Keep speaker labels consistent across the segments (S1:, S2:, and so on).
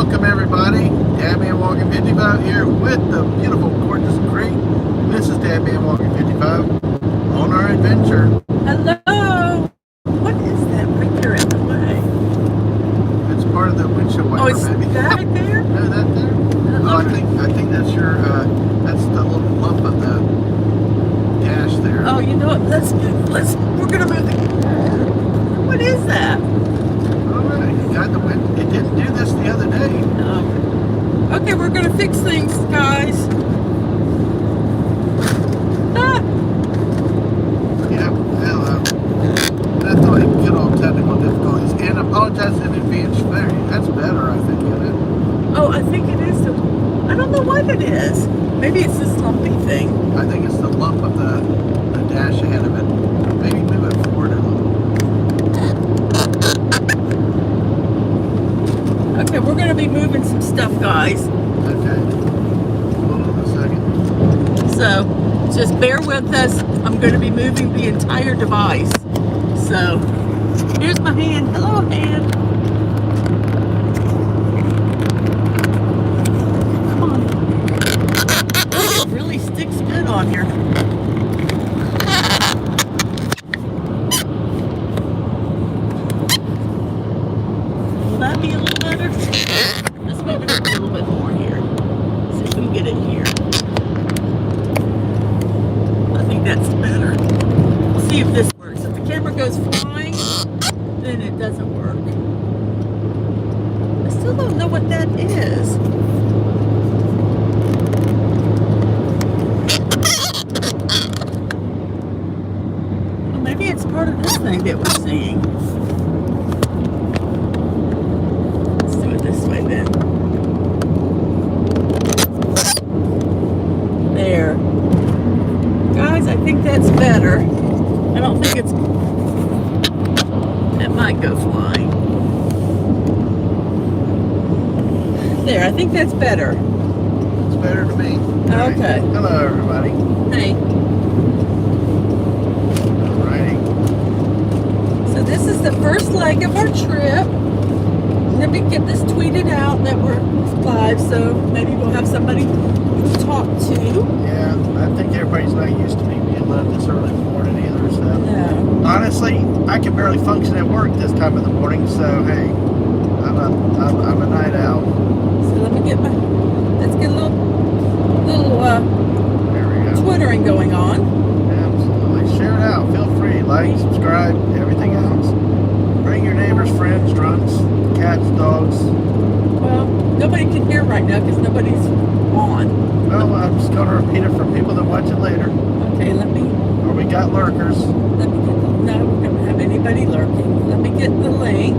S1: Welcome everybody, Dadman Walking 55 here with the beautiful, gorgeous, great Mrs. Dadman Walking 55 on our adventure.
S2: Hello! What is that right there in the way?
S1: It's part of the windshield wiper,
S2: Oh, it's
S1: maybe.
S2: that right there?
S1: No, that there? Oh, I think that's your, that's the little lump of the dash there.
S2: Oh, you know what? We're gonna move it. What is that?
S1: Alright, you got the wind. It didn't do this the other day.
S2: No. Okay, we're gonna fix things, guys. Ah!
S1: Yeah, well, I thought it'd get all technical difficulties. And I apologize in advance. There, that's better, I think, isn't it?
S2: Oh, I think it is. I don't know what it is. Maybe it's this lumpy thing.
S1: I think it's the lump of the dash ahead of it. Maybe move it forward a little.
S2: Okay, we're gonna be moving some stuff, guys.
S1: Okay. Hold on a second.
S2: So, just bear with us. I'm gonna be moving the entire device. So, here's my hand. Hello, hand. Come on. It really sticks good on here. Will that be a little better? Let's move it up a little bit more here. See if we can get it here. I think that's better. We'll see if this works. If the camera goes flying, then it doesn't work. I still don't know what that is. Well, maybe it's part of this thing that we're seeing. Let's do it this way then. There. Guys, I think that's better. I don't think it's... It might go flying. There, I think that's better.
S1: It's better to me. All
S2: Okay.
S1: right. Hello, everybody.
S2: Hey.
S1: Alrighty.
S2: So this is the first leg of our trip. Let me get this tweeted out that we're live, so maybe we'll have somebody to talk to.
S1: Yeah, I think everybody's not used to me being live this early in the morning either, so.
S2: No.
S1: Honestly, I can barely function at work this time of the morning, so hey, I'm a night owl.
S2: So let's get a little
S1: There we go.
S2: twittering going on.
S1: Absolutely. Share it out. Feel free. Like, subscribe, everything else. Bring your neighbors, friends, drunks, cats, dogs.
S2: Well, nobody can hear right now because nobody's on.
S1: Well, I'm just going to repeat it for people that watch it later.
S2: Okay,
S1: Or we got lurkers.
S2: no, we don't have anybody lurking. Let me get the link.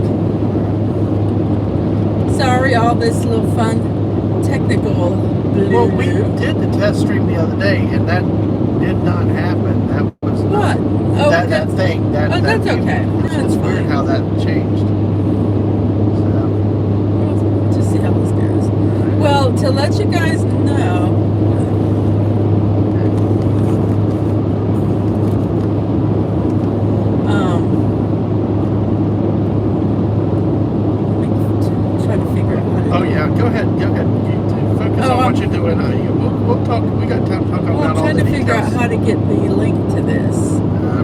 S2: Sorry, all this little fun technical blue.
S1: Well, we did the test stream the other day, and that did not happen. That was
S2: What? Oh,
S1: that thing. That
S2: that's
S1: thing.
S2: okay.
S1: It's
S2: That's
S1: just weird
S2: fine.
S1: how that changed. So,
S2: We'll just see how this goes. Well, to let you guys know, let me try to figure out how to.
S1: oh yeah, go ahead. You focus on what you're doing. We'll talk. We got time to talk
S2: Well,
S1: about
S2: I'm
S1: all
S2: trying
S1: the
S2: to figure out
S1: details.
S2: how to get the link to this.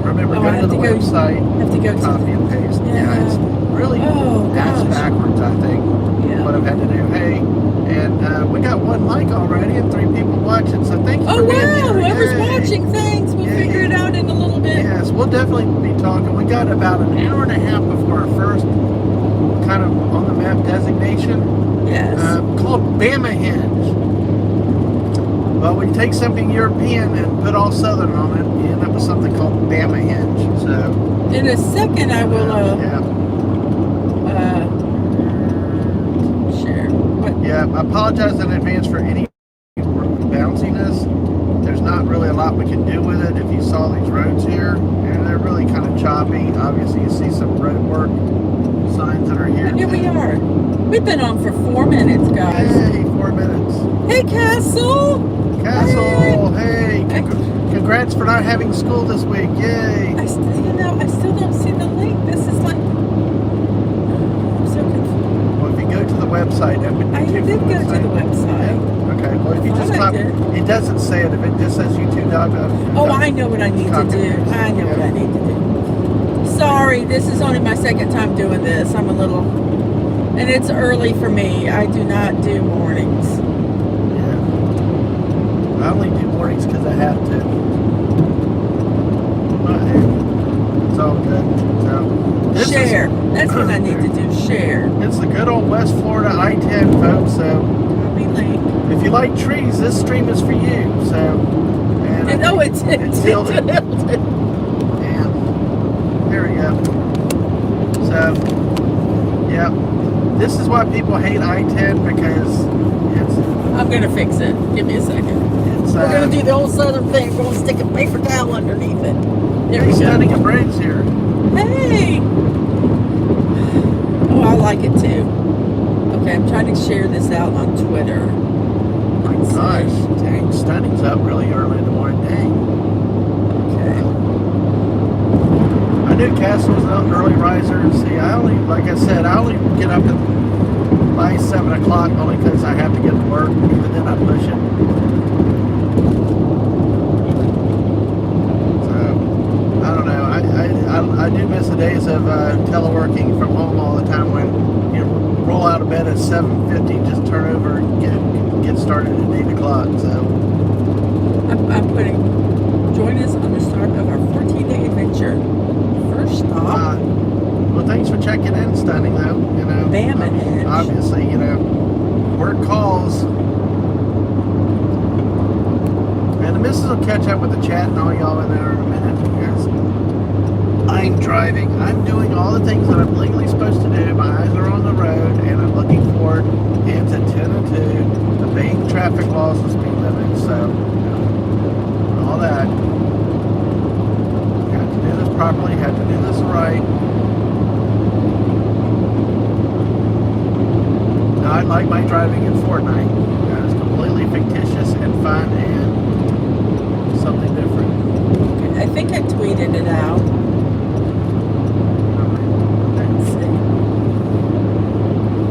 S1: Remember,
S2: Oh, I
S1: go
S2: have
S1: to the
S2: to go-
S1: website,
S2: have to go to-
S1: copy and paste. Yeah, it's really
S2: Oh,
S1: ass
S2: gosh.
S1: backwards, I think.
S2: Yeah.
S1: What I've had to do. Hey, and we got 1 like already and 3 people watching, so thank you
S2: Oh
S1: for being
S2: wow,
S1: here.
S2: whoever's
S1: Yay.
S2: watching, thanks. We'll
S1: Yay.
S2: figure it out in a little bit.
S1: Yes, we'll definitely be talking. We got about an hour and a half before our first kind of on the map designation
S2: Yes.
S1: called Bamahenge. Well, when you take something European and put all Southern on it, you end up with something called Bamahenge. So,
S2: In a second, I will
S1: yeah.
S2: share. What?
S1: Yeah, I apologize in advance for any bounciness. There's not really a lot we can do with it. If you saw these roads here, and they're really kind of choppy. Obviously, you see some road work signs that are here.
S2: Here we are. We've been on for 4 minutes, guys.
S1: Hey, 4 minutes.
S2: Hey, Castle.
S1: Castle, hey, congrats for not having school this week. Yay.
S2: I still don't see the link. This is like, I'm so confused.
S1: Well, if you go to the website.
S2: I did go to the website.
S1: Okay, well, if you just
S2: I
S1: copy,
S2: did.
S1: it doesn't say it. If it just says YouTube.gov.
S2: Oh, I know what I need to
S1: Copy
S2: do.
S1: paste.
S2: I know what I need to do. Sorry, this is only my second time doing this. I'm a little, and it's early for me. I do not do mornings.
S1: Yeah. I only do mornings because I have to. But hey, it's all good. So, this
S2: Share. That's what I need to do. Share.
S1: It's the good old West Florida I-10, folks. So,
S2: Copy link.
S1: if you like trees, this stream is for you. So, and
S2: No, it's
S1: tilted. And there we go. So, yeah, this is why people hate I-10 because
S2: I'm gonna fix it. Give me a second.
S1: it's
S2: We're gonna do the old southern thing. We're gonna stick a paper towel underneath it. There we go.
S1: Stunning a bridge here.
S2: Hey! Oh, I like it too. Okay, I'm trying to share this out on Twitter. Let's see.
S1: Gosh, dang, Stunning's up really early in the morning. Dang.
S2: Okay.
S1: I knew Castle was an early riser. See, like I said, I only get up by 7 o'clock only because I have to get to work. Even then I push it. So, I don't know. I do miss the days of teleworking from home all the time when you roll out of bed at 7:50, just turn over and get started at 8 o'clock. So,
S2: I'm putting, join us on the start of our 14-day adventure. First stop,
S1: well, thanks for checking in, Stunning, though. You know,
S2: Bamahenge.
S1: obviously, you know, word calls. And the missus will catch up with the chat and all y'all in there in a minute. Yes. I'm driving. I'm doing all the things that I'm legally supposed to do. My eyes are on the road, and I'm looking forward. Hands at 10 and 2, obeying traffic laws and speed limits. So, you know, all that. Got to do this properly. Had to do this right. Not like my driving in Fortnite. That is completely fictitious and fun and something different.
S2: I think I tweeted it out. Let's see.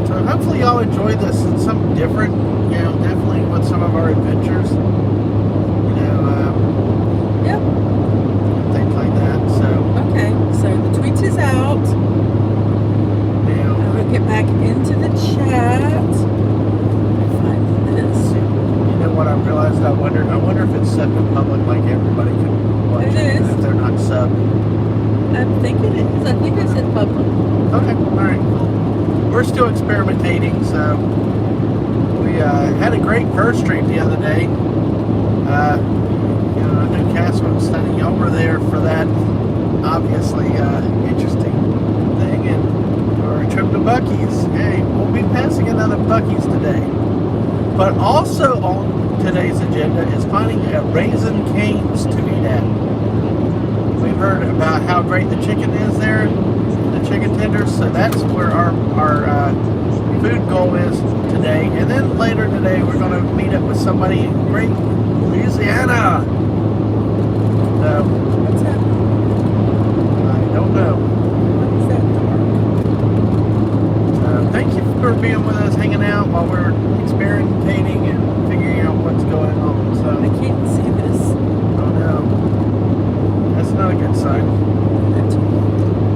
S1: So hopefully y'all enjoy this. It's something different, you know, definitely with some of our adventures. You know,
S2: Yep.
S1: things like that. So,
S2: Okay, so the tweet is out.
S1: now,
S2: I'm gonna get back into the chat. Find this.
S1: you know what I realized? I wonder if it's set to public like everybody can watch
S2: It
S1: it,
S2: is.
S1: if they're not subbed.
S2: I think it is. I think I said public.
S1: Okay, alright, cool. We're still experimenting, so we had a great first stream the other day. You know, I knew Castle and Stunning, y'all were there for that obviously interesting thing, and our trip to Buc-ee's. Hey, we'll be passing another Buc-ee's today. But also on today's agenda is finding a Raisin Cane's to eat at. We've heard about how great the chicken is there, the chicken tenders, so that's where our food goal is today. And then later today, we're going to meet up with somebody in great Louisiana. So,
S2: What's that?
S1: I don't know.
S2: What is that dark?
S1: Thank you for being with us, hanging out while we're experimenting and figuring out what's going on. So,
S2: I can't see this.
S1: oh no, that's not a good sign.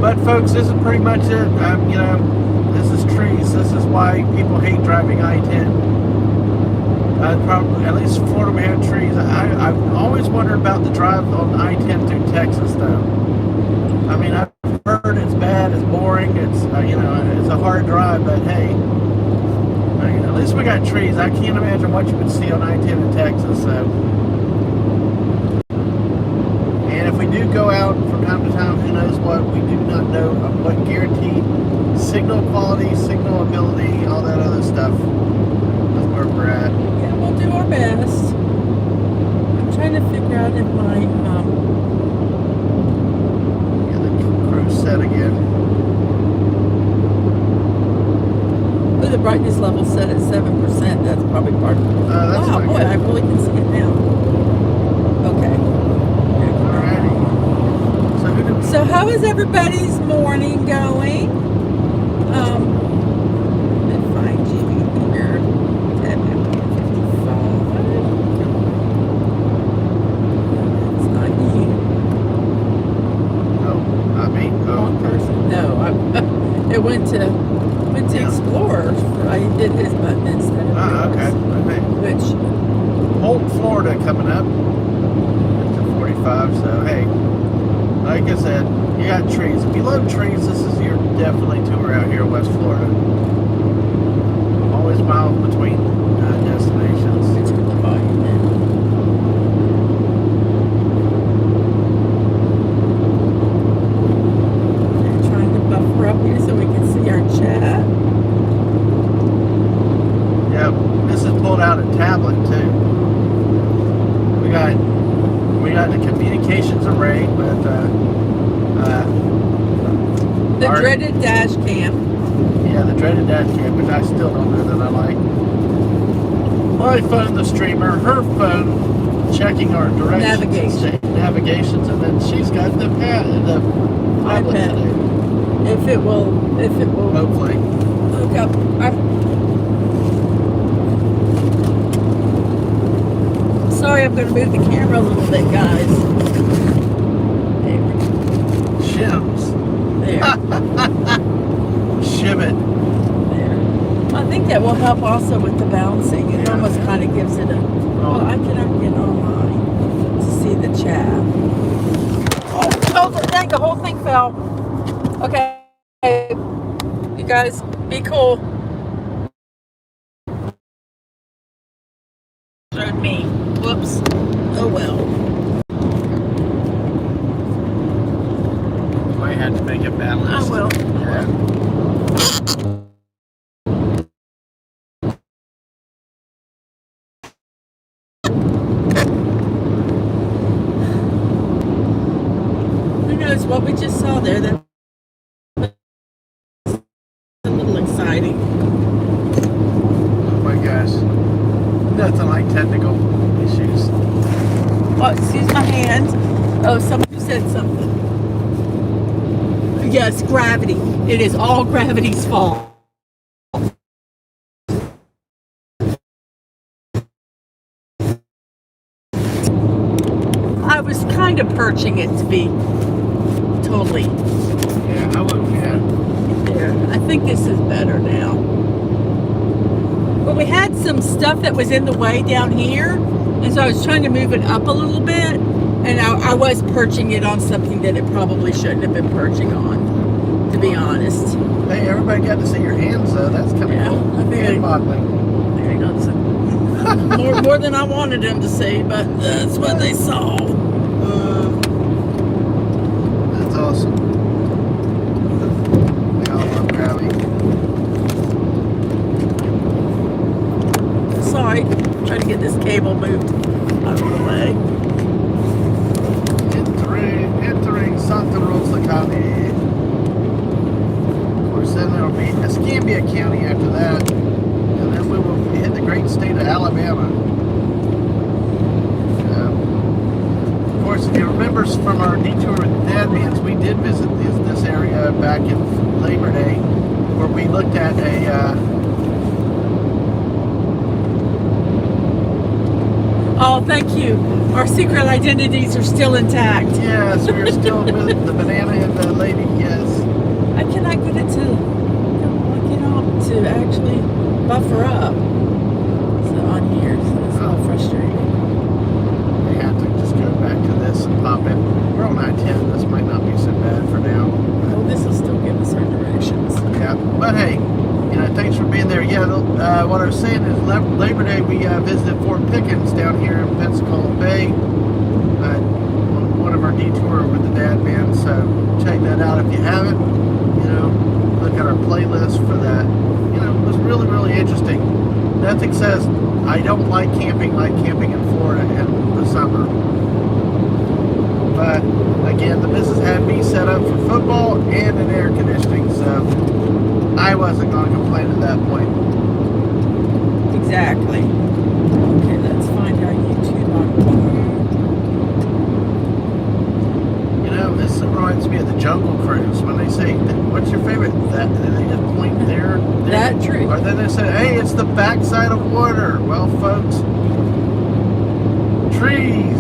S1: But folks, this is pretty much it. You know, this is trees. This is why people hate driving I-10. Probably, at least in Florida, we have trees. I've always wondered about the drive on I-10 through Texas, though. I mean, I've heard it's bad, it's boring, it's you know, it's a hard drive. But hey, I mean, at least we got trees. I can't imagine what you would see on I-10 in Texas. So. And if we do go out from time to time, who knows what, we do not know what guaranteed signal quality, signal ability, all that other stuff. That's where we're at.
S2: Yeah, we'll do our best. I'm trying to figure out if my
S1: Yeah, the cruise set again.
S2: the brightness level set at 7%. That's probably part of it.
S1: That's
S2: Wow,
S1: not
S2: boy,
S1: good.
S2: I really can see it now. Okay.
S1: Alrighty. So who did we...
S2: So how is everybody's morning going? Let me find
S1: coming up to 45. So hey, like I said, you got trees. If you love trees, this is your definitely tour out here in West Florida. Always miles between destinations.
S2: Let's get the volume in. I'm trying to buffer up here so we can see our chat.
S1: Yep, this is pulled out a tablet too. We got the communications array with
S2: The dreaded dash cam.
S1: yeah, the dreaded dash cam, which I still don't know that I like. My phone, the streamer, her phone checking our directions, navigations, and then she's got the tablet
S2: iPad.
S1: today.
S2: If it will
S1: Hopefully.
S2: hook up. Sorry, I'm going to move the camera a little bit, guys. There.
S1: Shims.
S2: There.
S1: Shim it.
S2: There. I think that will help also with the bouncing. It almost kind of gives it a... Well, I cannot get online to see the chat. Oh, dang, the whole thing fell. Okay. You guys, be cool. Showed me. Whoops. Oh, well.
S1: Might have to make it balanced.
S2: I will.
S1: Yeah.
S2: Who knows what we just saw there? That was a little exciting.
S1: Oh my gosh. Nothing like technical issues.
S2: Oh, excuse my hand. Oh, somebody said something. Yes, gravity. It is all gravity's fault. I was kind of perching it to be totally
S1: Yeah, I would, yeah.
S2: there. I think this is better now. But we had some stuff that was in the way down here, and so I was trying to move it up a little bit, and I was perching it on something that it probably shouldn't have been perching on, to be honest.
S1: Hey, everybody got to see your hands though. That's kind of
S2: Yeah,
S1: cool.
S2: I think
S1: Hand modeling.
S2: There you go. So, more than I wanted them to see, but that's what they saw.
S1: That's awesome. We all love gravity.
S2: Sorry, trying to get this cable moved out of the way.
S1: Entering Santa Rosa County. Of course, then there'll be Escambia County after that, and then we will hit the great state of Alabama. Of course, if you remember from our detour with Dadmans, we did visit this area back in Labor Day, where we looked at a.
S2: Oh, thank you. Our secret identities are still intact.
S1: Yes, we're still with the banana and the lady. Yes.
S2: I cannot get it to actually buffer up. So on here, so it's a little frustrating.
S1: We have to just go back to this and pop it. We're on I-10. This might not be so bad for now.
S2: Well, this will still give us our directions.
S1: Yeah, but hey, thanks for being there. Yeah, what I was saying is Labor Day we visited Fort Pickens down here in Pensacola Bay. One of our detour with the Dadmans. So check that out if you haven't. Look at our playlist for that. It was really, really interesting. Nothing says I don't like camping in Florida in the summer. But again, the missus had me set up for football and an air conditioning, so I wasn't going to complain at that point.
S2: Exactly. Okay, let's find our YouTube on
S1: This reminds me of the Jungle Cruise when they say, "What's your favorite?" That and they just point there.
S2: that tree.
S1: Or then they say, "Hey, it's the backside of water." Well, folks, trees,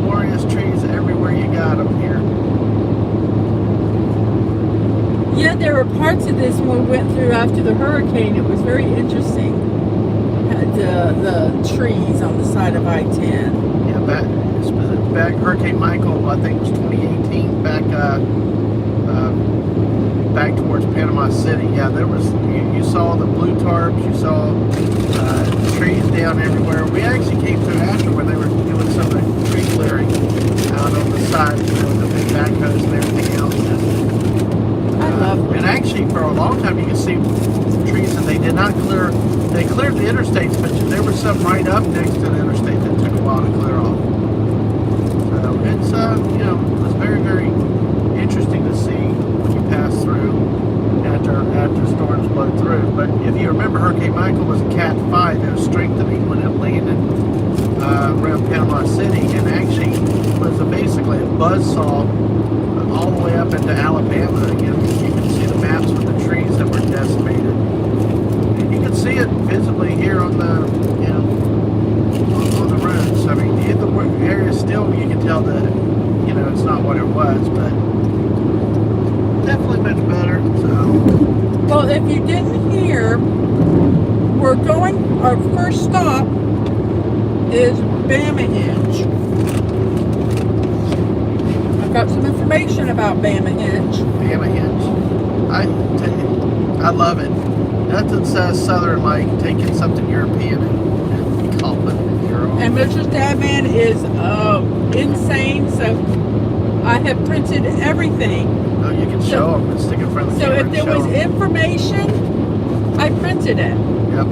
S1: glorious trees everywhere. You got them here.
S2: Yeah, there were parts of this when we went through after the hurricane. It was very interesting. the trees on the side of I-10.
S1: Yeah, back Hurricane Michael, I think it was 2018, back towards Panama City. Yeah, there was, you saw the blue tarps, you saw trees down everywhere. We actually came through after when they were doing some of the tree clearing out on the side, with the big backhoes and everything else.
S2: I love them.
S1: And actually, for a long time, you could see trees that they did not clear. They cleared the interstates, but there was some right up next to the interstate that took a while to clear off. So it's, it was very, very interesting to see when you pass through after storms blow through. But if you remember, Hurricane Michael was a Cat 5. It was strengthening when it landed around Panama City, and actually was basically a buzzsaw all the way up into Alabama. Again, you can see the maps with the trees that were decimated. And you can see it visibly here on the, on the roads. I mean, the area still, you can tell that, it's not what it was, but definitely much better. So,
S2: well, if you didn't hear, our first stop is Bamahenge. I've got some information about Bamahenge.
S1: I love it. Nothing says Southern like taking something European and calling it your own.
S2: And Mr. Dadman is insane, so I have printed everything.
S1: Oh, you can show them and stick in front of the
S2: So
S1: camera
S2: if
S1: and
S2: there
S1: show
S2: was
S1: them.
S2: information, I printed it.
S1: Yep.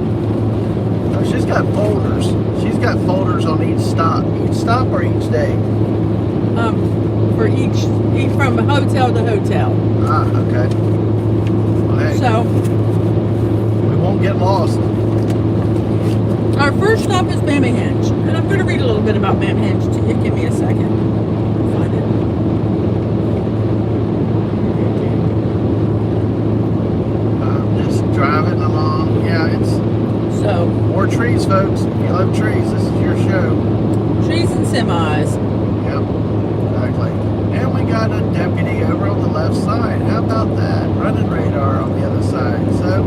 S1: Oh, she's got folders. She's got folders on each stop. Each stop or each day?
S2: For each from hotel to hotel.
S1: Ah, okay. Well, hey,
S2: So
S1: we won't get lost.
S2: our first stop is Bamahenge, and I'm going to read a little bit about Bamahenge to you. Give me a second. Find it.
S1: Just driving along. Yeah, it's
S2: So
S1: more trees, folks. If you love trees, this is your show.
S2: trees and semis.
S1: Yep, exactly. And we got a deputy over on the left side. How about that? Running radar on the other side. So,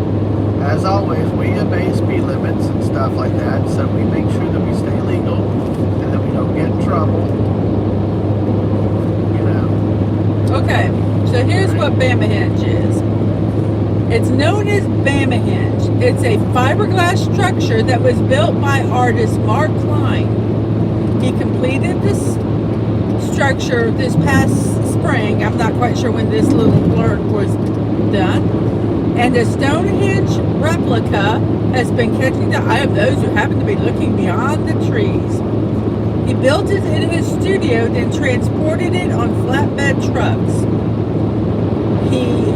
S1: as always, we obey speed limits and stuff like that. So we make sure that we stay legal and that we don't get in trouble.
S2: Okay, so here's what Bamahenge is. It's known as Bamahenge. It's a fiberglass structure that was built by artist Mark Klein. He completed this structure this past spring. I'm not quite sure when this little blurb was done. And the Stonehenge replica has been catching the eye of those who happen to be looking beyond the trees. He built it in his studio, then transported it on flatbed trucks. He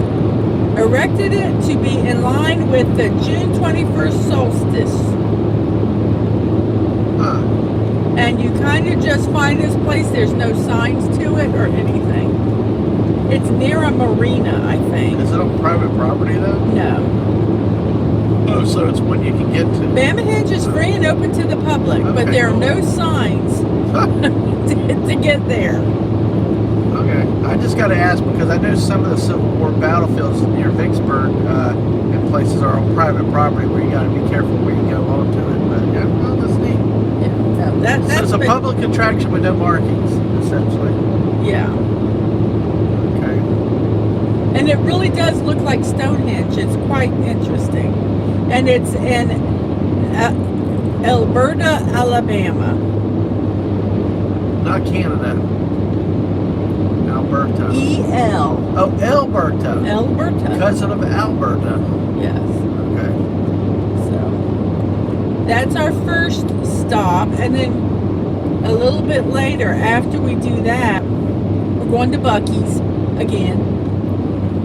S2: erected it to be in line with the June 21st solstice. And you kind of just find this place. There's no signs to it or anything. It's near a marina, I think.
S1: Is it on private property though?
S2: No.
S1: Oh, so it's one you can get to.
S2: Bamahenge is free and open to the public, but
S1: Okay,
S2: there are
S1: cool.
S2: no signs to get there.
S1: Okay, I just got to ask because I know some of the Civil War battlefields near Vicksburg and places are on private property where you got to be careful where you go onto it. But yeah, well, that's neat.
S2: Yeah, no,
S1: So
S2: that's
S1: it's a public attraction with no markings, essentially.
S2: Yeah.
S1: Okay.
S2: And it really does look like Stonehenge. It's quite interesting. And it's in Alberta, Alabama.
S1: Not Canada. Alberta.
S2: E-L.
S1: Oh, Alberta.
S2: Alberta.
S1: Cousin of Alberta.
S2: Yes.
S1: Okay.
S2: So that's our first stop. And then a little bit later, after we do that, we're going to Buc-ee's again.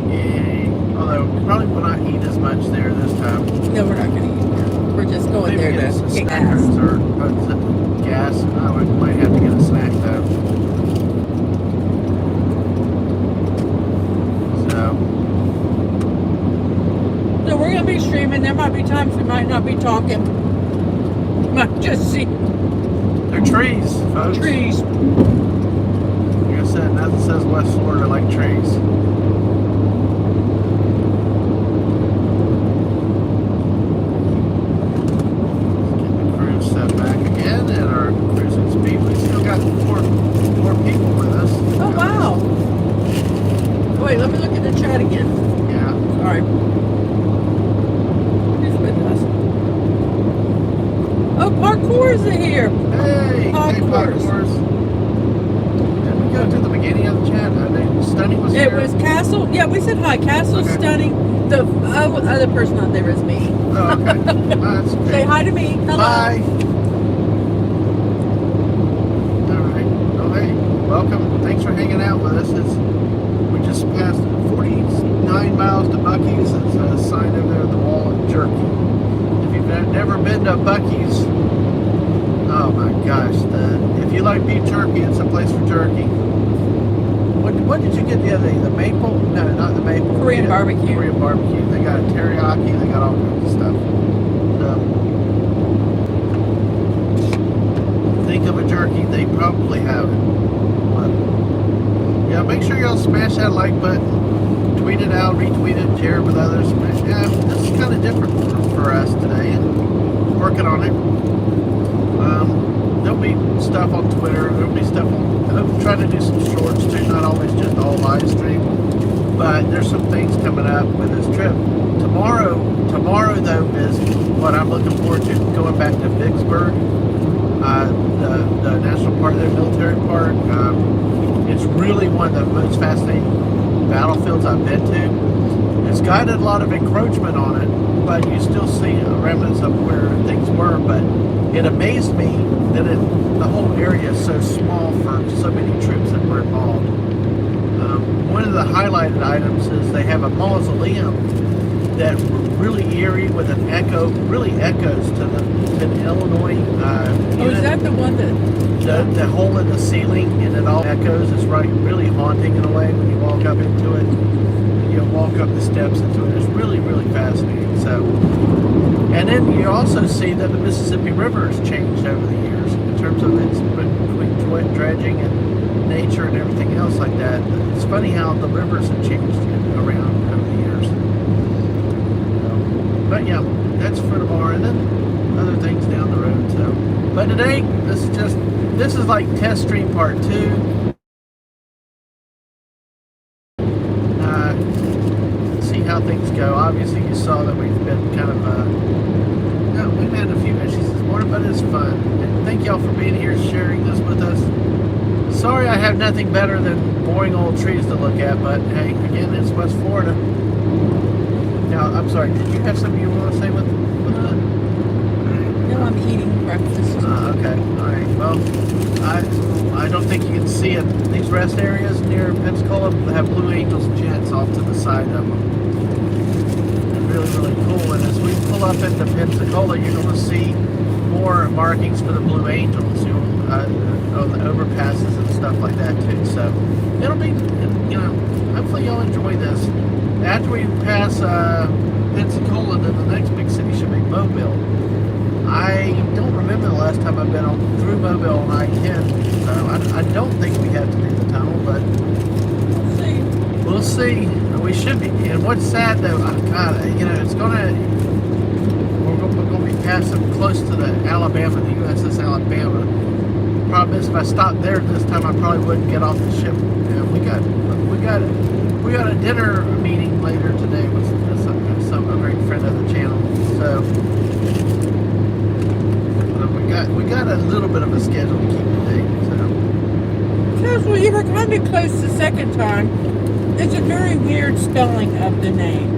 S1: Yay. Although, we probably will not eat as much there this time.
S2: No, we're not going to eat there. We're just going
S1: Maybe
S2: there
S1: get some
S2: to get
S1: snackers
S2: gas.
S1: or is it gas. Oh, we might have to get a snack though.
S2: So we're going to be streaming. There might be times we might not be talking. Might just see
S1: They're trees, folks.
S2: trees.
S1: Like I said, nothing says West Florida like trees.
S2: cores are here.
S1: Hey,
S2: Popcorns.
S1: popcorns. Did we go to the beginning of the chat? I think Stunning was
S2: It
S1: here.
S2: was Castle. Yeah, we said hi. Castle
S1: Okay.
S2: Stunning. The other person on there is me.
S1: Oh, okay. That's okay.
S2: Say hi to me. Hello.
S1: Bye. All right. Oh, hey. Welcome. Thanks for hanging out with us. We just passed 49 miles to Buc-ee's. It's a sign over there at the wall of Jerky. If you've never been to Buc-ee's, oh my gosh. If you like beef jerky, it's a place for jerky. What did you get the other day? The maple? No, not the maple.
S2: Korean barbecue.
S1: Korean barbecue. They got a teriyaki. They got all kinds of stuff. Think of a jerky, they probably have it. But yeah, make sure y'all smash that like button, tweet it out, retweet it, share it with others. Yeah, this is kind of different for us today, and working on it. There'll be stuff on Twitter. There'll be stuff on. I'm trying to do some shorts too, not always just all live stream. But there's some things coming up with this trip. Tomorrow though is what I'm looking forward to, going back to Vicksburg, the national park, the military park. It's really one of the most fascinating battlefields I've been to. It's got a lot of encroachment on it, but you still see remnants of where things were. But it amazed me that the whole area is so small for so many troops that were involved. One of the highlighted items is they have a mausoleum that really eerie with an echo, really echoes to the Illinois.
S2: Oh, is that the one that?
S1: The hole in the ceiling, and it all echoes. It's really haunting in a way when you walk up into it. You walk up the steps into it. It's really, really fascinating. So, and then you also see that the Mississippi River has changed over the years in terms of its between dredging and nature and everything else like that. It's funny how the rivers have changed around over the years. But yeah, that's for tomorrow, and then other things down the road. So, but today, this is like test stream part 2. See how things go. Obviously, you saw that we've been kind of we've had a few issues this morning, but it's fun. And thank y'all for being here, sharing this with us. Sorry, I have nothing better than boring old trees to look at, but hey, again, it's West Florida. Now, I'm sorry, did you have something you want to say with the...
S2: No, I'm eating breakfast.
S1: Okay, alright, well, I don't think you can see it. These rest areas near Pensacola have Blue Angels jets off to the side of them. They're really, really cool, and as we pull up into Pensacola, you're going to see more markings for the Blue Angels, on the overpasses and stuff like that too. So it'll be, hopefully y'all enjoy this. After we pass Pensacola, then the next big city should be Mobile. I don't remember the last time I've been through Mobile on I-10, so I don't think we have to do the tunnel, but we'll see. We should be. And what's sad though, God, it's gonna. We're going to be passing close to the Alabama, the USS Alabama. Problem is, if I stopped there this time, I probably wouldn't get off the ship. We got a dinner meeting later today with a great friend of the channel. So we got a little bit of a schedule to keep today. So.
S2: Well, you were kind of close the second time. It's a very weird spelling of the name,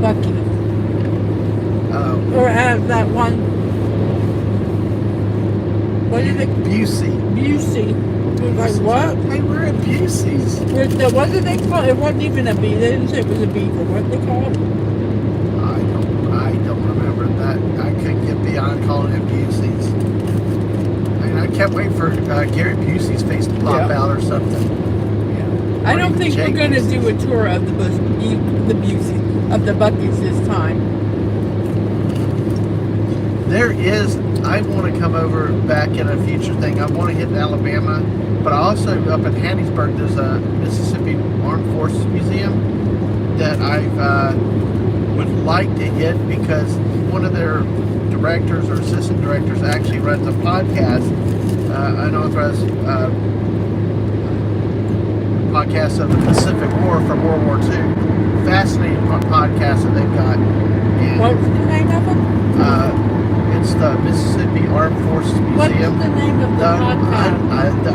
S2: Bucky. Or that one. What is it?
S1: Busey.
S2: Like what?
S1: Hey, we're at Busey's.
S2: What did they call it? It wasn't even a bee. They didn't say it was a beaver. What did they call it?
S1: I don't remember that. I couldn't get beyond calling it Busey's. I kept waiting for Gary Busey's face to pop out or something.
S2: Yeah. I don't think we're going to do a tour of the Busey, of the Buc-ee's this time.
S1: There is, I want to come over back in a future thing. I want to hit Alabama, but I also, up in Hattiesburg, there's a Mississippi Armed Forces Museum that I would like to hit because one of their directors or assistant directors actually runs a podcast, unauthorized podcast of the Pacific War from World War II. Fascinating podcast that they've got. And,
S2: what was the name of it?
S1: it's the Mississippi Armed Forces
S2: What's the
S1: Museum.
S2: name of the podcast?
S1: The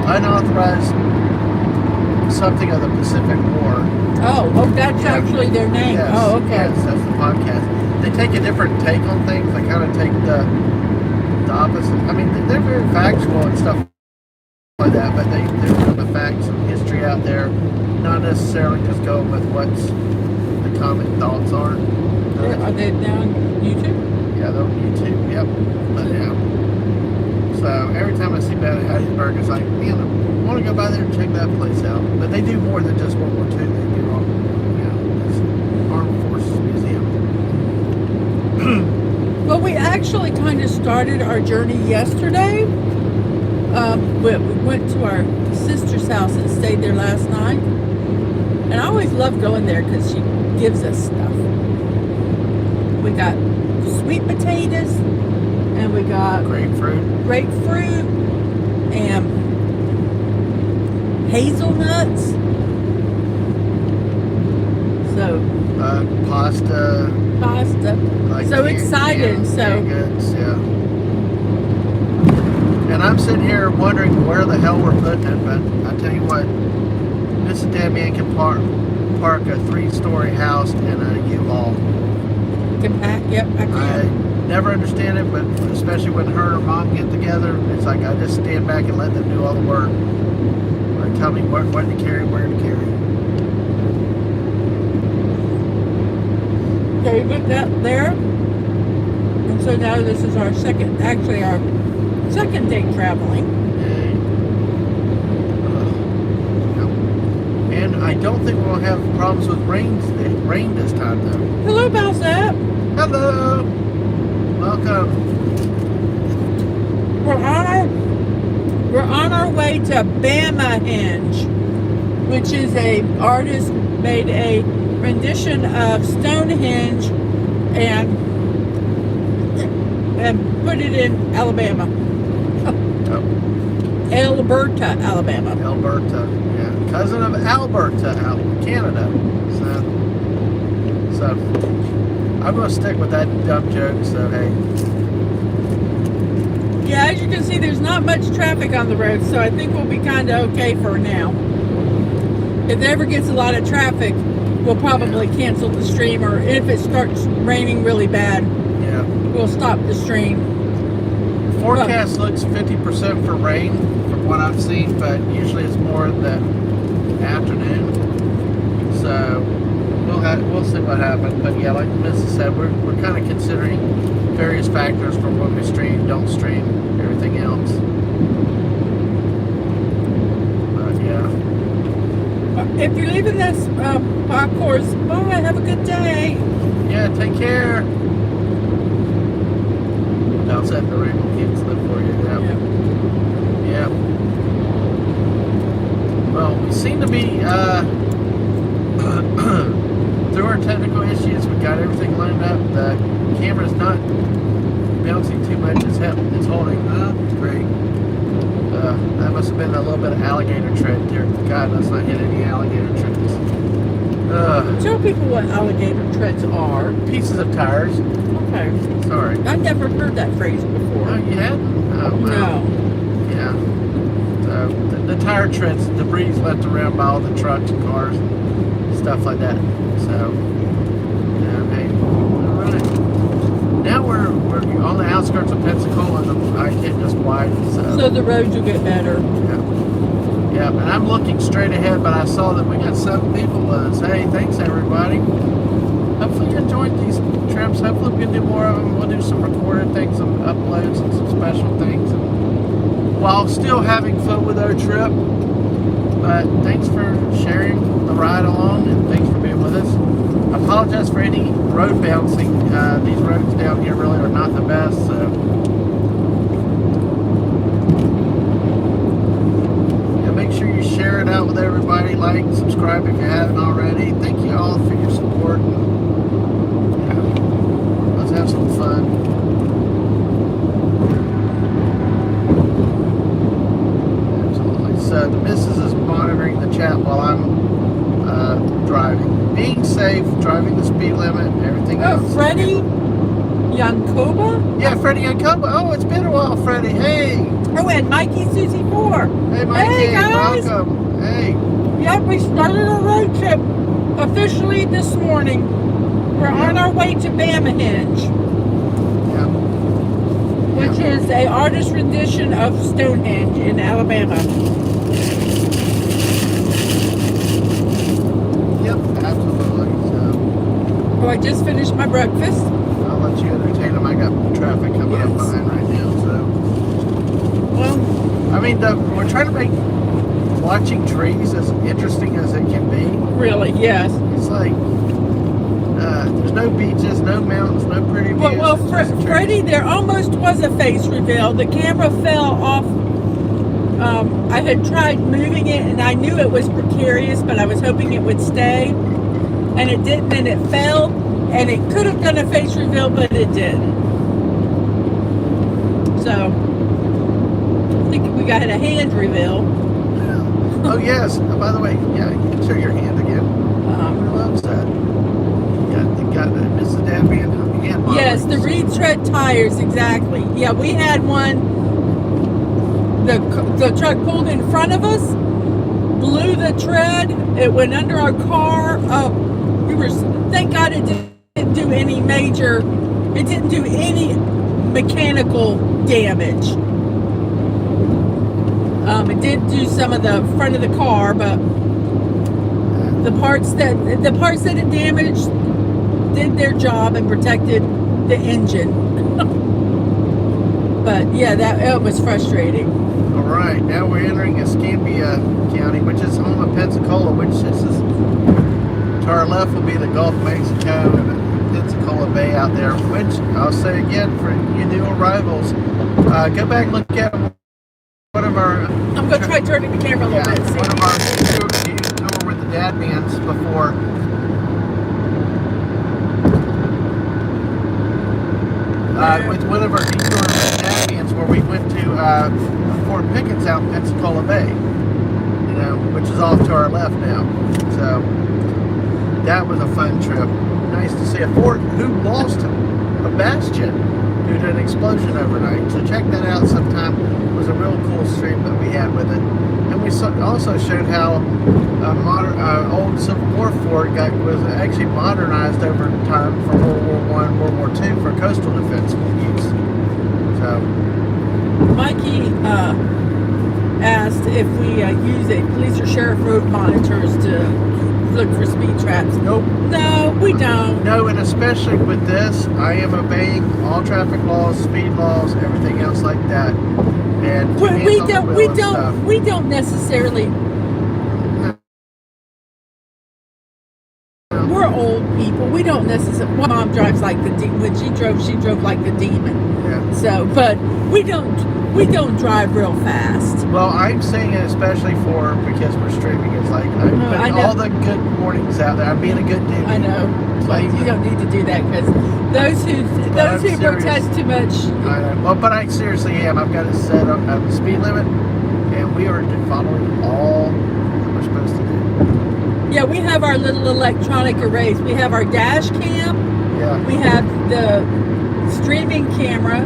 S1: unauthorized something of the Pacific War.
S2: Oh, that's actually their name.
S1: Yes,
S2: Oh, okay.
S1: yes, that's the podcast. They take a different take on things. They kind of take the opposite. I mean, they're very factual and stuff like that, but they put the facts and history out there, not necessarily just going with what's the common thoughts are.
S2: Are they down YouTube?
S1: Yeah, they're on YouTube. Yep. But yeah. So every time I see Hattiesburg, it's like, man, I want to go by there and check that place out. But they do more than just World War II. They do all, it's Armed Forces Museum.
S2: Well, we actually kind of started our journey yesterday. We went to our sister's house and stayed there last night. And I always love going there because she gives us stuff. We got sweet potatoes and we got grapefruit and hazelnuts. So pasta. Like so excited. Canned goods, yeah. And I'm sitting here wondering where the hell we're putting it, but I tell you what, Mrs. Dadman can park a 3-story house in a U-Haul. Can pack? Yep, I can.
S1: I never understand it, but especially when her and her mom get together, it's like I just stand back and let them do all the work. Or tell me what to carry, where to carry.
S2: So we put that there. And so now this is our second day traveling.
S1: And I don't think we'll have problems with rain this time, though.
S2: Hello, Balsap.
S1: Hello. Welcome.
S2: We're on our way to Bamahenge, which is a artist made a rendition of Stonehenge and put it in Alabama. Alberta, Alabama.
S1: Alberta, yeah. Cousin of Alberta out in Canada. So I'm going to stick with that dumb joke, so hey.
S2: Yeah, as you can see, there's not much traffic on the road, so I think we'll be kind of okay for now. If there ever gets a lot of traffic, we'll probably cancel the stream, or if it starts raining really bad, we'll stop the stream.
S1: Forecast looks 50% for rain from what I've seen, but usually it's more in the afternoon. So we'll see what happens. But yeah, like Mrs. said, we're kind of considering various factors for when we stream, don't stream, everything else. But yeah.
S2: If you're leaving this park course, bye, have a good day.
S1: Yeah, take care. Outside the rain will keep slip for you. Yeah. Well, we seem to be through our technical issues. We got everything lined up. The camera's not bouncing too much. It's holding. Great. That must have been a little bit of alligator tread there. God, let's not hit any alligator treads.
S2: Tell people what alligator treads are.
S1: Pieces of tires.
S2: Okay.
S1: Sorry.
S2: I've never heard that phrase before.
S1: Oh, you hadn't? Oh, wow.
S2: No.
S1: Yeah. So the tire treads, debris left around by all the trucks and cars and stuff like that. So, yeah, hey. All right. Now we're on the outskirts of Pensacola, and I hit just wide.
S2: So the roads will get better.
S1: Yeah, and I'm looking straight ahead, but I saw that we got 7 people with us. Hey, thanks everybody. Hopefully you enjoyed these trips. Hopefully we can do more of them. We'll do some recorded things, some uploads, and some special things, while still having fun with our trip. But thanks for sharing the ride along, and thanks for being with us. I apologize for any road bouncing. These roads down here really are not the best, so make sure you share it out with everybody. Like, subscribe if you haven't already. Thank you all for your support. Let's have some fun. Absolutely. So the missus is monitoring the chat while I'm driving. Being safe, driving the speed limit, everything else.
S2: Freddie, Yankoba?
S1: Yeah, Freddie Yankoba. Oh, it's been a while, Freddie. Hey.
S2: Oh, and Mikey Susie 4.
S1: Hey, Mikey.
S2: Hey, guys.
S1: Welcome. Hey.
S2: Yep, we started a road trip officially this morning. We're on our way to Bamahenge, which is a artist rendition of Stonehenge in Alabama.
S1: Yep, absolutely. So,
S2: Oh, I just finished my breakfast.
S1: I'll let you entertain them. I got traffic coming up behind right now. So,
S2: Well,
S1: I mean, we're trying to make watching trees as interesting as it can be.
S2: really, yes.
S1: It's like there's no beaches, no mountains, no pretty views.
S2: Well, Freddie, there almost was a face reveal. The camera fell off. I had tried moving it, and I knew it was precarious, but I was hoping it would stay. And it didn't, and it fell. And it could have done a face reveal, but it did. So, I think we got a hand reveal.
S1: Oh, yes. Oh, by the way, yeah, you can show your hand again. Who loves that? You got Mrs. Dadman hand model.
S2: Yes, the Reed Tread tires, exactly. Yeah, we had one. The truck pulled in front of us, blew the tread. It went under our car. Thank God it didn't do any major. It didn't do any mechanical damage. It did do some of the front of the car, but the parts that it damaged did their job and protected the engine. But yeah, it was frustrating.
S1: All right, now we're entering Escambia County, which is home of Pensacola, which is to our left will be the Gulf of Mexico and Pensacola Bay out there, which I'll say again for you new arrivals, go back and look at one of our...
S2: I'm going to try turning the camera a little bit.
S1: One of our tour with the Dadmans before. With one of our detour with the Dadmans where we went to Fort Pickens out in Pensacola Bay, which is off to our left now. So that was a fun trip. Nice to see a fort who lost a bastion due to an explosion overnight. So check that out sometime. It was a real cool stream that we had with it. And we also showed how old Civil War fort was actually modernized over time for World War I, World War II for coastal defense use. So
S2: Mikey asked if we use a police or sheriff road monitors to look for speed traps.
S1: Nope.
S2: No, we don't.
S1: No, and especially with this, I am obeying all traffic laws, speed laws, everything else like that. And
S2: we don't necessarily. We're old people. We don't necessarily. My mom drives like the demon. When she drove like the demon.
S1: Yeah.
S2: So, but we don't drive real fast.
S1: Well, I'm saying it especially because we're streaming. It's like I'm putting all the good mornings out there. I'm being a good dude.
S2: I know. But you don't need to do that because those who protest too much.
S1: I know. Well, but I seriously am. I've got it set up at the speed limit, and we are following all that we're supposed to do.
S2: Yeah, we have our little electronic arrays. We have our dash cam.
S1: Yeah.
S2: We have the streaming camera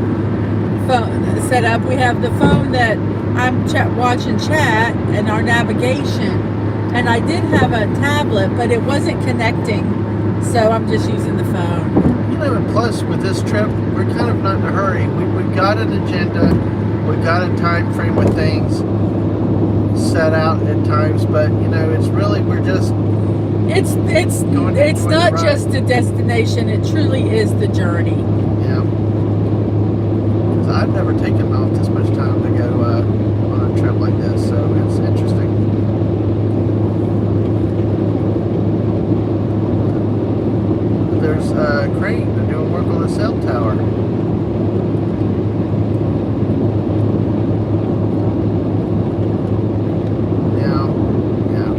S2: phone set up. We have the phone that I'm watching chat and our navigation. And I did have a tablet, but it wasn't connecting. So I'm just using the phone.
S1: And plus with this trip, we're kind of not in a hurry. We've got an agenda. We've got a time frame with things set out at times, but it's really it's not just a destination. It truly is the journey. Yeah. So I've never taken off this much time to go on a trip like this, so it's interesting. There's a crane. They're doing work on a cell tower.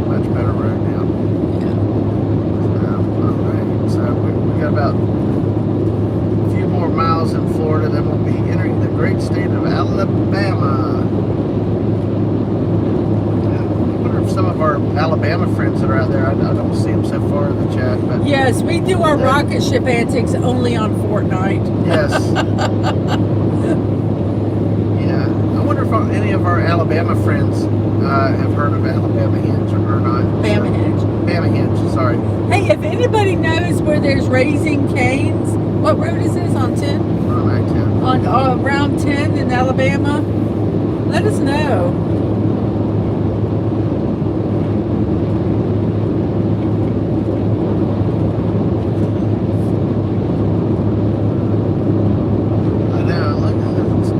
S1: Much better road now. Alright, so we got about a few more miles in Florida, then we'll be entering the great state of Alabama. I wonder if some of our Alabama friends that are out there. I don't see them so far in the chat, but
S2: Yes, we do our rocket ship antics only on Fortnite.
S1: yes. Yeah. I wonder if any of our Alabama friends have heard of Alabama Hinge or not.
S2: Bamahenge.
S1: Bamahenge, sorry.
S2: Hey, if anybody knows where there's Raising Cane's, what road is this? On 10?
S1: On I-10.
S2: On Route 10 in Alabama? Let us know.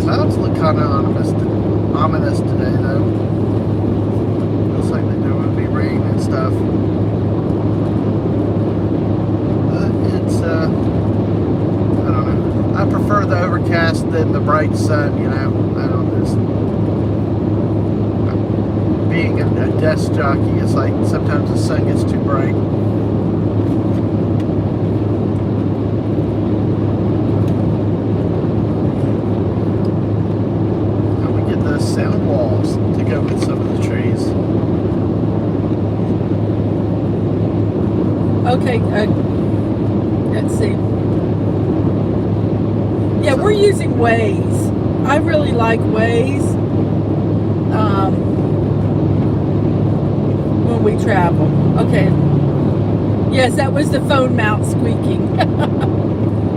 S1: Clouds look kind of ominous today, though. Looks like there would be rain and stuff. But it's, I don't know. I prefer the overcast than the bright sun, you know. I don't know. Being a desk jockey, it's like sometimes the sun gets too bright. Sound walls to go with some of the trees.
S2: Okay, let's see. Yeah, we're using Waze. I really like Waze when we travel. Okay. Yes, that was the phone mount squeaking.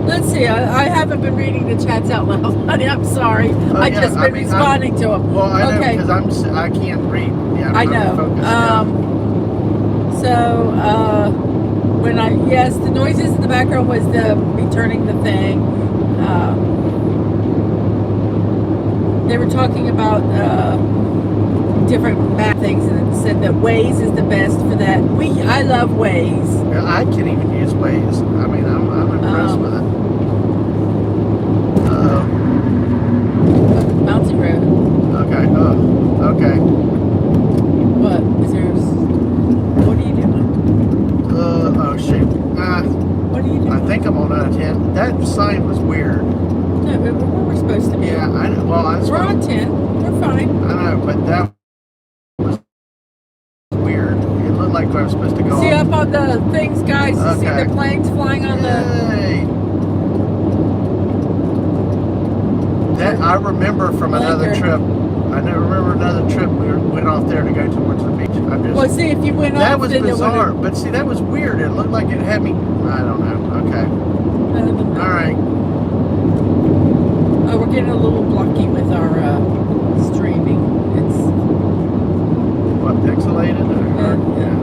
S2: Let's see. I haven't been reading the chats out loud, honey. I'm sorry. I just been responding to them.
S1: Well, I know because I can't read. Yeah,
S2: I know. Yes, the noises in the background was me turning the thing. They were talking about different map things and it said that Waze is the best for that. I love Waze.
S1: Yeah, I can't even use Waze. I mean, I'm impressed with it.
S2: Mountain Road.
S1: Okay. Okay.
S2: What? What are you doing?
S1: Oh shoot.
S2: What are you doing?
S1: I think I'm on I-10. That sign was weird.
S2: No, we're supposed to be.
S1: Yeah, I know. Well,
S2: we're on 10. We're fine.
S1: I know, but that was weird. It looked like I was supposed to go.
S2: See up on the things, guys. You see the planes flying on the.
S1: That I remember from another trip. I remember another trip we went off there to go towards the beach.
S2: Well, see if you went off.
S1: That was bizarre, but see that was weird. It looked like it had me. I don't know. Okay. All right.
S2: Oh, we're getting a little blocky with our streaming. It's
S1: what, pixelated?
S2: Yeah.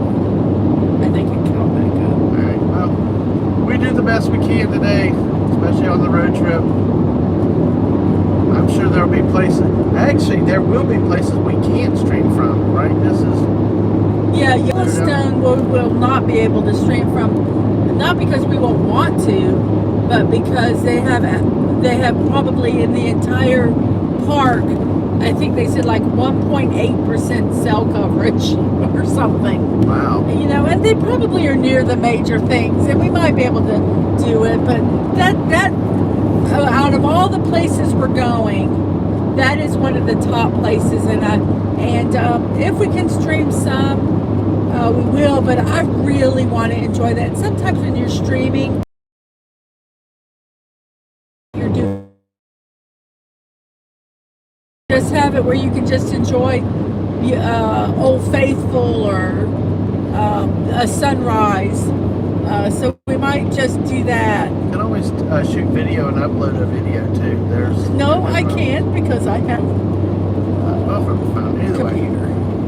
S2: I think it can back up.
S1: All right. Well, we do the best we can today, especially on the road trip. I'm sure there'll be places. Actually, there will be places we can't stream from, right? This is.
S2: Yeah, Yellowstone will not be able to stream from, not because we won't want to, but because they have probably in the entire park, I think they said like 1.8% cell coverage or something.
S1: Wow.
S2: You know, and they probably are near the major things, and we might be able to do it, but that out of all the places we're going, that is one of the top places, and if we can stream some, we will. But I really want to enjoy that. And sometimes when you're streaming, you're doing just have it where you can just enjoy Old Faithful or a sunrise. So we might just do that.
S1: You can always shoot video and upload a video too.
S2: No, I can't because I have
S1: well, from the phone. Either way.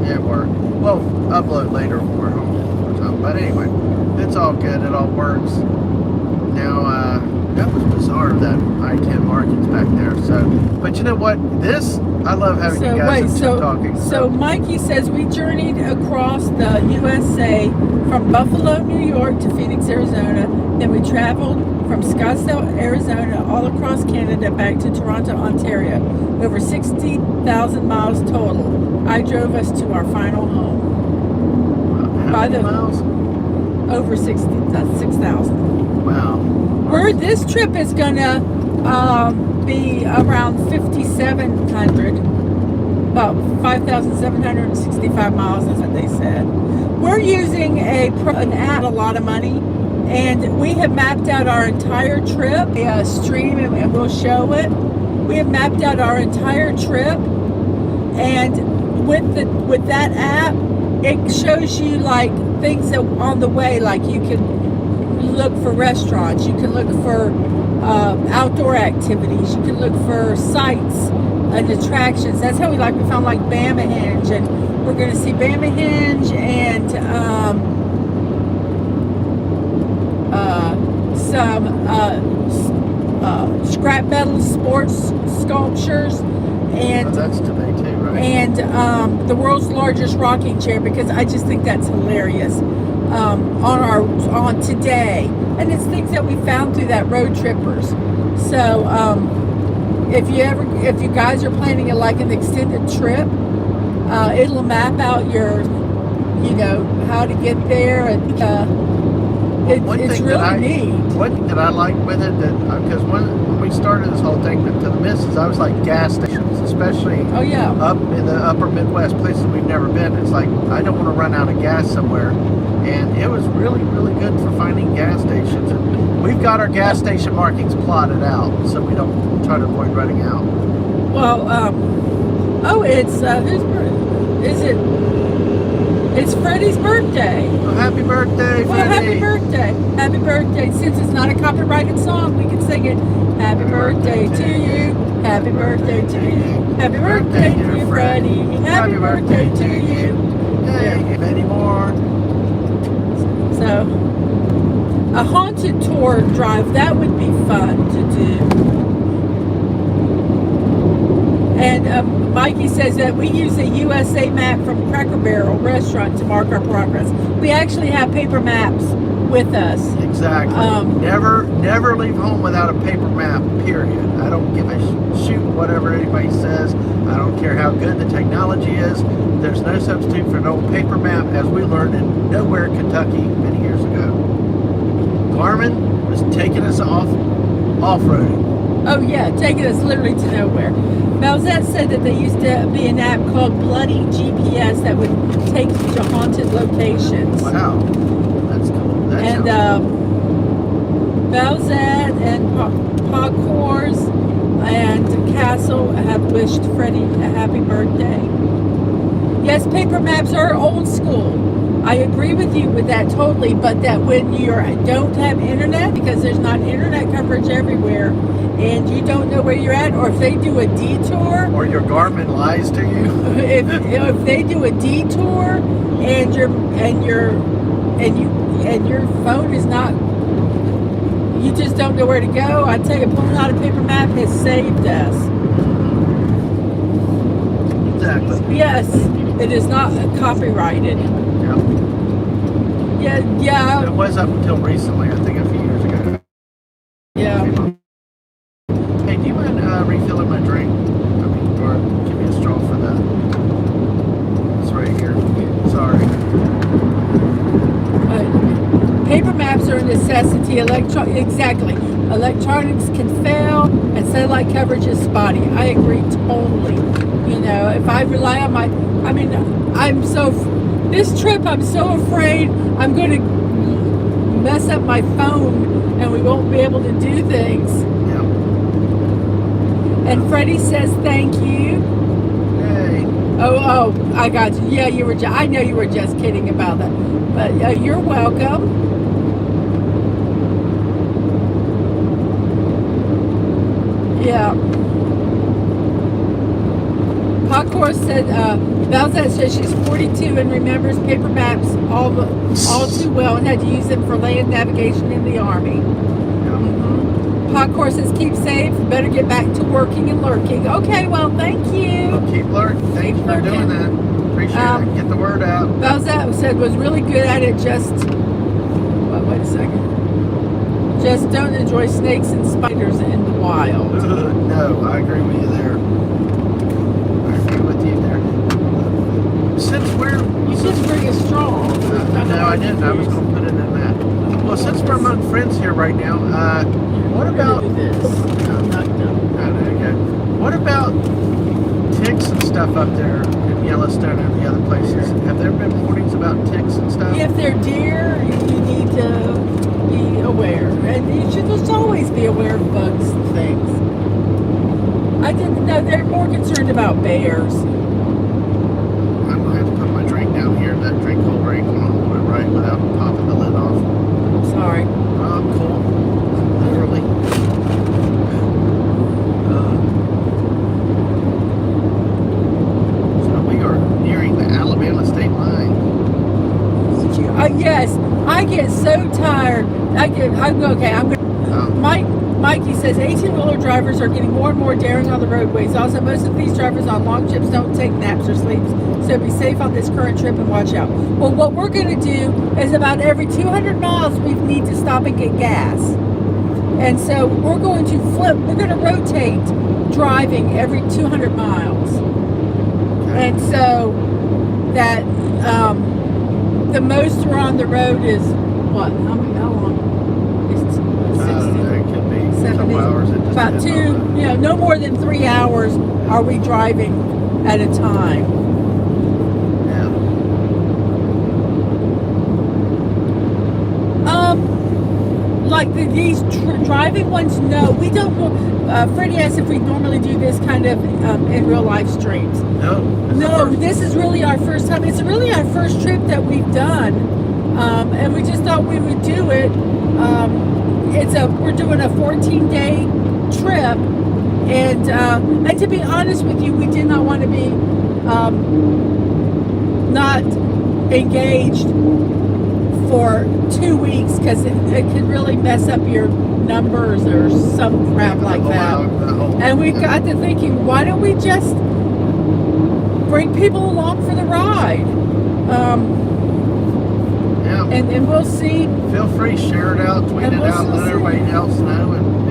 S1: Yeah, or well, upload later when we're home or something. But anyway, it's all good. It all works. Now, that was bizarre that I-10 markings back there. So, but you know what? I love having you guys talking.
S2: So Mikey says we journeyed across the USA from Buffalo, New York to Phoenix, Arizona. Then we traveled from Scottsdale, Arizona, all across Canada back to Toronto, Ontario. Over 60,000 miles total. I drove us to our final home.
S1: How many miles?
S2: Over 6,000.
S1: Wow.
S2: This trip is gonna be around 5,700. about 5,765 miles is what they said. We're using an app, a lot of money, and we have mapped out our entire trip, a stream, and we'll show it. We have mapped out our entire trip, and with that app, it shows you like things that on the way, like you can look for restaurants, you can look for outdoor activities, you can look for sites and attractions. That's how we found like Bamahenge, and we're going to see Bamahenge and some scrap metal sports sculptures, and
S1: that's today too, right?
S2: And the world's largest rocking chair, because I just think that's hilarious. On today, and it's things that we found through that road trippers. So if you guys are planning an extended trip, it'll map out your, how to get there, and it's really neat.
S1: One thing that I like with it, that because when we started this whole thing to the missus, I was like gas stations, especially up in the upper Midwest, places we've never been. It's like I don't want to run out of gas somewhere, and it was really, really good for finding gas stations. And we've got our gas station markings plotted out, so we don't try to avoid running out.
S2: Well, it's whose birthday? Is it? It's Freddie's birthday.
S1: Well, happy birthday, Freddie.
S2: Well, happy birthday. Happy birthday. Since it's not a copyrighted song, we can sing it. Happy birthday to you. Happy birthday to you. Happy birthday, dear Freddie. Happy birthday to you.
S1: Yay, many more.
S2: So, a haunted tour drive, that would be fun to do. And Mikey says that we use a USA map from Cracker Barrel restaurant to mark our progress. We actually have paper maps with us.
S1: Exactly. Never leave home without a paper map, period. I don't give a shoot whatever anybody says. I don't care how good the technology is. There's no substitute for an old paper map, as we learned in Nowhere, Kentucky many years ago. Garmin was taking us off-roading.
S2: Oh yeah, taking us literally to nowhere. Malzette said that there used to be an app called Bloody GPS that would take you to haunted locations.
S1: Wow, that's cool.
S2: And Malzette and Pogkors and Castle have wished Freddie a happy birthday. Yes, paper maps are old school. I agree with you with that totally, but that when you don't have internet, because there's not internet coverage everywhere, and you don't know where you're at, or if they do a detour,
S1: or your Garmin lies to you.
S2: if they do a detour and your phone is not, you just don't know where to go. I tell you, pulling out a paper map has saved us.
S1: Exactly.
S2: Yes, it is not copyrighted. Yeah.
S1: It was up until recently, I think a few years ago.
S2: Yeah.
S1: Hey, do you mind refilling my drink? Or give me a straw for that. It's right here. Sorry.
S2: Paper maps are a necessity. Exactly. Electronics can fail, and satellite coverage is spotty. I agree totally. If I rely on this trip, I'm so afraid I'm going to mess up my phone and we won't be able to do things.
S1: Yeah.
S2: And Freddie says thank you.
S1: Hey.
S2: Oh, I got you. Yeah, I know you were just kidding about that. But you're welcome. Yeah. Pogkors said, Valzette says she's 42 and remembers paper maps all too well and had to use them for land navigation in the Army. Pogkors says, keep safe, better get back to working and lurking. Okay, well, thank you.
S1: Well, keep lurking. Thanks for doing that. Appreciate it. Get the word out.
S2: Valzette said was really good at it, just, wait a second. Just don't enjoy snakes and spiders in the wild.
S1: No, I agree with you there. Since
S2: you should bring a straw.
S1: No, I didn't. I was going to put it in that. Well, since we're among friends here right now, what about
S2: this? I'm not done.
S1: Oh, there you go. What about ticks and stuff stuff up there in Yellowstone and the other places. Have there been warnings about ticks and stuff?
S2: If they're deer, you need to be aware. And you should just always be aware of bugs and things. I didn't know they're more concerned about bears.
S1: I'm going to have to put my drink down here. That drink holder ain't going to hold it right without popping the lid off.
S2: Sorry.
S1: Cool. Literally. So we are nearing the Alabama state line.
S2: Yes, I get so tired. I'm Mikey says 18-wheeler drivers are getting more and more daring on the roadways. Also, most of these drivers on long trips don't take naps or sleeps, so be safe on this current trip and watch out. Well, what we're going to do is about every 200 miles we need to stop and get gas. And so we're going to rotate driving every 200 miles. And so that the most we're on the road is what? How long? It's 60,
S1: It could be
S2: 70,
S1: couple hours. It just
S2: about
S1: depends on
S2: no more than 3 hours are we driving at a time.
S1: Yeah.
S2: Like these driving ones, no, we don't. Freddie asked if we normally do this kind of in real life streams. No, this is really our first time. It's really our first trip that we've done, and we just thought we would do it. We're doing a 14-day trip, and to be honest with you, we did not want to be not engaged for 2 weeks because it could really mess up your numbers or some crap like that. And we got to thinking, why don't we just bring people along for the ride? And we'll see.
S1: Feel free, share it out, tweet it out, let everybody else know, and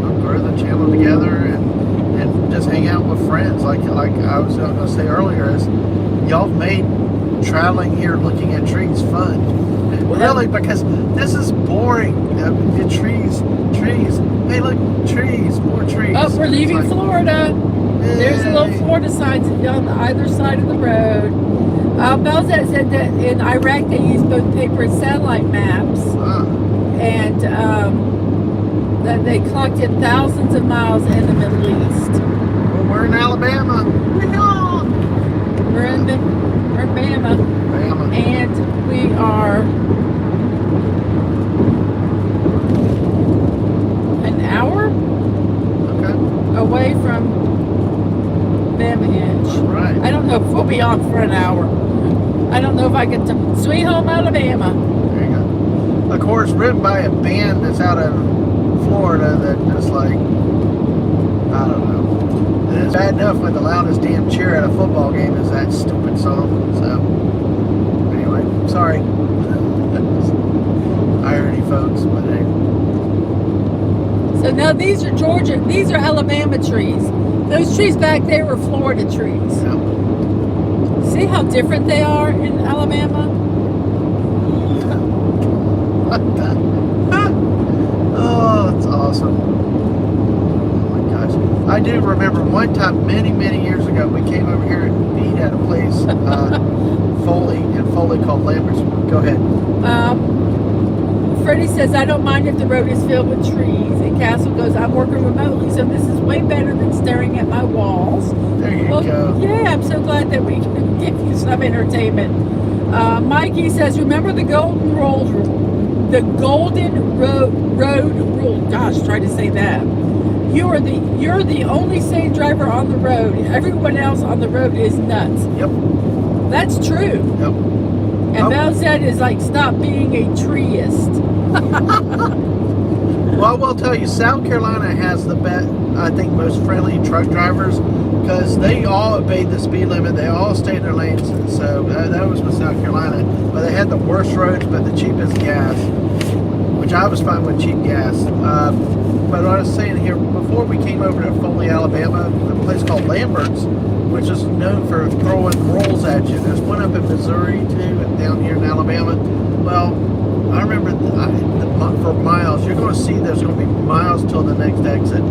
S1: we'll grow the channel together and just hang out with friends. Like I was going to say earlier, is y'all made traveling here looking at trees fun. Really, because this is boring. The trees. Hey, look, trees, more trees.
S2: Oh, we're leaving Florida. There's a little Florida signs on either side of the road. Belzette said that in Iraq they use both paper and satellite maps, and that they collected thousands of miles in the Middle East.
S1: Well, we're in Alabama.
S2: We're in Bama, and we are an hour away from Bamahenge.
S1: Right.
S2: I don't know if we'll be on for an hour. I don't know if I get to Sweet Home Alabama.
S1: There you go. Of course, written by a band that's out of Florida that just like, I don't know. It's bad enough when the loudest damn cheer at a football game is that stupid song. So, anyway, sorry. Irony, folks, but hey.
S2: So now these are Alabama trees. Those trees back there were Florida trees.
S1: Yeah.
S2: See how different they are in Alabama?
S1: What the? Oh, it's awesome. Oh my gosh. I do remember one time many years ago we came over here and eat at a place Foley called Lambert's. Go ahead.
S2: Freddie says, I don't mind if the road is filled with trees. And Castle goes, I'm working remotely, so this is way better than staring at my walls.
S1: There you go.
S2: Yeah, I'm so glad that we can give you some entertainment. Mikey says, remember the golden road rule. The golden road rule. Gosh, try to say that. You're the only sane driver on the road. Everyone else on the road is nuts.
S1: Yep.
S2: That's true.
S1: Yep.
S2: And Belzette is like, stop being a treeist.
S1: Well, I will tell you, South Carolina has the best, I think, most friendly truck drivers because they all obeyed the speed limit. They all stayed in their lanes. So that was with South Carolina. But they had the worst roads, but the cheapest gas, which I was fine with cheap gas. But what I was saying here, before we came over to Foley, Alabama, a place called Lambert's, which is known for throwing rolls at you. There's one up in Missouri, too, and down here in Alabama. Well, I remember for miles, you're going to see there's going to be miles till the next exit.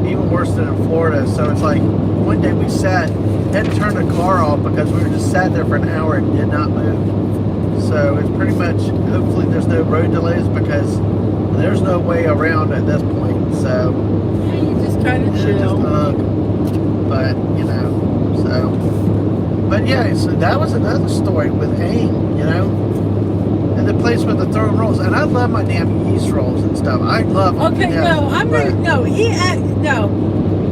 S1: even worse than in Florida. So it's like one day we had to turn the car off because we were just sat there for an hour and did not move. So it's pretty much, hopefully there's no road delays because there's no way around at this point. So
S2: Yeah, you just kind of chill.
S1: But but yeah, so that was another story with AIM, and the place with the throwing rolls. And I love my damn yeast rolls and stuff. I love them.
S2: Okay,
S1: yeah,
S2: no, I'm ready. No,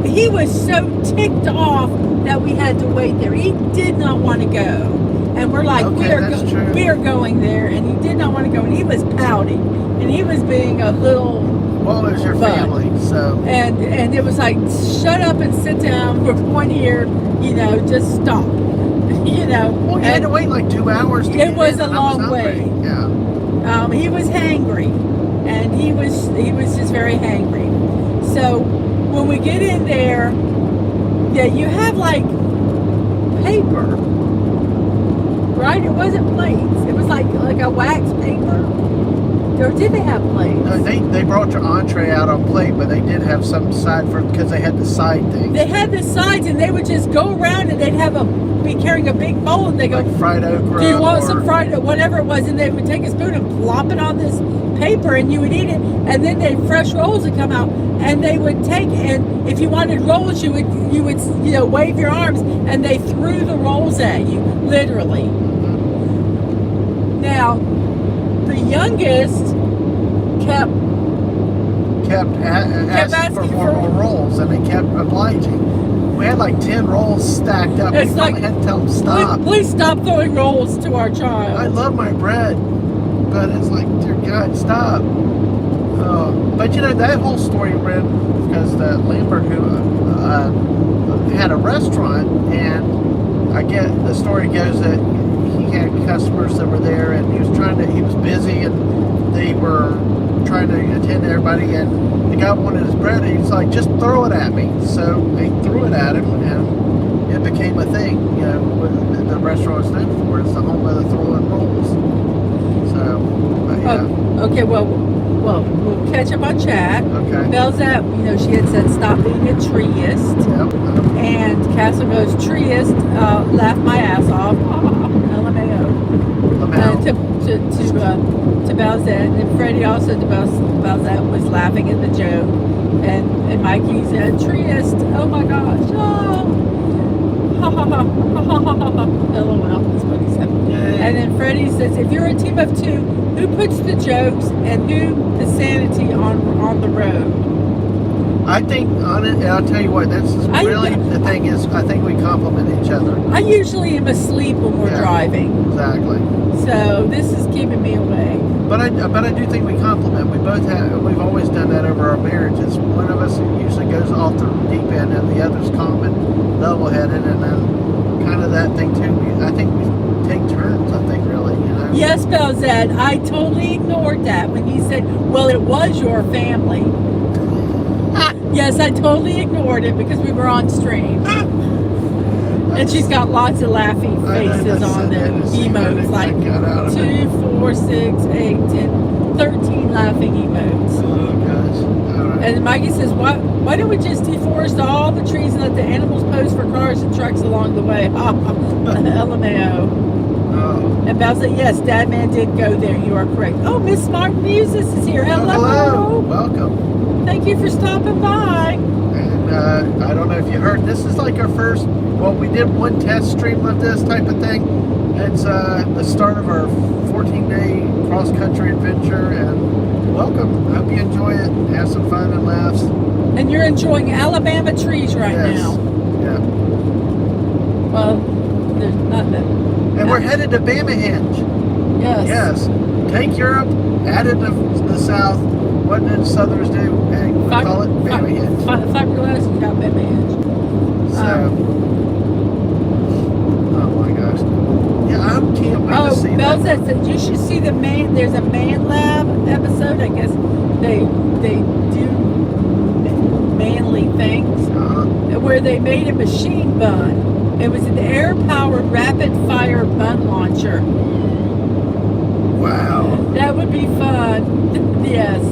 S2: he was so ticked off that we had to wait there. He did not want to go, and we're like,
S1: Okay,
S2: we are going there, and he did not want to go, and he was pouting, and he was being a little.
S1: Well, there's your
S2: But-
S1: family, so.
S2: And it was like, shut up and sit down. We're going here, just stop.
S1: Well, you had to wait like 2 hours to
S2: It
S1: get
S2: was
S1: in,
S2: a
S1: and I was
S2: long way.
S1: hungry. Yeah.
S2: He was hangry, and he was just very hangry. So when we get in there, yeah, you have like paper, right? It wasn't plates. It was like a wax paper. Or did they have plates?
S1: No, they brought your entree out on plate, but they did have some side because they had the side thing.
S2: They had the sides, and they would just go around, and they'd be carrying a big bowl, and they go,
S1: Like fried okra.
S2: do you want
S1: or-
S2: some fried, whatever it was, and they would take a spoon and plop it on this paper, and you would eat it, and then fresh rolls would come out, and they would take, and if you wanted rolls, you would wave your arms, and they threw the rolls at you, literally. Now, the youngest kept
S1: asking for more rolls, and they kept obliging. We had like 10 rolls stacked up.
S2: It's
S1: We
S2: like,
S1: finally had to tell them stop.
S2: Please stop throwing rolls to our child.
S1: I love my bread, but it's like, dear God, stop. But that whole story ran because the Lambert who had a restaurant, and I get the story goes that he had customers that were there, and he was busy, and they were trying to attend to everybody, and the guy wanted his bread, and he's like, just throw it at me. So they threw it at him, and it became a thing. What the restaurant's known for. It's the home of the throwing rolls. So, but yeah.
S2: Okay, well, we'll catch up on chat.
S1: Okay.
S2: Belzette, she had said stop being a treeist.
S1: Yep.
S2: And Castle goes, treeist, laugh my ass off. LMAO. To Belzette. And then Freddie also to Belzette was laughing at the joke. And Mikey said, treeist, oh my gosh. Oh. Ha ha ha. Ha ha ha ha. LOL. That's what he said. And then Freddie says, if you're a team of two, who puts the jokes and who the sanity on the road?
S1: I think on it, and I'll tell you what, the thing is, I think we complement each other.
S2: I usually am asleep when we're driving.
S1: Exactly.
S2: So this is keeping me awake.
S1: But I do think we complement. We've always done that over our marriages. One of us usually goes off the deep end, and the other's calm and level-headed, and then kind of that thing too. I think we take turns. I think really,
S2: Yes, Belzette, I totally ignored that when he said, well, it was your family. Yes, I totally ignored it because we were on stream. And she's got lots of laughing faces on the emotes, like 2, 4, 6, 8, 10, 13 laughing emotes.
S1: Oh gosh. All right.
S2: And Mikey says, why don't we just deforest all the trees and let the animals pose for cars and trucks along the way? LMAO.
S1: Oh.
S2: And Val said, yes, Dadman did go there. You are correct. Oh, Miss Smart Muses is here. Hello.
S1: Hello. Welcome.
S2: Thank you for stopping by.
S1: And I don't know if you heard, this is like our first, we did one test stream of this type of thing. It's the start of our 14-day cross-country adventure, and welcome. I hope you enjoy it. Have some fun and laughs.
S2: And you're enjoying Alabama trees right now.
S1: Yeah.
S2: Well, there's not that.
S1: And we're headed to Bamahenge.
S2: Yes.
S1: Yes. Take Europe, add it to the South. What did Southerners do? And call it Bamahenge.
S2: Fiberglass, you got Bamahenge.
S1: So, oh my gosh. Yeah, I can't wait to see that.
S2: Bell said you should see there's a Man Lab episode. I guess they do manly things. Where they made a machine bun. It was an air-powered rapid-fire bun launcher.
S1: Wow.
S2: That would be fun. Yes.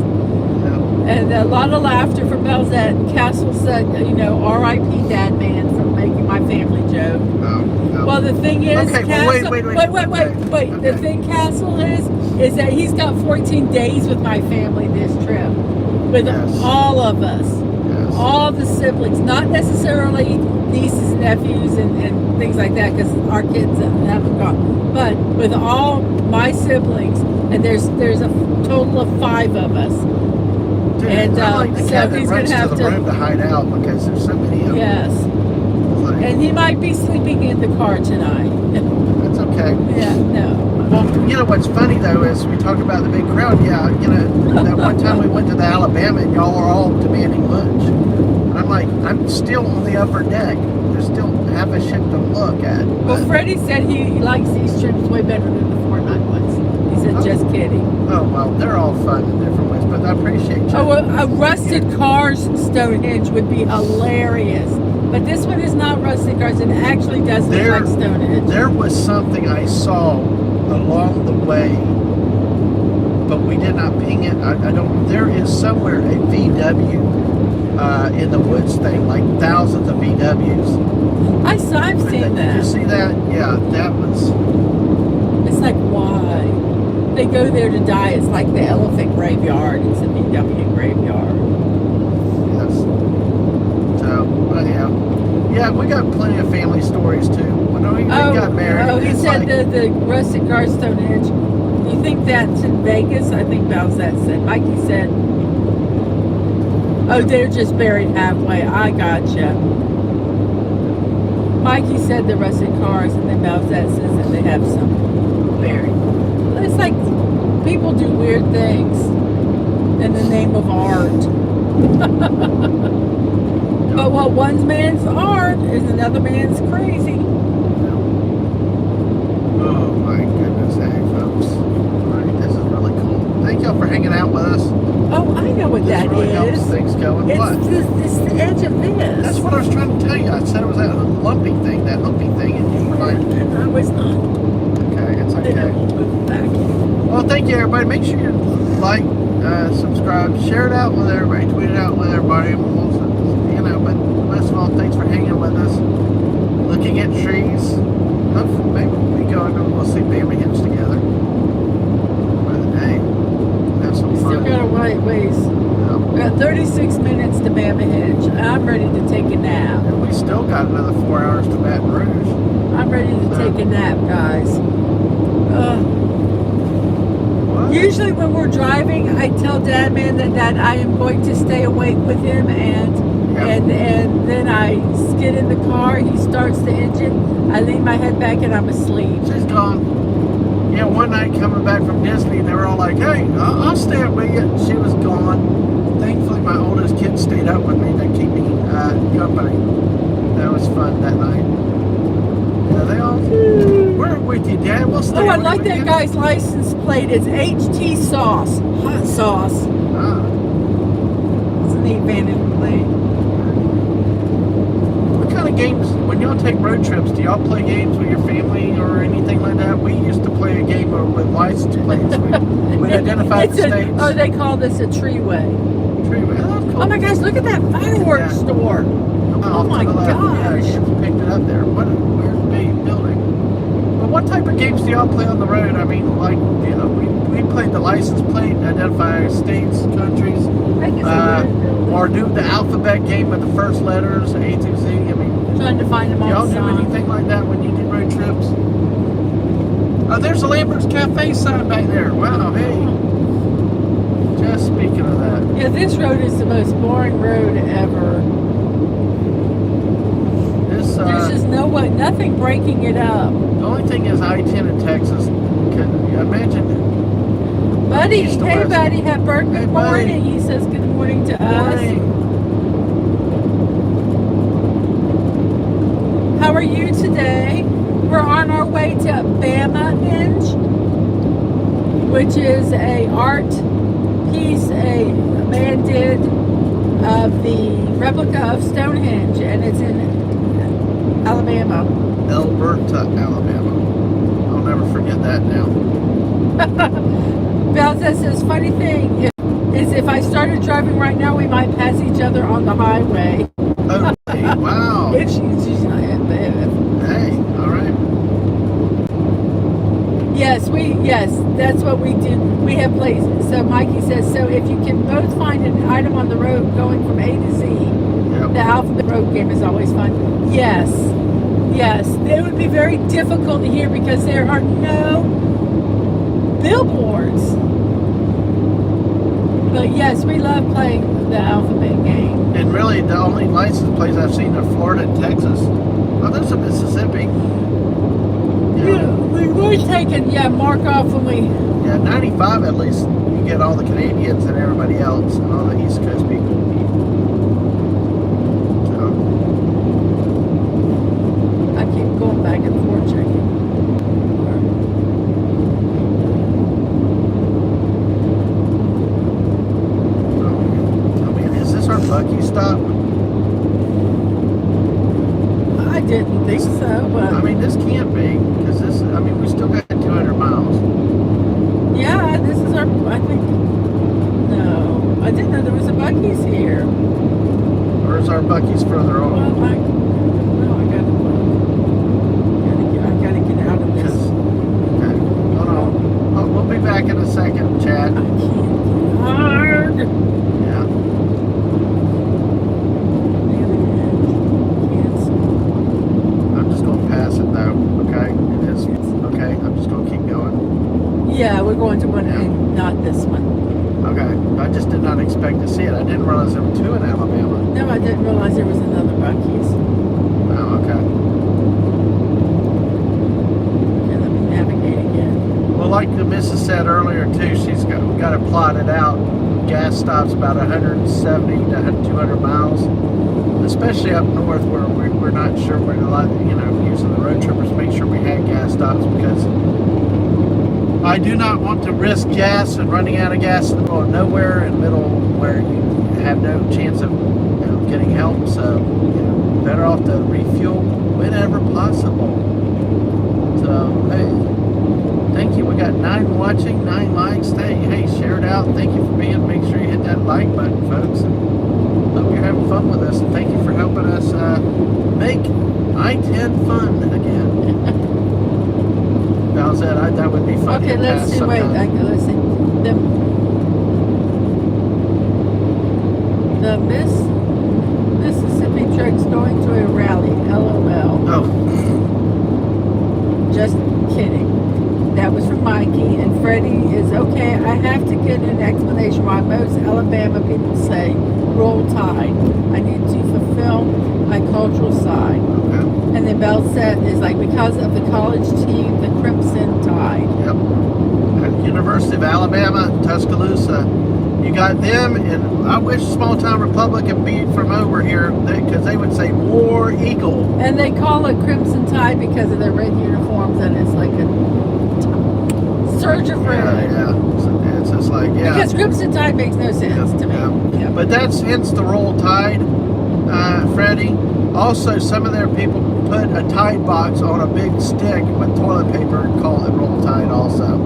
S2: And a lot of laughter from Belzette. And Castle said, you know, R.I.P. Dadman from making my family joke.
S1: No.
S2: Well, the thing is,
S1: Okay,
S2: Castle,
S1: well, wait.
S2: wait.
S1: Okay.
S2: The thing, Castle, is that he's got 14 days with my family this trip, with all of us, all the siblings, not necessarily nieces, nephews, and things like that, because our kids haven't gone, but with all my siblings, and there's a total of 5 of us.
S1: Dude,
S2: And
S1: I like the
S2: so
S1: cat that
S2: he's
S1: runs
S2: gonna have
S1: to the room to hide out because there's so many of them.
S2: Yes.
S1: Like,
S2: And he might be sleeping in the car tonight.
S1: that's okay.
S2: Yeah, no.
S1: Well, you know what's funny though is we talk about the big crowd. Yeah, you know that one time we went to the Alabama and y'all are all demanding lunch. And I'm like, I'm still on the upper deck. There's still half a ship to look at.
S2: Well, Freddie said he likes these trips way better than the Fortnite ones. He said, just kidding.
S1: Oh, well, they're all fun in different ways, but I appreciate you.
S2: Oh, a rusted cars Stonehenge would be hilarious. But this one is not rusted cars. It actually does look like Stonehenge.
S1: There was something I saw along the way, but we did not ping it. I don't. There is somewhere a VW in the woods thing, like thousands of VWs.
S2: I've seen that.
S1: Did you see that? Yeah, that was.
S2: It's like, why? They go there to die. It's like the elephant graveyard. It's a VW graveyard.
S1: Yes. So, but yeah, we got plenty of family stories too. When we got married,
S2: he said
S1: like,
S2: the rusted car Stonehenge. You think that's in Vegas? I think Balzette said. Mikey said, oh, they're just buried halfway. I gotcha. Mikey said the rusted cars, and then Balzette says that they have some buried. It's like people do weird things in the name of art. But what one man's art is another man's crazy.
S1: Oh my goodness, hey folks. Alright, this is really cool. Thank y'all for hanging out with us.
S2: Oh, I know what that
S1: really helps
S2: is.
S1: things going.
S2: It's
S1: What?
S2: it's the edge of this.
S1: That's what I was trying to tell you. I said it was that lumpy thing, that humpy thing, and you were like,
S2: And I was not.
S1: okay, it's
S2: Then I
S1: okay.
S2: won't move back.
S1: Well, thank you, everybody. Make sure you like, subscribe, share it out with everybody, tweet it out with everybody. You know, but most of all, thanks for hanging with us, looking at trees. Hopefully, maybe we go and we'll see Bamahenge together. But hey, have some
S2: Still
S1: fun.
S2: got a ways. We got 36 minutes to Bamahenge. I'm ready to take a nap.
S1: And we still got another 4 hours to Baton Rouge.
S2: I'm ready to take a nap, guys.
S1: What?
S2: Usually when we're driving, I tell Dadman that I am going to stay awake with him, and then I get in the car, he starts the engine, I lean my head back and I'm asleep.
S1: She's gone. Yeah, one night coming back from Disney, they were all like, hey, I'll stay up with you. She was gone. Thankfully, my oldest kid stayed up with me to keep me company. That was fun that night. Yeah, they all, we're with you, Dad. We'll stay
S2: Oh, I
S1: with
S2: like that
S1: you.
S2: guy's license plate. It's HT sauce, hot sauce.
S1: Ah.
S2: It's a neat vanity plate.
S1: What kind of games, when y'all take road trips, do y'all play games with your family or anything like that? We used to play a game with license plates. We'd identify the states.
S2: Oh, they call this a treeway.
S1: Treeway. Oh, that's cool.
S2: Oh my gosh, look at that fireworks store.
S1: Oh
S2: my gosh.
S1: Yeah, kids picked it up there. What a weird big building. But what type of games do y'all play on the road? I mean, like, you know, we played the license plate, identify states, countries, or do the alphabet game with the first letters, A to Z. I mean,
S2: Trying to find them all
S1: y'all
S2: the
S1: do
S2: time.
S1: anything like that when you do road trips? Oh, there's a Lambert's Cafe sign back there. Wow, hey. Just speaking of that.
S2: Yeah, this road is the most boring road ever.
S1: This,
S2: There's just nothing breaking it up.
S1: the only thing is I-10 in Texas. Imagine.
S2: Buddy,
S1: East to
S2: hey
S1: west.
S2: buddy, good
S1: Hey, buddy.
S2: morning. He says good morning to us.
S1: Morning.
S2: How are you today? We're on our way to Bamahenge, which is a art piece a man did of the replica of Stonehenge, and it's in Alabama.
S1: Alberta, Alabama. I'll never forget that now.
S2: Belza says, funny thing, is if I started driving right now, we might pass each other on the highway.
S1: Oh, hey, wow.
S2: If she's not in bed.
S1: Hey, all right.
S2: Yes, that's what we do. We have places. So Mikey says, so if you can both find an item on the road going from A to Z,
S1: Yep.
S2: the alphabet road game is always fun. Yes. It would be very difficult here because there are no billboards. But yes, we love playing the alphabet game.
S1: And really, the only license plates I've seen are Florida and Texas. Oh, there's a Mississippi.
S2: We were taking, mark off when we...
S1: Yeah, 95 at least. You get all the Canadians and everybody else, and all the East Coast people. So,
S2: I keep going back and forth checking.
S1: I mean, is this our Bucky stop?
S2: I didn't think so, but...
S1: I mean, this can't be, because this, I mean, we still got 200 miles.
S2: Yeah, this is our, I think... No, I didn't know there was a Buc-ee's here.
S1: Or is our Bucky's further
S2: Well,
S1: on?
S2: I gotta get out of this.
S1: Okay, hold on. Oh, we'll be back in a second, Chad.
S2: I can't get hard.
S1: Yeah. I'm just going to pass it though, okay? It is, okay, I'm just going to keep going.
S2: Yeah, we're going to one and not this one.
S1: Okay, I just did not expect to see it. I didn't realize there were two in Alabama.
S2: No, I didn't realize there was another Buc-ee's.
S1: Oh, okay.
S2: Okay, let me navigate again.
S1: Well, like the missus said earlier too, she's got it plotted out. Gas stops about 170 to 200 miles, especially up north where we're not sure we're using the road trippers to make sure we had gas stops, because I do not want to risk gas and running out of gas in the middle of nowhere, in the middle where you have no chance of getting help. So better off to refuel whenever possible. So hey, thank you. We got 9 watching, 9 likes. Hey, share it out. Thank you for being. Make sure you hit that like button, folks. And hope you're having fun with us. And thank you for helping us make I-10 fun again. How's that? That would be fun.
S2: Okay, let's see. Wait, let's see. The Mississippi truck's going to a rally. LOL.
S1: Oh.
S2: Just kidding. That was from Mikey, and Freddie is okay. I have to get an explanation why most Alabama people say roll tide. I need to fulfill my cultural side.
S1: Okay.
S2: And then Bellset is like, because of the college team, the Crimson Tide.
S1: Yep. At University of Alabama, Tuscaloosa. You got them, and I wish Small Town Republic would be from over here, because they would say War Eagle.
S2: And they call it Crimson Tide because of their red uniforms, and it's like a surge of red.
S1: Yeah. So it's just like,
S2: Because Crimson Tide makes no sense to me.
S1: Yeah. But that's hence the roll tide, Freddie. Also, some of their people put a Tide box on a big stick with toilet paper and call it roll tide also.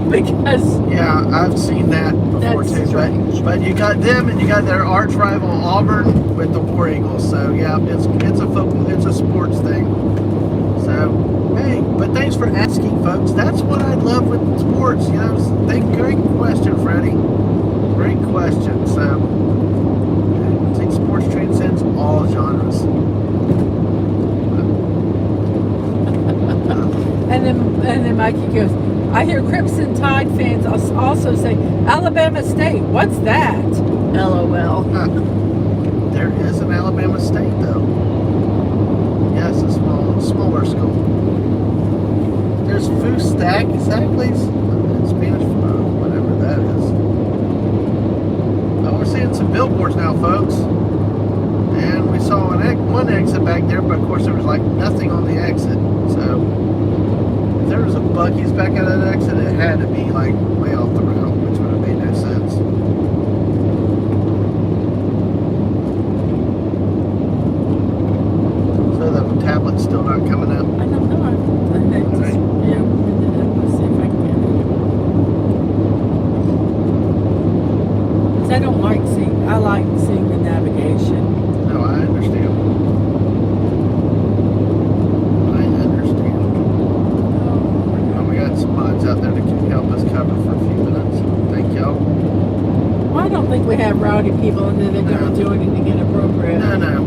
S2: Because
S1: yeah, I've seen that before
S2: that's
S1: too.
S2: strange.
S1: But you got them, and you got their arch rival Auburn with the War Eagles. So yeah, it's a football, it's a sports thing. So hey, but thanks for asking, folks. That's what I love with sports. Great question, Freddie. Great question. So I think sports transcends all genres.
S2: And then Mikey goes, I hear Crimson Tide fans also say, Alabama State, what's that? LOL.
S1: There is an Alabama State, though. Yes, a smaller school. There's Stackley's in Spanish, whatever that is. Oh, we're seeing some billboards now, folks. And we saw one exit back there, but of course there was like nothing on the exit. So if there was a Buc-ee's back at that exit, it had to be like way off the road, which would have made no sense. So the tablet's still not coming up.
S2: I don't know. Let's see if I can get it. Is rowdy people and then they're going to do anything inappropriate.
S1: No,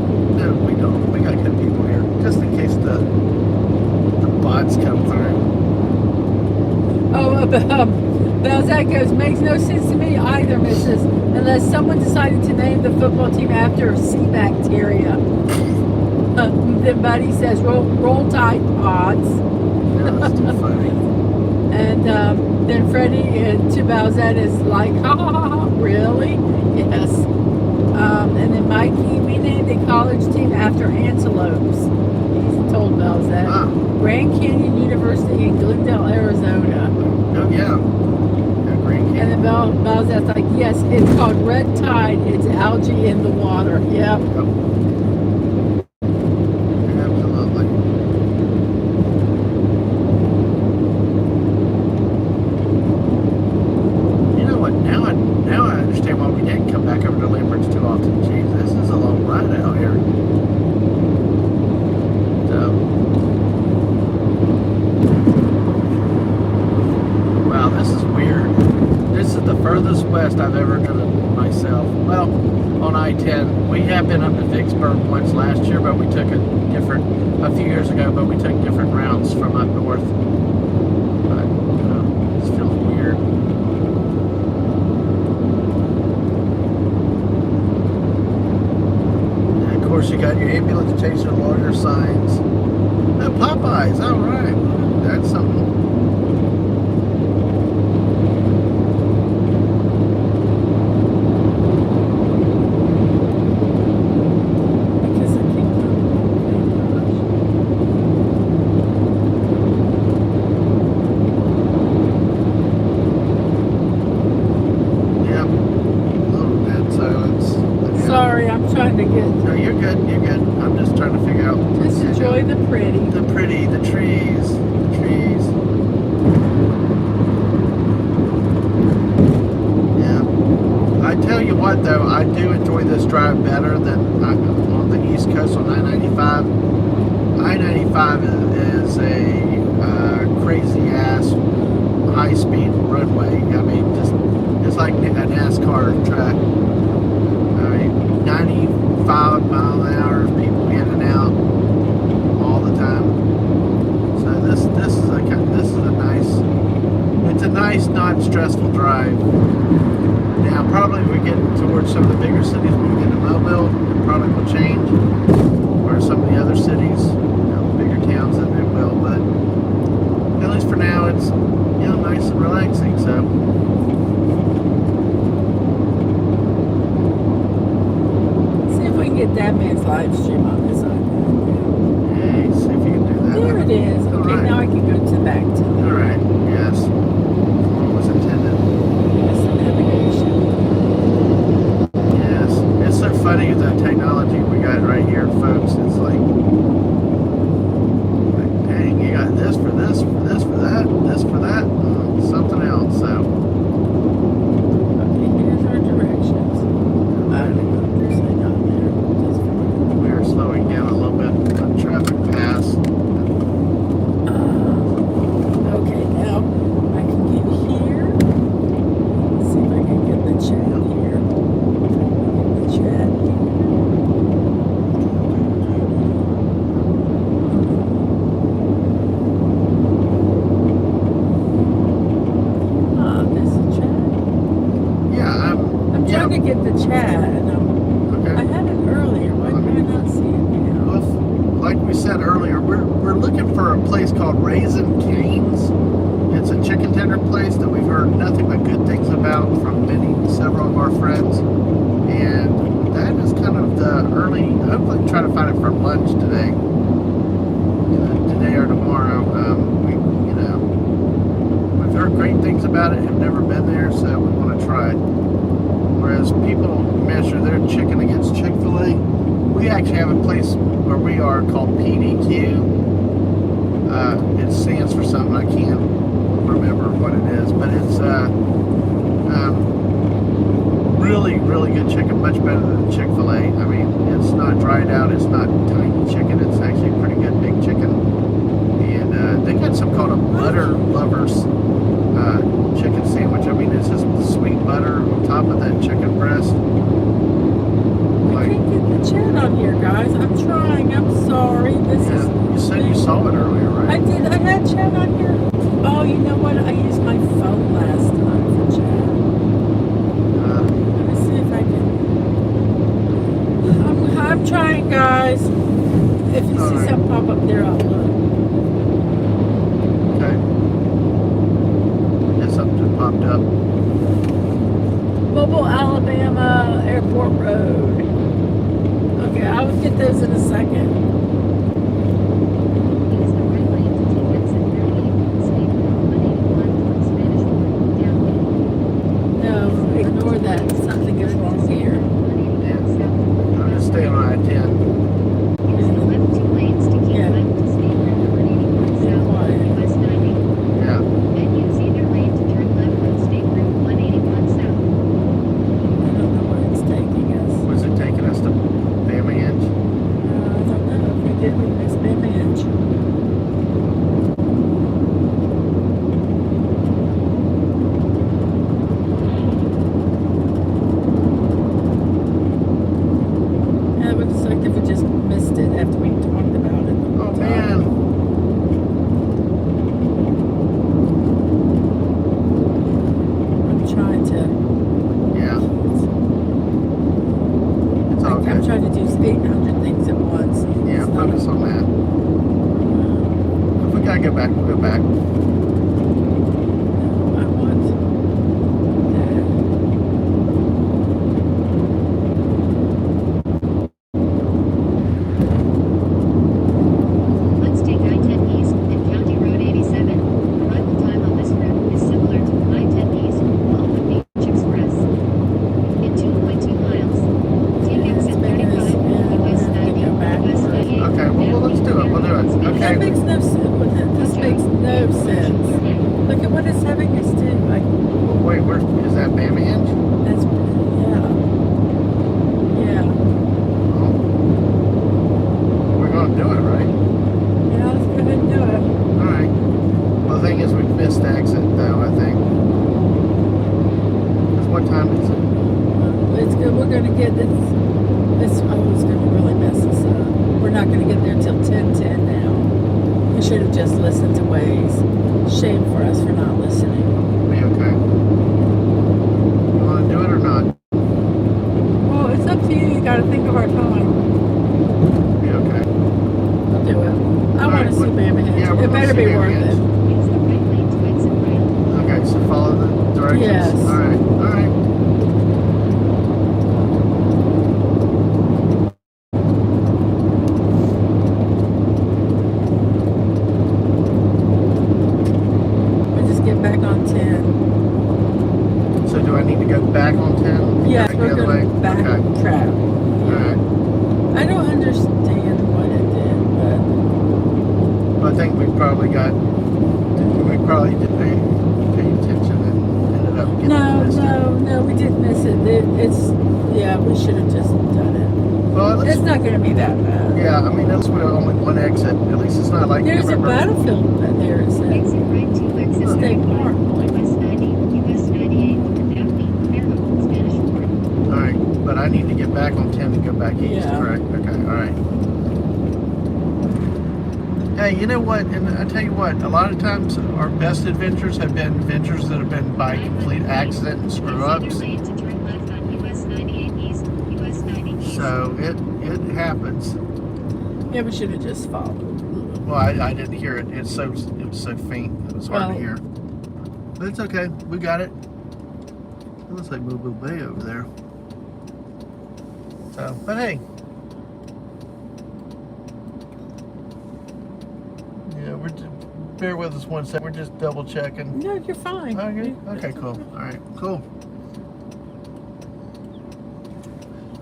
S1: we don't. We got good people here, just in case the bots come through.
S2: Oh, Balzac goes, makes no sense to me either, Mrs. Unless someone decided to name the football team after sea bacteria. Then Buddy says, roll tide, pods.
S1: Yeah, that's too funny.
S2: And then Freddie to Balzette is like, ha ha ha ha, really? Yes. And then Mikey, we named a college team after antelopes. He's told Balzette. Grand Canyon University in Glendale, Arizona.
S1: Oh, yeah. Grand Canyon.
S2: And then Balzette's like, yes, it's called red tide. It's algae in the water. Yep.
S1: I've ever driven myself. Well, on I-10, we have been up to Vicksburg once last year, but we took a few years ago, but we took different routes from up north. But this feels weird. And of course, you got your ambulance chaser lawyer signs. Popeyes, all right, that's something. No, you're good. I'm just trying to figure out.
S2: Just enjoy the pretty.
S1: The trees. Yeah. I tell you what, though, I do enjoy this drive better than on the East Coast on I-95. I-95 is a crazy-ass high-speed roadway. I mean, it's like a NASCAR track. 95 mile an hour, people in and out all the time. So this is a nice, not stressful drive. Now probably we get towards some of the bigger cities when we get to Mobile, it probably will change. Or some of the other cities, bigger towns, that it will. But at least for now, it's nice and relaxing. So.
S2: Get Dadmans live stream on this iPad.
S1: Hey, see if you can do that.
S2: There it is. Okay, right. Now I can go to the back to it.
S1: All right. Yes. What was intended.
S2: Yes, the navigation.
S1: Yes. It's so funny, the technology we got right here, folks. It's like dang, you got this for this, for this for that, this for that, something else. So.
S2: Okay, here's our directions.
S1: Slowing down a little bit on traffic pass.
S2: Okay, now I can get here. Let's see if I can get the chat here. Get the chat here. There's a chat.
S1: Yeah, I'm
S2: trying to get the chat. Okay. I had it earlier. Why can I not see it now?
S1: Well, like we said earlier, we're looking for a place called Raising Cane's. It's a chicken tender place that we've heard nothing but good things about from several of our friends. And that is kind of the early, hopefully try to find it for lunch today. Today or tomorrow. We've heard great things about it, have never been there, so we want to try it. Whereas people measure their chicken against Chick-fil-A, we actually have a place where we are called PDQ. It stands for something, I can't remember what it is, but it's really, really good chicken, much better than Chick-fil-A. I mean, it's not dried out, it's not tiny chicken, it's actually pretty good big chicken. And they got something called a butter lovers chicken sandwich. I mean, it's just sweet butter on top of that chicken breast.
S2: I can't get the chat on here, guys. I'm trying. I'm sorry.
S1: You said you saw it earlier, right?
S2: I did. I had chat on here. Oh, you know what? I used my phone last time for chat. Let me see if I can. I'm trying, guys. If you see something pop up there, I'll look.
S1: Okay. Yeah, something just popped up.
S2: Mobile, Alabama, Airport Road. Okay, I will get those in a second. No, ignore that. Something is wrong here.
S1: Yeah. I'm just staying on I-10.
S2: Yeah.
S1: Yeah. Was it taking us to Bamahenge?
S2: I don't know. If we did, we missed Bamahenge. Yeah, it looks like if we just missed it after we talked about it.
S1: Oh, man.
S2: I'm trying to.
S1: Yeah. It's all
S2: I'm
S1: good.
S2: trying to do 800 things at once.
S1: Yeah,
S2: It's not-
S1: focus on that. If we gotta go back, we'll go back.
S2: I want that.
S3: Let's take I-10 East and County Road 87. Arrival time on this route is similar to I-10 East, Almond Beach Express. In 2.2 miles, take exit 35, US 90, US 98.
S1: Okay, well, let's do it. We'll do it.
S2: That
S1: Okay.
S2: makes no sense. This makes no sense. Look at what it's having us do. Like,
S1: Wait, where is that Bamahenge?
S2: that's, yeah.
S1: Oh. We're gonna do it, right?
S2: Yeah, let's go ahead and do it.
S1: Alright. Well, the thing is, we missed the exit, though, I think. 'Cause what time is it?
S2: It's good. We're going to get this. This one is going to really mess us up. We're not going to get there till 10:10 now. We should have just listened to Waze. Shame for us for not listening.
S1: Be okay. You wanna do it or not?
S2: Well, it's up to you. You got to think of our time.
S1: Be okay.
S2: We'll do it. I
S1: All
S2: want
S1: right,
S2: to see
S1: well,
S2: Bamahenge.
S1: yeah, we're
S2: It
S1: gonna
S2: better
S1: see
S2: be worth
S1: Bamahenge.
S2: it.
S3: Use the right lane to exit right.
S1: Okay, so follow the directions?
S2: Yes.
S1: Alright, alright.
S2: We'll just get back on 10.
S1: So do I need to go back on 10?
S2: Yes,
S1: Back
S2: we're
S1: the other
S2: going to
S1: way? Okay.
S2: backtrack.
S1: Alright.
S2: I don't understand what it did, but
S1: I think we probably didn't pay attention and ended up getting missed it.
S2: no, we didn't miss it. Yeah, we should have just done it.
S1: Well, at
S2: It's
S1: least,
S2: not going to be that bad.
S1: yeah, I mean, that's only one exit. At least it's not like
S2: There's a
S1: remember-
S2: battlefield there, it says.
S3: Exit right to exit
S2: State
S3: 35,
S2: Park.
S3: US 90, US 98, Daphne, Fairhope, Spanish Fork.
S1: Alright, but I need to get back on 10 to go back east,
S2: Yeah.
S1: correct? Okay, alright. Hey, you know what? And I tell you what, a lot of times our best adventures have been adventures that have been by complete accident and screw ups.
S3: Lane to turn left on US 98 East, US 90 East.
S1: So it happens.
S2: Yeah, we should have just followed.
S1: Well, I didn't hear it. It was so faint. It was hard
S2: Well-
S1: to hear. But it's okay. We got it. It looks like Mobile Bay over there. So, but hey. Yeah, bear with us one second. We're just double checking.
S2: No, you're fine.
S1: Okay, cool. All right, cool.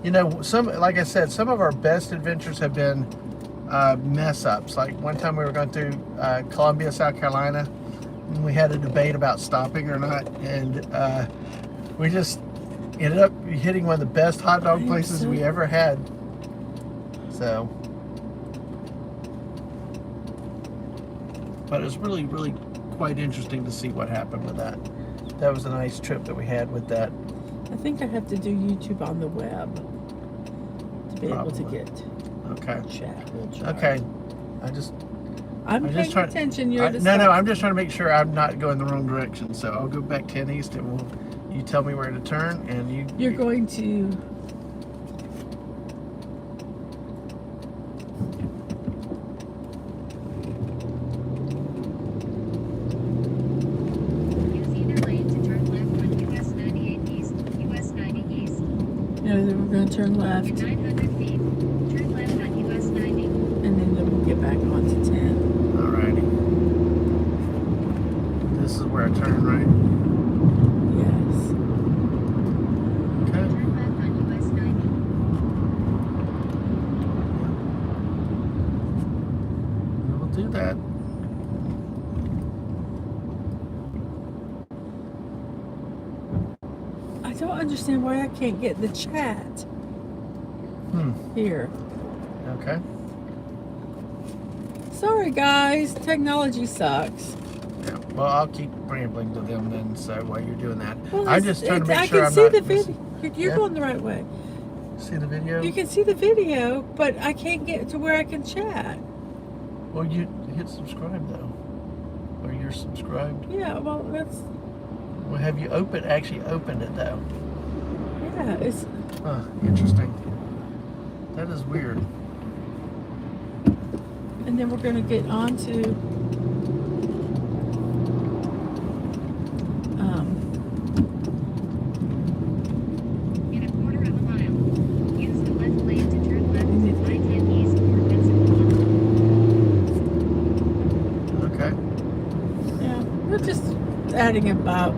S1: You know, like I said, some of our best adventures have been mess ups. Like one time we were going through Columbia, South Carolina, and we had a debate about stopping or not, and we just ended up hitting one of the best hot dog places we ever had. So, but it was really, really quite interesting to see what happened with that. That was a nice trip that we had with that.
S2: I think I have to do YouTube on the web to be able to
S1: Probably.
S2: get
S1: Okay.
S2: chat. We'll try.
S1: Okay.
S2: I'm
S1: just
S2: paying
S1: trying-
S2: attention. You're the
S1: No, I'm just trying to make sure I'm not going the wrong direction. So I'll go back 10 east and you tell me where to turn and
S2: You're going to.
S3: Use either lane to turn left on US 98 East, US 90 East.
S2: Then we're going to turn left,
S3: In 900 feet, turn left on US 90.
S2: and then we'll get back onto 10.
S1: Alrighty. This is where I turn, right?
S2: Yes.
S1: Okay.
S3: Turn left on US 90.
S1: We'll do that.
S2: I don't understand why I can't get the chat here.
S1: Okay.
S2: Sorry, guys. Technology sucks.
S1: Yeah. Well, I'll keep rambling to them then. So while you're doing that,
S2: Well,
S1: I'm just trying to make
S2: I
S1: sure
S2: can
S1: I'm
S2: see
S1: not
S2: the video. You're
S1: Yeah.
S2: going the right way.
S1: See the video?
S2: You can see the video, but I can't get to where I can chat.
S1: Well, you hit subscribe though. Or you're subscribed.
S2: Yeah, well, that's
S1: Well, have you actually opened it though?
S2: yeah. It's
S1: Huh, interesting. That is weird.
S2: and then we're gonna get on to
S3: In a quarter of a mile, use the left lane to turn left on I-10 East for Pensacola.
S1: Okay.
S2: yeah. We're just adding about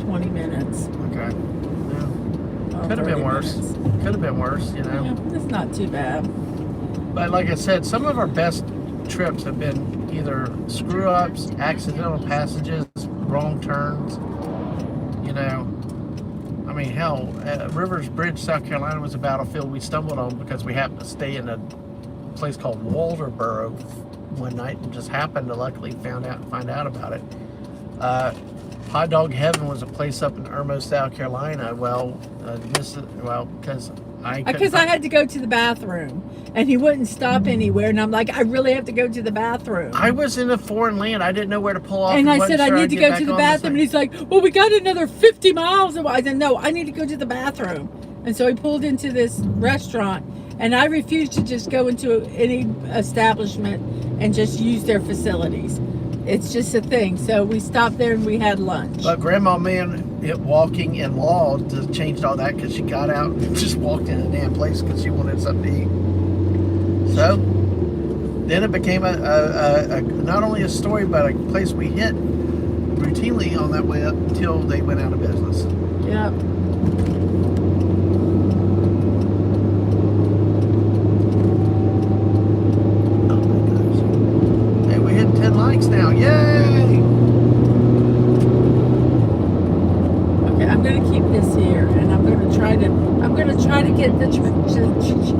S2: 20 minutes.
S1: Okay. Yeah.
S2: or
S1: Could have
S2: 30
S1: been worse.
S2: minutes.
S1: Could have been worse, you know.
S2: Yeah, it's not too bad.
S1: But like I said, some of our best trips have been either screw ups, accidental passages, wrong turns. You know, I mean, hell, Rivers Bridge, South Carolina was a battlefield we stumbled on because we happened to stay in a place called Walterboro one night and just happened to luckily find out about it. Hot Dog Heaven was a place up in Irmo, South Carolina. Well, because I
S2: had to go to the bathroom, and he wouldn't stop anywhere, and I'm like, I really have to go to the bathroom.
S1: I was in a foreign land. I didn't know where to pull off.
S2: And I
S1: wasn't
S2: said, I
S1: sure
S2: need
S1: I'd
S2: to
S1: get
S2: go
S1: back
S2: to the
S1: on this
S2: bathroom. And
S1: thing.
S2: he's like, well, we got another 50 miles away. I said, no, I need to go to the bathroom. And so he pulled into this restaurant, and I refused to just go into any establishment and just use their facilities. It's just a thing. So we stopped there and we had lunch.
S1: But Grandma walking in law just changed all that because she got out and just walked in a damn place because she wanted something to eat. So then it became a not only a story but a place we hit routinely on that way up until they went out of business.
S2: Yep.
S1: Oh my gosh. Hey, we hit 10 likes now. Yay!
S2: Okay, I'm gonna keep this here, and I'm gonna try to get the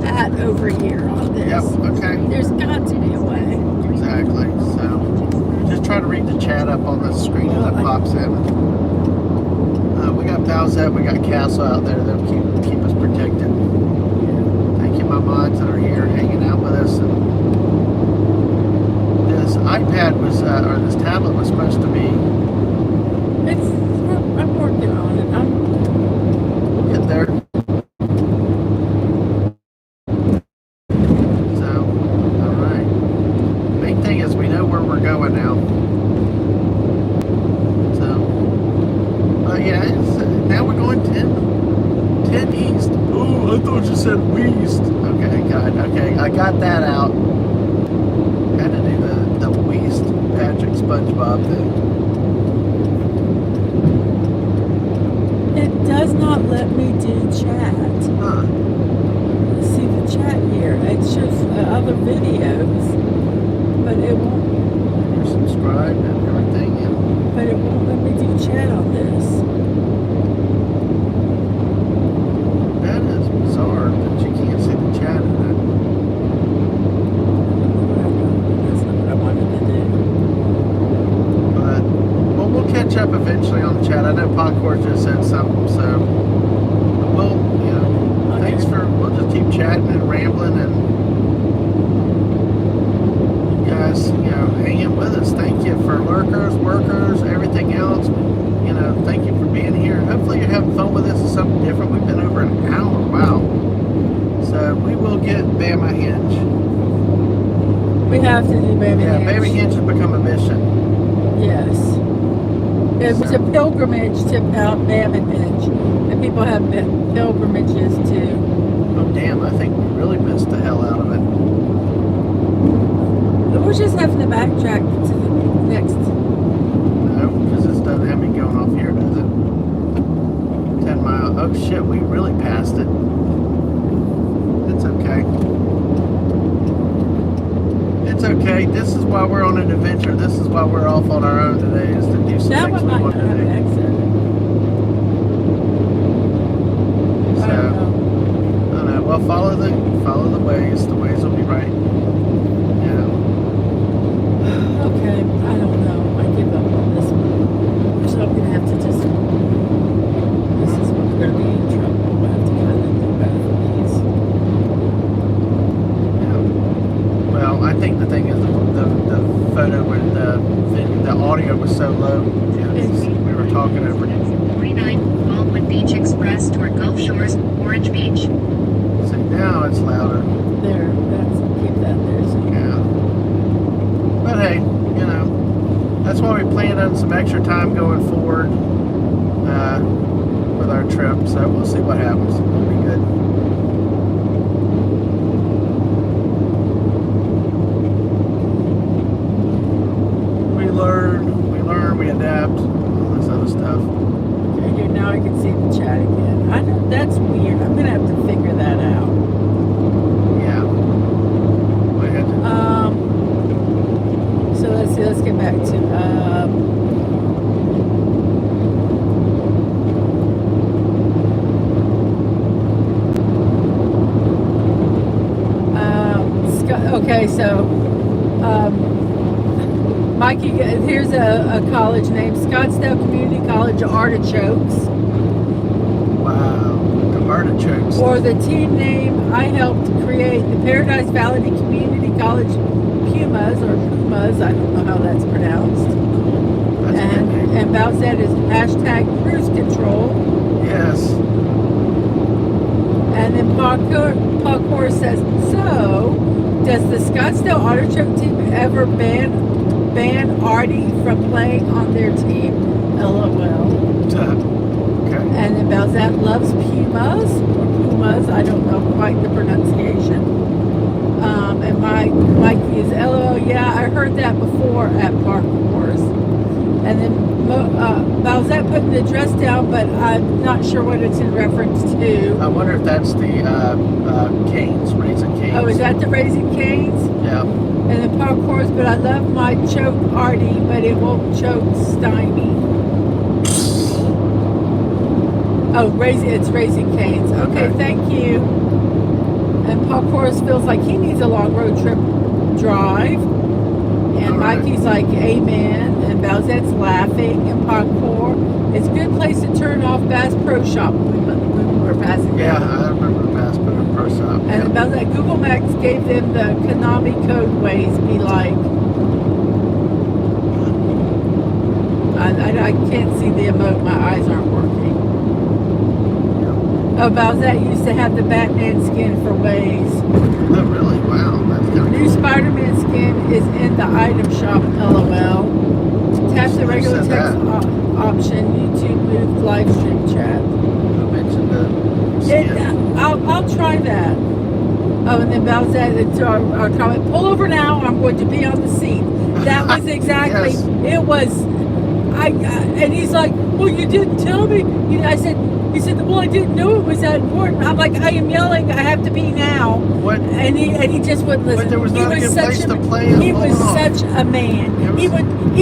S2: chat over here on this.
S1: Yep, okay.
S2: There's got to be a way.
S1: Exactly. So just try to read the chat up on the screen as it pops in. We got Valzette, we got Castle out there. They'll keep us protected. Thank you, my mods that are here hanging out with us. And this iPad or this tablet was supposed to be.
S2: I'm working on it.
S1: We'll get there. So, all right. Main thing is we know where we're going now. So, yeah, now we're going 10 east. Oh, I thought you said west. Okay, God. Okay, I got that out. Had to do the west Patrick SpongeBob thing.
S2: It does not let me do chat.
S1: Huh.
S2: See the chat here. It shows other videos, but it won't.
S1: You're subscribed and everything. Yeah.
S2: But it won't let me do chat on this.
S1: That is bizarre that you can't see the chat in it.
S2: That's not what I wanted to do.
S1: But, well, we'll catch up eventually on the chat. I know Popcorn just said something, so thanks for. We'll just keep chatting and rambling, and you guys, hanging with us. Thank you for lurkers, workers, everything else. Thank you for being here. And hopefully you're having fun with this. It's something different. We've been over an hour. Wow. So we will get Bamahenge.
S2: We have to do Bamahenge.
S1: Yeah, Bamahenge has become a mission.
S2: Yes. It was a pilgrimage to Mount Bamahenge. And people have pilgrimages too.
S1: Oh, damn. I think we really missed the hell out of it.
S2: We're just having to backtrack to the next.
S1: No, because this doesn't have me going off here, does it? 10 miles. Oh, shit. We really passed it. It's okay. It's okay. This is why we're on an adventure. This is why we're off on our own today, is to do some
S2: That
S1: things
S2: one
S1: we
S2: might
S1: want
S2: not
S1: to
S2: have
S1: do.
S2: an exit. I
S1: So,
S2: don't know.
S1: I don't know. Well, follow the ways. The ways will be right. Yeah.
S2: Okay, I don't know. I give up on this one. So I'm gonna have to just. This is we're gonna be in trouble. We'll have to kind of do better for these.
S1: Yeah. Well, I think the thing is the photo where the audio was so low. We were talking over it.
S3: 49 Baldwin Beach Express toward Gulf Shores, Orange Beach.
S1: So now it's louder.
S2: There, keep that there. So
S1: Yeah. But hey, that's why we planned on some extra time going forward with our trip. So we'll see what happens. It'll be good. We learn, we adapt, all this other stuff.
S2: okay, here now I can see the chat again. I know that's weird. I'm gonna have to figure that out.
S1: Yeah. I had to.
S2: So let's see. Let's get back to okay, so Mikey, here's a college named Scottsdale Community College Artichokes.
S1: Wow. The artichokes.
S2: Or the team name I helped create, the Paradise Valley Community College Pumas, or Pumas, I don't know how that's pronounced.
S1: That's a good name.
S2: And about that is hashtag cruise control.
S1: Yes.
S2: And then Parkour says, so, does the Scottsdale Artichoke team ever ban Artie from playing on their team? LOL.
S1: Okay.
S2: And then Belzat loves Pumas, or Pumas, I don't know quite the pronunciation. And Mikey is LOL, yeah, I heard that before at Parkour's. And then Belzat putting the dress down, but I'm not sure what it's in reference to.
S1: I wonder if that's the canes, Raising Canes.
S2: Oh, is that the Raising Canes?
S1: Yeah.
S2: And then Parkour's, but I love my choke Artie, but it won't choke stymie. Oh, it's Raising Canes. Okay, thank you. And Parkour's feels like he needs a long road trip drive. And Mikey's like, amen. And Balzette's laughing. And Parkour, it's a good place to turn off Bass Pro Shop when we were passing
S1: Yeah,
S2: down.
S1: I remember Bass Pro Shop.
S2: And about that, Google Maps gave them the Konami code ways, be like. I can't see the emote, my eyes aren't working. Oh, Balzette used to have the Batman skin for Waze.
S1: Oh, really? Wow, that's kind of
S2: New Spider-Man skin is in the item shop, LOL. Tap the regular
S1: said
S2: text
S1: that?
S2: option, YouTube move live stream chat.
S1: Who mentioned the skin?
S2: I'll try that. Oh, and then Balzette, it's our comment, pull over now, I'm going to be on the seat. That was exactly,
S1: Yes.
S2: it was, and he's like, well, you didn't tell me. He said, well, I didn't know it was that important. I'm like, I am yelling, I have to be now.
S1: What?
S2: And he just wouldn't listen.
S1: But there was
S2: he
S1: not a
S2: was
S1: good
S2: such
S1: place
S2: a,
S1: to play
S2: He
S1: it
S2: was
S1: off.
S2: such a man. He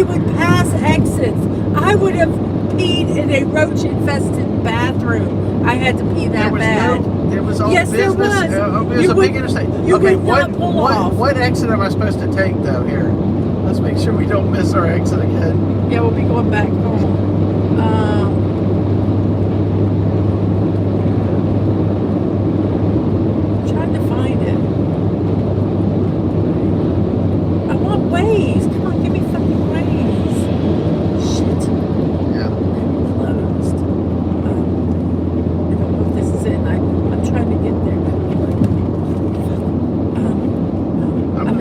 S2: would pass exits. I would have peed in a roach-infested bathroom. I had to pee that bad.
S1: There was all
S2: Yes, there
S1: business.
S2: was.
S1: It was
S2: You
S1: a
S2: would-
S1: big interstate.
S2: you
S1: Okay,
S2: would not pull off.
S1: what exit am I supposed to take though? Here, let's make sure we don't miss our exit again.
S2: Yeah, we'll be going back home.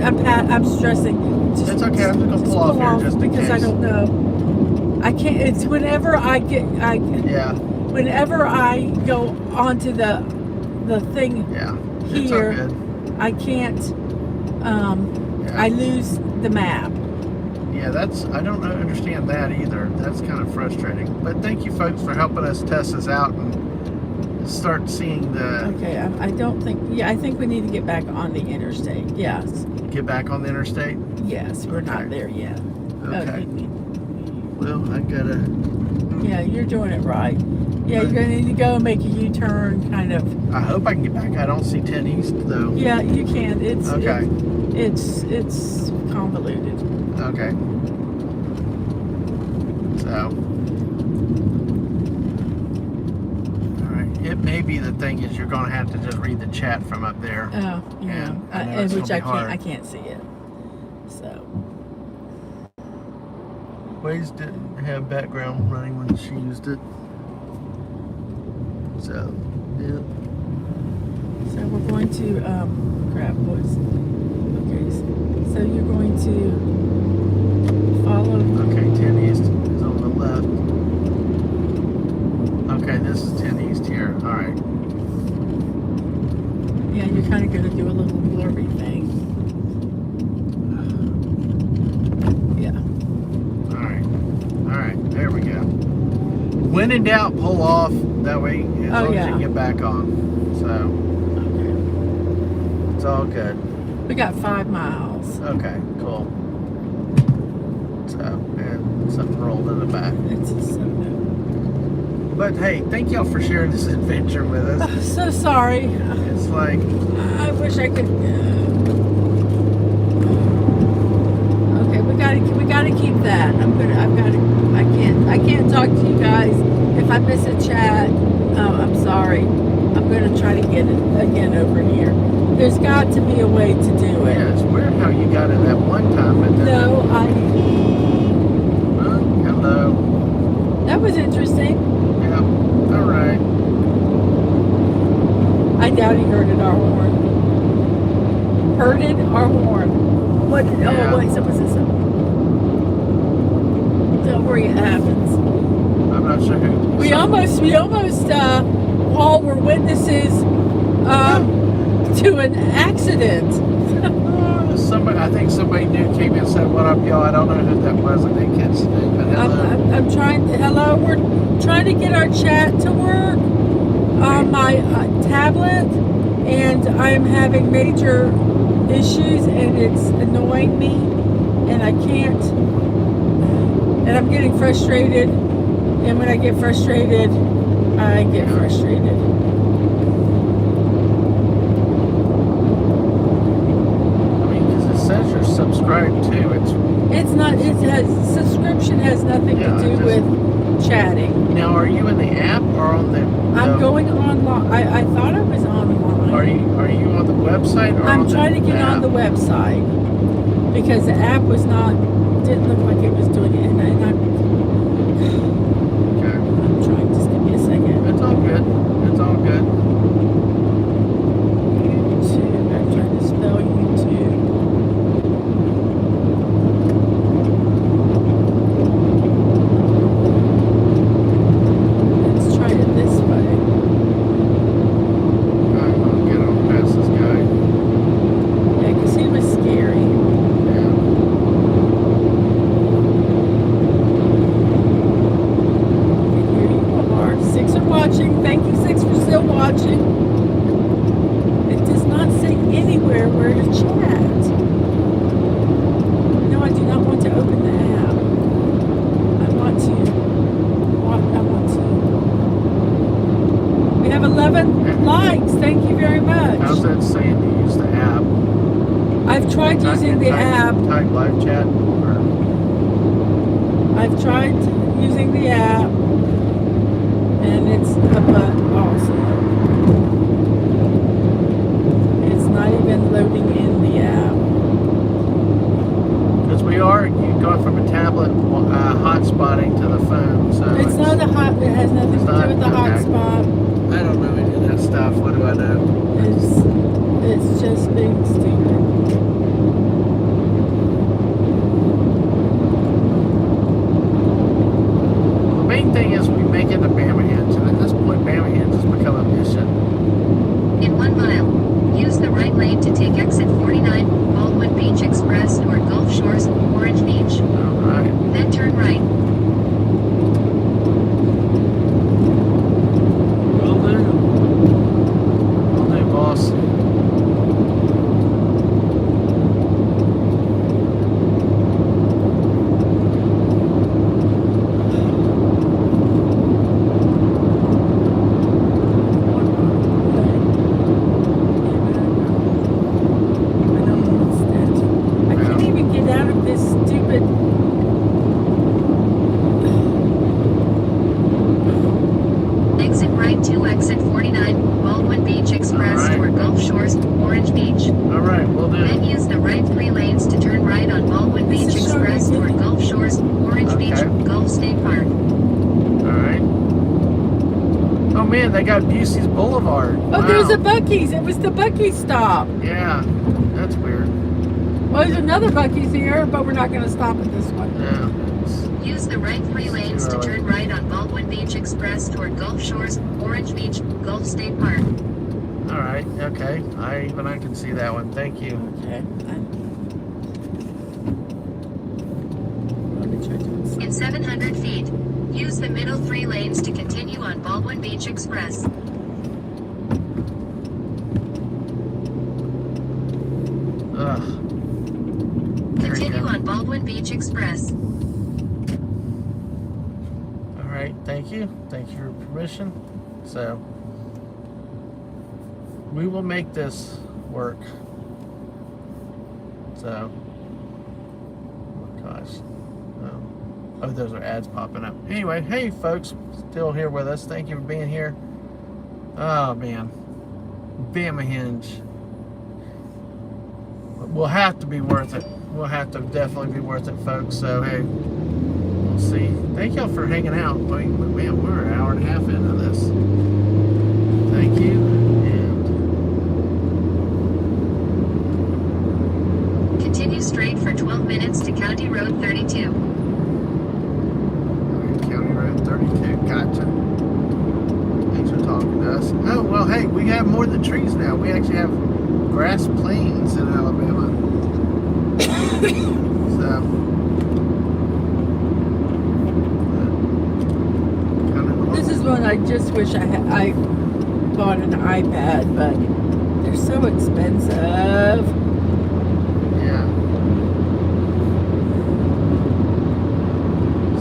S2: I'm stressing. Just,
S1: It's okay. I'm just gonna pull off here just in
S2: because I
S1: case.
S2: don't know. I can't. It's whenever I
S1: Yeah.
S2: whenever I go onto the thing
S1: Yeah. It's all
S2: here,
S1: good.
S2: I can't.
S1: Yeah.
S2: I lose the map.
S1: Yeah, I don't understand that either. That's kind of frustrating. But thank you folks for helping us test this out and start seeing the,
S2: Okay, I don't think. Yeah, I think we need to get back on the interstate. Yes,
S1: get back on the interstate.
S2: yes, we're not
S1: Okay.
S2: there yet.
S1: Okay. Well, I gotta,
S2: Yeah, you're doing it right. Yeah, you're gonna need to go and make a U-turn, kind of.
S1: I hope I can get back. I don't see 10 East though.
S2: Yeah, you can. It's
S1: Okay.
S2: It's convoluted.
S1: Okay. So. Alright. It may be the thing is you're gonna have to just read the chat from up there.
S2: Oh, yeah.
S1: And I know it's
S2: Which
S1: gonna be hard.
S2: I can't see it. So.
S1: Waze didn't have background running when she used it. So, yeah.
S2: So we're going to crap boys. Okay, so you're going to follow.
S1: Okay, 10 East is on the left. Okay, this is 10 East here. Alright.
S2: Yeah, you're kind of going to do a little blurry thing. Yeah.
S1: Alright, there we go. When in doubt, pull off. That way, as long as you can get back on. So, it's all good.
S2: We got 5 miles.
S1: Okay, cool. So, and something rolled in the back.
S2: It's just so new.
S1: But hey, thank y'all for sharing this adventure with us.
S2: So sorry.
S1: It's like,
S2: I wish I could. Okay, we gotta keep that. I can't talk to you guys. If I miss a chat, I'm sorry. I'm gonna try to get it again over here. There's got to be a way to do it.
S1: yeah, it's weird how you got it that one time, but then,
S2: No,
S1: well, hello.
S2: that was interesting.
S1: Yeah, alright.
S2: I doubt he heard our horn. Heard our horn. What did,
S1: Yeah.
S2: oh wait, so was this don't worry, it happens.
S1: I'm not sure who.
S2: We almost all were witnesses to an accident.
S1: Somebody, I think somebody new came in and said, "What up, y'all?" I don't know who that was. I didn't catch the name, but hello.
S2: I'm trying. Hello, we're trying to get our chat to work on my tablet, and I'm having major issues, and it's annoying me, and I can't. And I'm getting frustrated, and when I get frustrated, I get frustrated.
S1: Subscribe to
S2: it's not. It has subscription has nothing to do with chatting.
S1: Now, are you in the app or on the?
S2: I'm going online. I thought I was online.
S1: Are you on the website or
S2: I'm
S1: on
S2: trying to get
S1: app?
S2: on the website because the app didn't look like it was doing it, and I'm trying. Just give me a second.
S1: It's all good. It's all good.
S2: YouTube. I'm trying to spell YouTube. Likes, thank you very much.
S1: How's that saying to use the app?
S2: I've tried using the app.
S1: Type live chat.
S2: I've tried using the app, and it's a butt also. It's not even loading in the app.
S1: Because we are going from a tablet hotspotting to the phone, so
S2: it's not a hot. It has nothing to do with the hotspot.
S1: I don't know any of that stuff. What do I know?
S2: It's just being stupid.
S1: got Busey's Boulevard.
S2: Oh,
S1: Wow.
S2: there's a Buc-ee's. It was the Buc-ee's stop.
S1: Yeah, that's weird.
S2: Well, there's another Buc-ee's here, but we're not going to stop at this one.
S1: Yeah.
S3: Use the right 3 lanes to turn right on Baldwin Beach Express toward Gulf Shores, Orange Beach, Gulf State Park.
S1: All right. Okay. I can see that one. Thank you.
S2: Okay. Let me try doing something.
S3: In 700 feet, use the middle 3 lanes to continue on Baldwin Beach Express.
S1: Ugh.
S3: Continue on Baldwin Beach Express.
S1: All right. Thank you. Thank you for permission. So we will make this work. So, oh gosh. Oh, those are ads popping up. Anyway, hey folks, still here with us. Thank you for being here. Oh man, Bamahenge will have to be worth it. Will have to definitely be worth it, folks. So hey, we'll see. Thank y'all for hanging out. Man, we're an hour and a half into this. Thank you. And
S3: Continue straight for 12 minutes to County Road 32.
S1: County Road 32. Gotcha. Thanks for talking to us. Oh, well, hey, we have more than trees now. We actually have grass plains in Alabama. So,
S2: This is one I just wish I bought an iPad, but they're so expensive.
S1: yeah.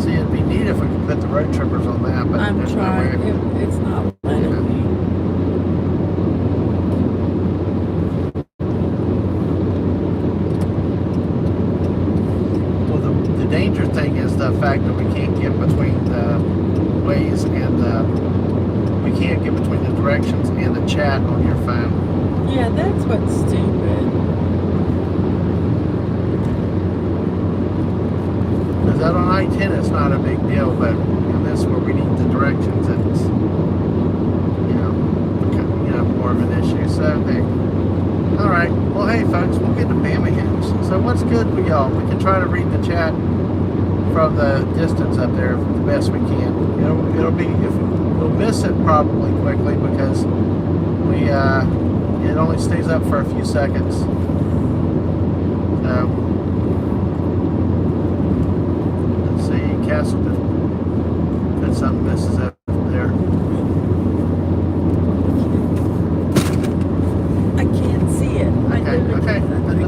S1: See, it'd be neat if we could put the road trippers on that, but
S2: I'm
S1: there's no
S2: trying.
S1: way.
S2: It's not letting me.
S1: Well, the danger thing is the fact that we can't get between the ways and we can't get between the directions and the chat on your phone.
S2: Yeah, that's what's stupid.
S1: Because out on I-10, it's not a big deal, but in this where we need the directions, it's more of an issue. So hey, all right. Well, hey folks, we'll get to Bamahenge. So what's good with y'all? We can try to read the chat from the distance up there the best we can. It'll be, if we'll miss it probably quickly because we it only stays up for a few seconds. So let's see, Castleton. If something misses up there.
S2: I can't see it. I
S1: Okay.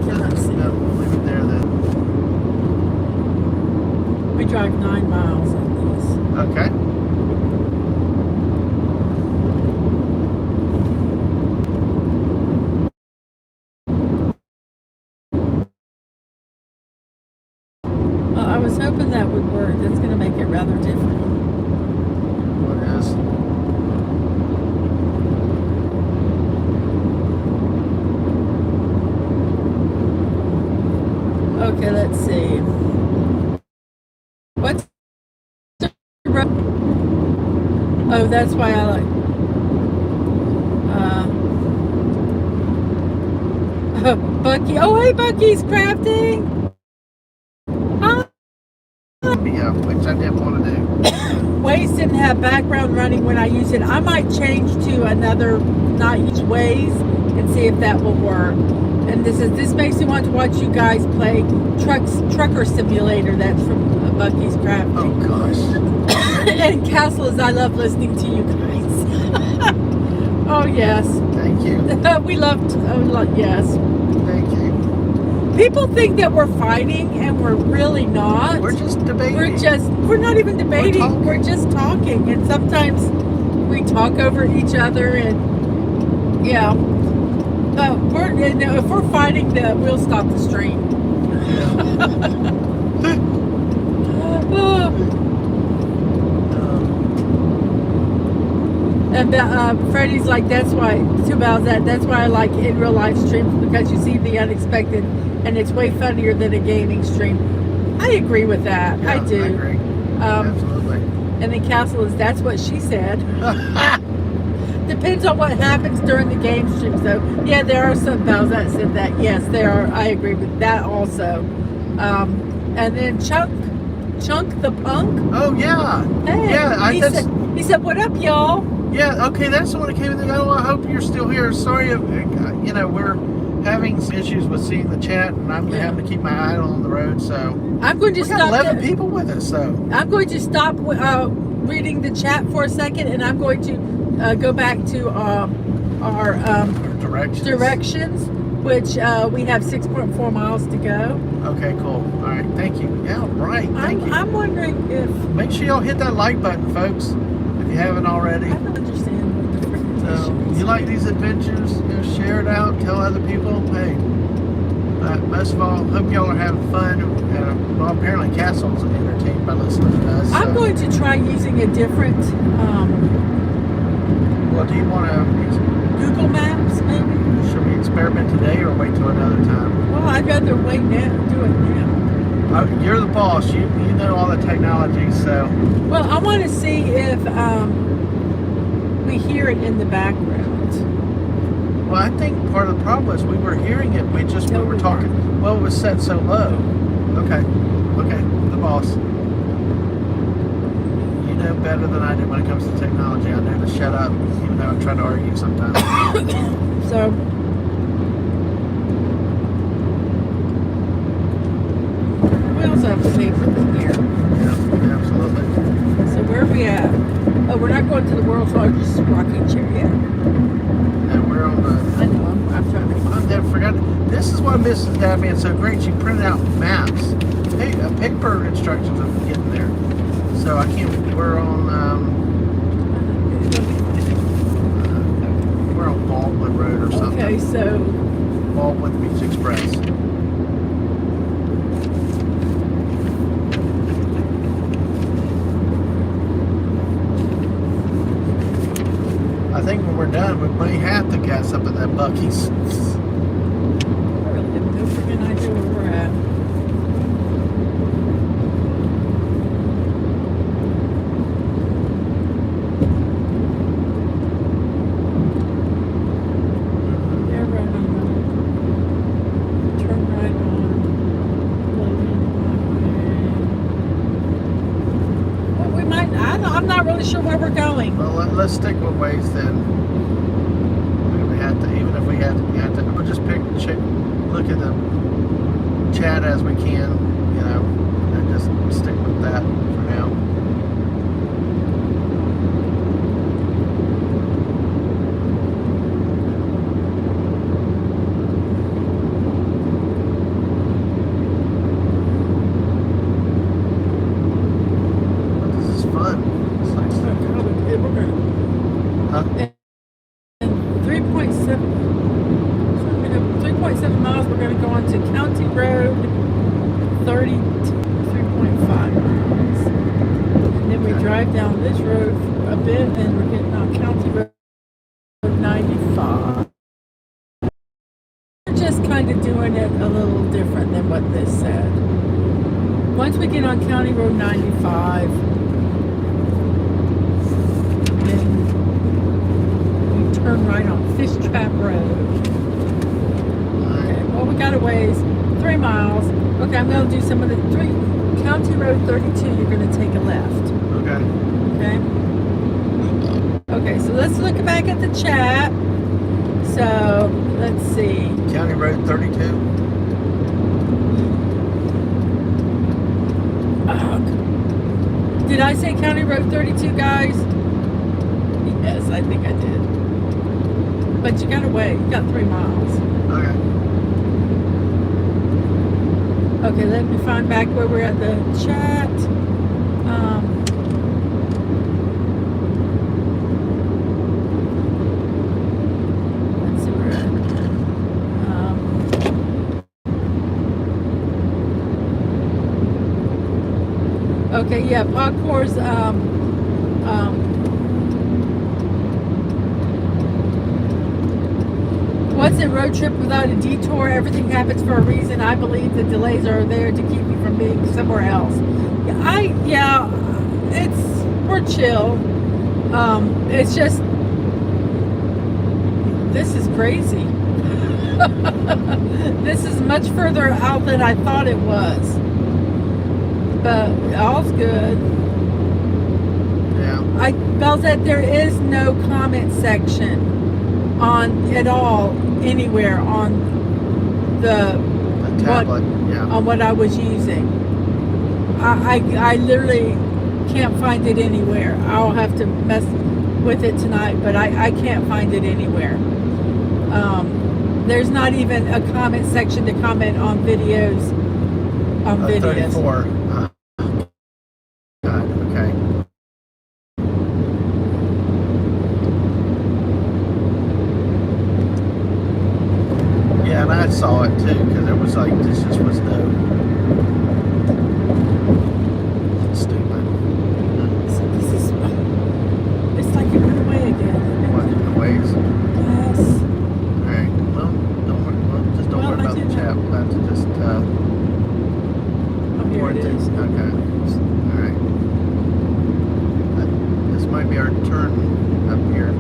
S2: cannot see
S1: No,
S2: it.
S1: leave it there then.
S2: We drive 9 miles on this.
S1: Okay.
S2: Well, I was hoping that would work. That's going to make it rather different.
S1: What is?
S2: Okay, let's see. What's the road? Oh, that's why I like. Bucky. Oh, hey, Bucky's crafting. Huh?
S1: Yeah, which I didn't want to do.
S2: Waze didn't have background running when I used it. I might change to another, not use Waze, and see if that will work. And this makes me want to watch you guys play Trucker Simulator. That's from Bucky's Crafting.
S1: Oh gosh.
S2: And Castles, I love listening to you guys. Oh yes.
S1: Thank you.
S2: We loved. Yes.
S1: Thank you.
S2: People think that we're fighting, and we're really not.
S1: We're just debating.
S2: We're not even debating.
S1: We're
S2: We're just talking, and sometimes we talk over each other, and yeah. If we're fighting, we'll stop the stream. And Freddie's like, that's why. That's why I like in real life streams, because you see the unexpected, and it's way funnier than a gaming stream. I agree with that.
S1: Yeah,
S2: I do.
S1: I agree. Absolutely.
S2: And then Castle is, that's what she said. depends on what happens during the game stream. So yeah, there are some bells that said that. Yes, there are. I agree with that also. And then Chunk the Punk.
S1: Oh yeah.
S2: Hey,
S1: Yeah,
S2: he said, "What up, y'all?"
S1: Yeah, okay, that's the one that came in. Oh, I hope you're still here. Sorry, we're having some issues with seeing the chat, and I'm having to keep my eye on the road. So
S2: I'm going to
S1: we got
S2: stop.
S1: 11 people with us. So
S2: I'm going to stop reading the chat for a second, and I'm going to go back to our directions, which we have 6.4 miles to go.
S1: Okay, cool. All right, thank you. Yeah, right. Thank you.
S2: I'm wondering if
S1: make sure y'all hit that like button, folks, if you haven't already.
S2: I don't understand what the freaking
S1: So you like these adventures? Share it out. Tell other people. Hey, most of all, hope y'all are having fun. Well, apparently Castle's entertained by listening to us.
S2: I'm going to try using a different
S1: Well, do you want to?
S2: Google Maps, maybe?
S1: Should we experiment today or wait till another time?
S2: Well, I'd rather wait now, do it now.
S1: You're the boss. You know all the technology, so.
S2: Well, I want to see if we hear it in the background.
S1: Well, I think part of the problem is we were hearing it. We were talking. Well, it was set so low. Okay, the boss. You know better than I do when it comes to technology. I know to shut up, even though I try to argue sometimes.
S2: So. We also have to pay for the gear.
S1: Yeah, absolutely.
S2: So where are we at? Oh, we're not going to the world's largest rocking chair yet.
S1: And we're on the.
S2: I know, I'm trying to
S1: I never forgot. This is why Mrs. Dadmans so great. She printed out maps, paper instructions of getting there. So I can't. We're on. We're on Baldwin Road or something.
S2: Okay, so
S1: Baldwin Beach Express. I think when we're done, we may have to gas up at that Buc-ee's.
S2: I really have no freaking idea where we're at. Yeah, right on. Turn right on. Loading highway. Well, we might. I'm not really sure where we're going.
S1: Well, let's stick with ways then. We have to, even if we have to, we'll just look at the chat as we can, and just stick with that for now. This is fun. It's like,
S2: We're going.
S1: huh?
S2: 3.7 miles, we're going to go on to County Road 3.5 miles. And then we drive down this road for a bit, and we're getting on County Road 95. We're just kind of doing it a little different than what this said. Once we get on County Road 95, then we turn right on Fish Trap Road. Well, we got a ways, 3 miles. Okay, I'm going to do some of the County Road 32, you're going to take a left.
S1: Okay.
S2: Okay? Okay, so let's look back at the chat. So, let's see.
S1: County Road 32.
S2: Did I say County Road 32, guys? Yes, I think I did. But you got to wait. You got 3 miles.
S1: Okay.
S2: Okay, let me find back where we're at the chat. Let's see where we're at. Okay, yeah, Podcore's what's a road trip without a detour? Everything happens for a reason. I believe the delays are there to keep you from being somewhere else. We're chill. It's just This is crazy. This is much further out than I thought it was. But all's good.
S1: Yeah.
S2: Belle said there is no comment section on at all anywhere on the
S1: tablet. Yeah.
S2: on what I was using. I literally can't find it anywhere. I'll have to mess with it tonight, but I can't find it anywhere. There's not even a comment section to comment on videos.
S1: 34. God, okay. Yeah, and I saw it too, because it was like, this just was no. Stupid.
S2: So this is. It's like it went away again.
S1: What, the ways?
S2: Yes.
S1: Alright, well, don't worry, just don't
S2: Well,
S1: worry
S2: I
S1: about the
S2: did
S1: chat. We'll have to just,
S2: Oh, here it is.
S1: Okay. Alright. This might be our turn up here.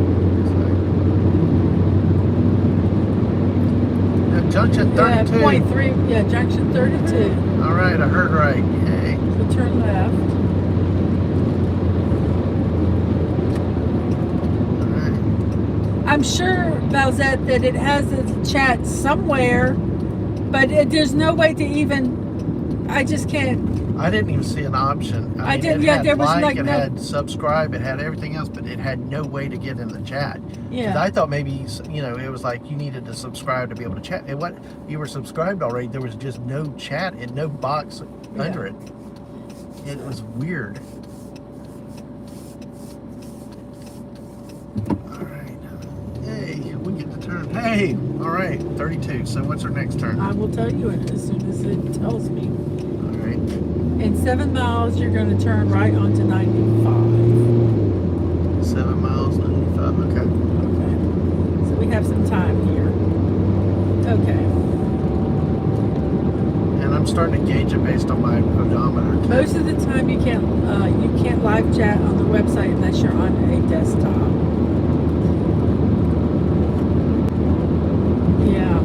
S1: Junction 32.
S2: Yeah, point 3. Yeah, junction 32.
S1: Alright, I heard right. Yay.
S2: So turn left.
S1: Alright.
S2: I'm sure, Balzette, that it has a chat somewhere, but there's no way to even. I just can't.
S1: I didn't even see an option.
S2: I
S1: mean,
S2: didn't-
S1: it
S2: yeah,
S1: had
S2: there was
S1: like,
S2: like
S1: it
S2: no-
S1: had subscribe, it had everything else, but it had no way to get in the chat. 'Cause
S2: Yeah.
S1: I thought maybe, it was like you needed to subscribe to be able to chat. And what you were subscribed already, there was just no chat and no box under it. It was weird. All right. Yay, we get to turn. Hey, all right, 32. So what's our next turn?
S2: I will tell you as soon as it tells me.
S1: All right.
S2: In 7 miles, you're going to turn right onto 95.
S1: 7 miles, 95. Okay.
S2: Okay. So we have some time here. Okay.
S1: And I'm starting to gauge it based on my odometer too.
S2: Most of the time, you can't live chat on the website unless you're on a desktop. Yeah.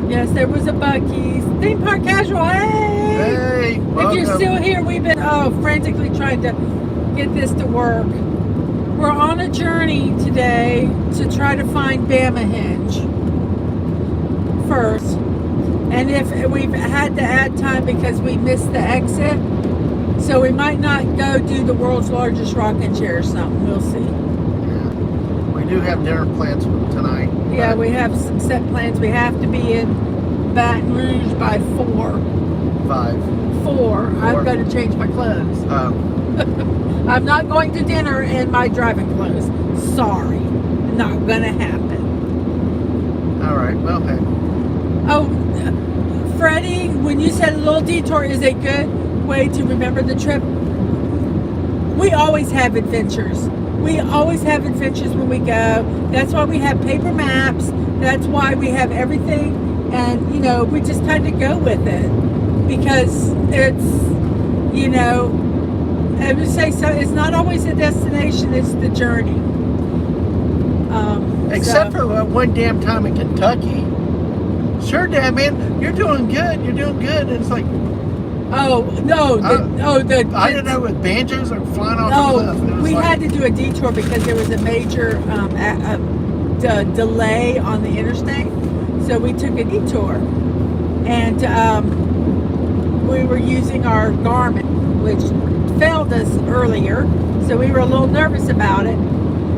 S2: Yes, there was a Buc-ee's. Theme Park Casual. Hey!
S1: Hey, welcome.
S2: If you're still here, we've been frantically trying to get this to work. We're on a journey today to try to find Bamahenge first. And if we've had to add time because we missed the exit, so we might not go do the world's largest rocking chair or something. We'll see.
S1: Yeah. We do have dinner plans tonight.
S2: Yeah,
S1: but
S2: we have some set plans. We have to be in Baton Rouge by 4.
S1: 5.
S2: 4. I've got to change my clothes. I'm not going to dinner in my driving clothes. Sorry. Not gonna happen.
S1: All right. Well, hey.
S2: Oh, Freddie, when you said a little detour is a good way to remember the trip, we always have adventures. We always have adventures when we go. That's why we have paper maps. That's why we have everything. And, we just kind of go with it. Because it's, I would say so. It's not always the destination, it's the journey.
S1: Except for one damn time in Kentucky. Sure, Dad, man, you're doing good. You're doing good. And it's like,
S2: oh no,
S1: I didn't know with banjos are flying off the cliff. It was
S2: we
S1: like,
S2: had to do a detour because there was a major delay on the interstate, so we took a detour, and we were using our Garmin, which failed us earlier, so we were a little nervous about it,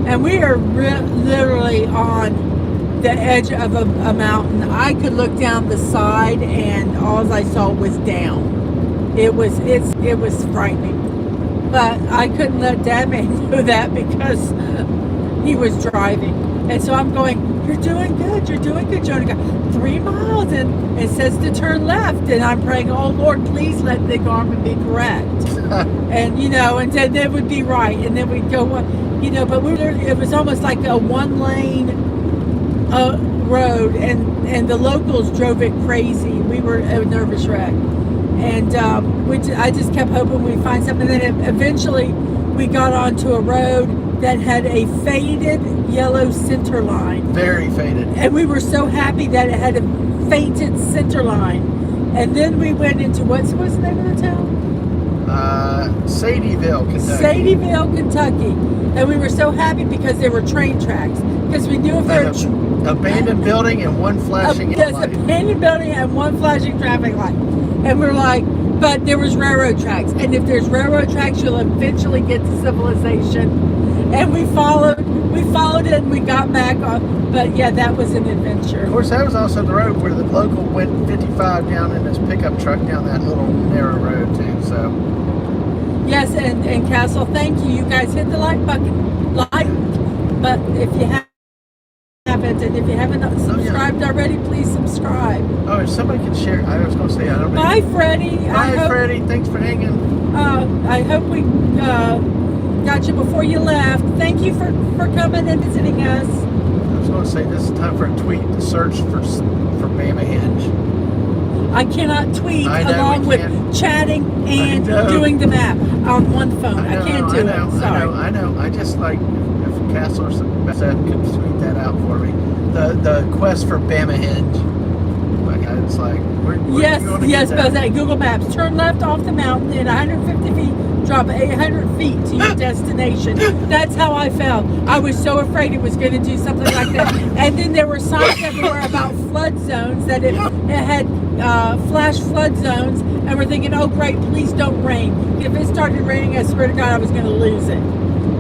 S2: and we are literally on the edge of a mountain. I could look down the side, and all I saw was down. It was frightening, but I couldn't let Dadman know that because he was driving, and so I'm going, you're doing good, Jonah. 3 miles, and it says to turn left, and I'm praying, oh Lord, please let the Garmin be correct. And and then it would be right, and then we'd go on, but it was almost like a 1-lane road, and the locals drove it crazy. We were a nervous wreck, and I just kept hoping we'd find something. And then eventually we got onto a road that had a faded yellow center line.
S1: Very faded.
S2: And we were so happy that it had a fainted center line. And then we went into what's the name of the town?
S1: Sadieville, Kentucky.
S2: Sadieville, Kentucky. And we were so happy because there were train tracks. Because we knew if there were
S1: abandoned building and one flashing
S2: yes,
S1: light.
S2: abandoned building and one flashing traffic light. And we're like, but there was railroad tracks. And if there's railroad tracks, you'll eventually get to civilization. And we followed it and we got back on. But yeah, that was an adventure.
S1: Of course, that was also the road where the local went 55 down in his pickup truck down that little narrow road too. So
S2: yes, and Castle, thank you. You guys hit the like button. But if you haven't, and if you haven't subscribed already, please subscribe.
S1: Oh, if somebody could share, I was going to say, I don't know.
S2: Bye, Freddie.
S1: Bye, Freddie. Thanks for hanging.
S2: I hope we got you before you left. Thank you for coming and visiting us.
S1: I was going to say, this is time for a tweet to search for Bamahenge.
S2: I cannot tweet
S1: I know,
S2: along
S1: we
S2: with
S1: can't.
S2: chatting and doing the map on one phone. I can't do it. Sorry.
S1: I know. I just like, if Castle or something could tweet that out for me. The quest for Bamahenge. Like, it's like, where
S2: Yes,
S1: you gonna
S2: yes,
S1: get
S2: but
S1: that?
S2: that Google Maps. Turn left off the mountain and 150 feet, drop 800 feet to your destination. That's how I felt. I was so afraid it was going to do something like that. And then there were signs everywhere about flood zones, that it had flash flood zones. And we're thinking, oh great, please don't rain. If it started raining, I swear to God, I was going to lose it.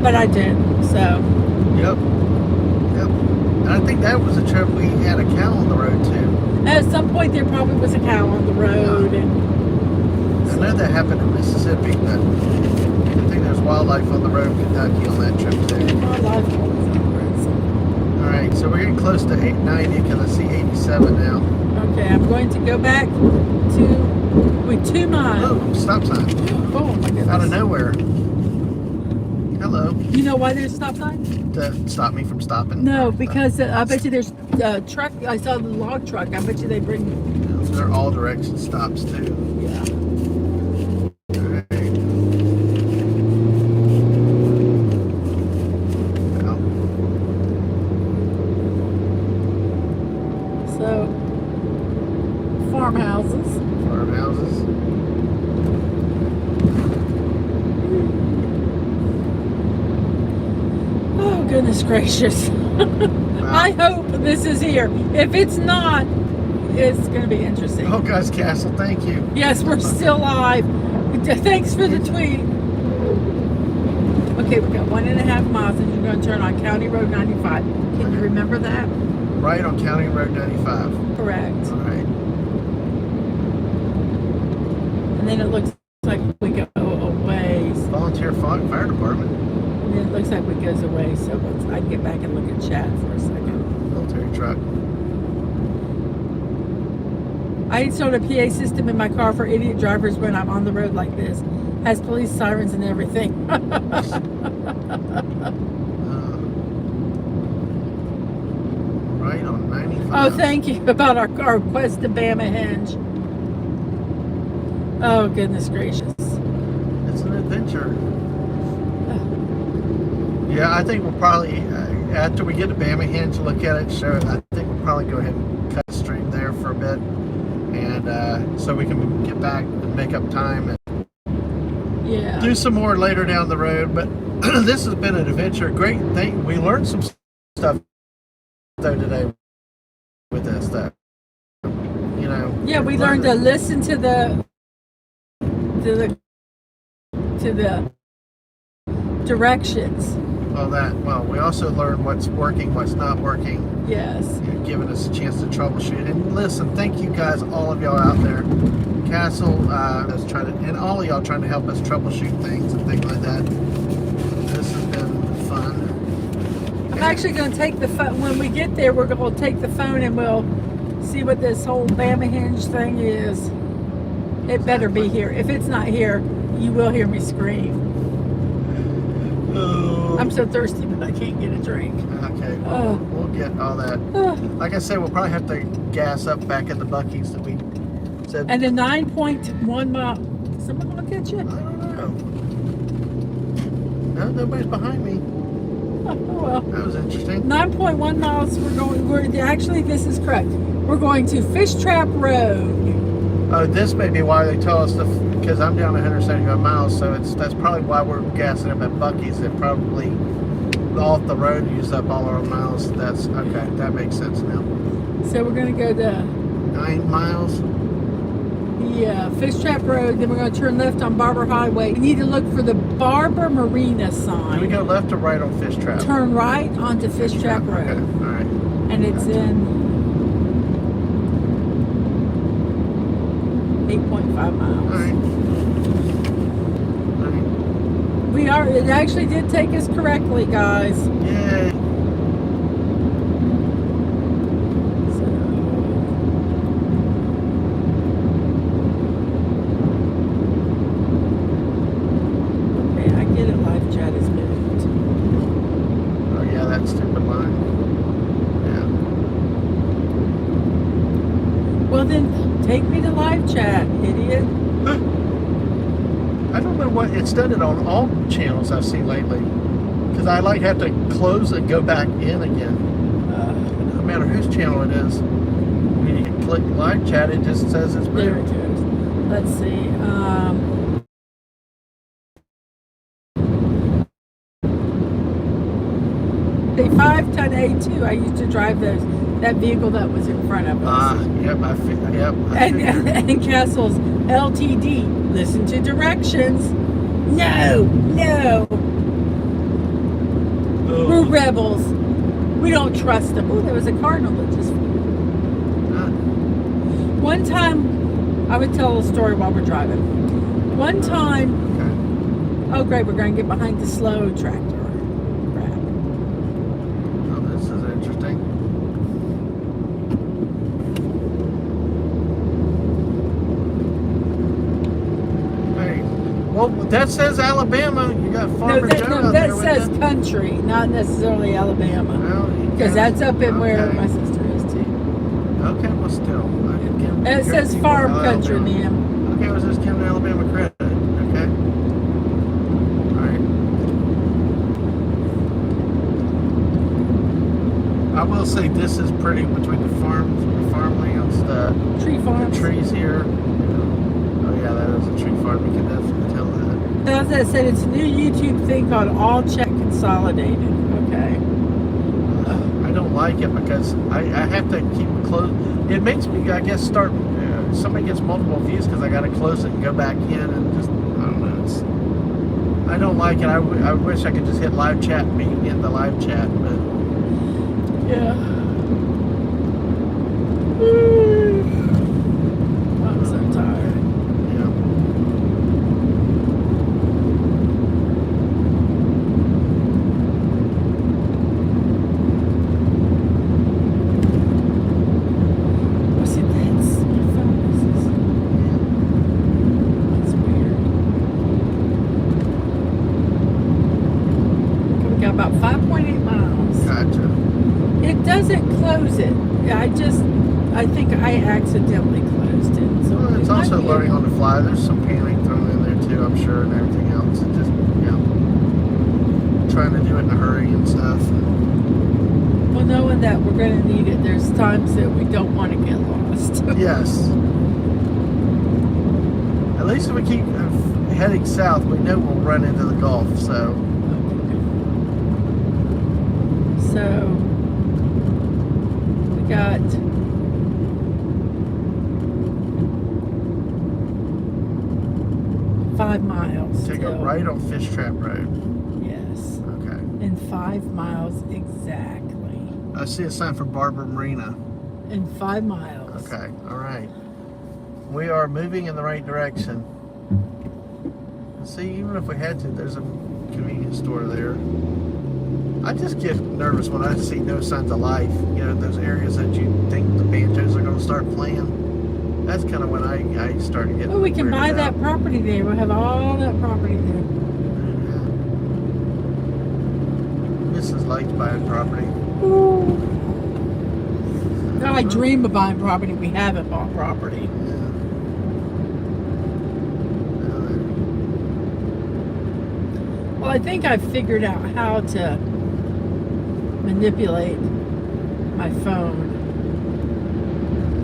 S2: But I did, so.
S1: Yep. And I think that was a trip we had a cow on the road too.
S2: At some point, there probably was a cow on the road. And
S1: I know that happened in Mississippi, but I think there's wildlife on the road in Kentucky on that trip too.
S2: my life was on the road, so.
S1: All right, so we're getting close to 890 because I see 87 now.
S2: Okay, I'm going to go back to 2 miles.
S1: Oh, stop sign.
S2: Oh my goodness.
S1: Out of nowhere. Hello.
S2: You know why there's stop sign?
S1: To stop me from stopping?
S2: No, because I bet you there's a truck. I saw the log truck. I bet you they bring.
S1: They're all direction stops too.
S2: Yeah.
S1: All right. Well,
S2: So, farmhouses.
S1: farmhouses.
S2: Oh, goodness gracious. I hope this is here. If it's not, it's going to be interesting.
S1: Oh, guys, Castle, thank you.
S2: Yes, we're still live. Thanks for the tweet. Okay, we got 1.5 miles and you're going to turn on County Road 95. Can you remember that?
S1: Right on County Road 95.
S2: Correct.
S1: All right.
S2: And then it looks like we go a ways.
S1: Volunteer Fire Department.
S2: And then it looks like we goes away. So I can get back and look at chat for a second.
S1: Military truck.
S2: I installed a PA system in my car for idiot drivers when I'm on the road like this. Has police sirens and everything.
S1: Right on 95.
S2: Oh, thank you about our quest to Bamahenge. Oh, goodness gracious.
S1: It's an adventure. Yeah, I think we'll probably, after we get to Bamahenge, look at it, show it, I think we'll probably go ahead and cut the stream there for a bit. And so we can get back and make up time and
S2: Yeah.
S1: do some more later down the road. But this has been an adventure. Great thing. We learned some stuff though today with this stuff. You know.
S2: Yeah, we learned to listen to the directions.
S1: Well, we also learned what's working, what's not working.
S2: Yes.
S1: Giving us a chance to troubleshoot. And listen, thank you guys, all of y'all out there. Castle is trying to, and all of y'all trying to help us troubleshoot things and things like that. This has been fun.
S2: I'm actually going to take the phone. When we get there, we're going to take the phone and we'll see what this whole Bamahenge thing is. It better be here. If it's not here, you will hear me scream.
S1: Oh.
S2: I'm so thirsty, but I can't get a drink.
S1: Okay,
S2: Oh.
S1: we'll get all that.
S2: Oh.
S1: Like I said, we'll probably have to gas up back at the Buc-ee's that we said.
S2: And the 9.1 mile. Someone look at you?
S1: I don't know. No, nobody's behind me.
S2: Well,
S1: That was interesting.
S2: 9.1 miles. Actually, this is correct. We're going to Fish Trap Road.
S1: Oh, this may be why they tell us because I'm down 175 miles, so that's probably why we're gassing up at Buc-ee's. It probably off the road used up all our miles. That's okay. That makes sense now.
S2: So we're going to go to
S1: 9 miles.
S2: Fish Trap Road. Then we're going to turn left on Barber Highway. We need to look for the Barber Marina sign.
S1: Do we go left or right on Fish Trap?
S2: Turn right onto Fish Trap Road.
S1: Okay. All right.
S2: And it's in 8.5 miles.
S1: All right. All right.
S2: It actually did take us correctly, guys.
S1: Yay.
S2: Okay, I get it. Live chat is moved.
S1: Oh yeah, that stupid line. Yeah.
S2: Well then, take me to live chat, idiot.
S1: I don't know what it's done it on all channels I've seen lately. Because I have to close and go back in again. No matter whose channel it is. When you click live chat, it just says it's
S2: There it
S1: moved.
S2: goes. Let's see. 5-ton A2. I used to drive that vehicle that was in front of us.
S1: Yep, I figured.
S2: And Castle's LTD. Listen to directions. No. We're rebels. We don't trust them. Oh, there was a cardinal that just flew. One time, I would tell a story while we're driving. One time,
S1: Okay.
S2: oh great, we're going to get behind the slow tractor. Crap.
S1: Oh, this is interesting. Hey, well, that says Alabama. You got Farmer Joe out
S2: that
S1: there with
S2: says
S1: you.
S2: country, not necessarily Alabama.
S1: Well,
S2: Because that's up in where
S1: okay.
S2: my sister is too.
S1: Okay, well, still, I didn't give.
S2: And it says farm country, ma'am.
S1: Okay, I was just giving Alabama credit. Okay. All right. I will say this is pretty between the farmlands, the
S2: Tree farms.
S1: trees here. Oh yeah, that is a tree farm. You can definitely tell that.
S2: As I said, it's a new YouTube thing called All Check Consolidated. Okay.
S1: I don't like it because I have to keep it closed. It makes me, I guess, start. Somebody gets multiple views because I got to close it and go back in and just. I don't know. I don't like it. I wish I could just hit live chat and be in the live chat, but.
S2: Yeah. I'm so tired.
S1: Yeah.
S2: What's it? That's my phone. That's weird. Okay, we got about 5.8 miles.
S1: Gotcha.
S2: It doesn't close it. I think I accidentally closed it. So
S1: Well, it's
S2: it might
S1: also
S2: be-
S1: learning on the fly. There's some panic thrown in there too, I'm sure, and everything else. It just, trying to do it in a hurry and stuff.
S2: Well, knowing that we're going to need it, there's times that we don't want to get lost.
S1: Yes. At least if we keep heading south, we know we'll run into the Gulf. So,
S2: So we got five miles.
S1: take a
S2: still.
S1: right on Fish Trap Road.
S2: Yes.
S1: Okay.
S2: In 5 miles exactly.
S1: I see a sign for Barber Marina.
S2: In 5 miles.
S1: Okay. All right. We are moving in the right direction. See, even if we had to, there's a convenience store there. I just get nervous when I see no signs of life. You know, those areas that you think the banjos are going to start playing. That's kind of when I start to get.
S2: Oh, we can buy
S1: weirded
S2: that
S1: out.
S2: property there. We'll have all that property there.
S1: Yeah. Mrs. likes buying property.
S2: No, I dream of buying property. We haven't bought property. Well, I think I've figured out how to manipulate my phone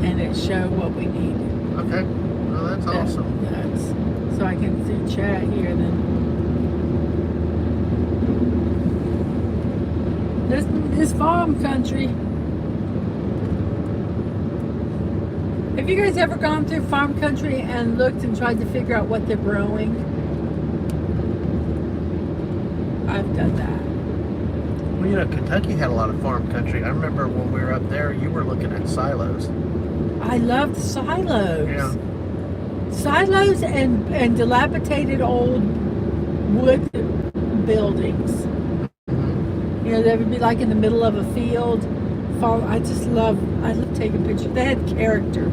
S2: and it show what we need.
S1: Okay. Well, that's awesome.
S2: So I can do chat here then. This is farm country. Have you guys ever gone through farm country and looked and tried to figure out what they're growing? I've done that.
S1: Well, you know, Kentucky had a lot of farm country. I remember when we were up there, you were looking at silos.
S2: I loved silos.
S1: Yeah.
S2: Silos and dilapidated old wood buildings.
S1: Mm-hmm.
S2: You know, they would be like in the middle of a field. I love taking pictures. They had character.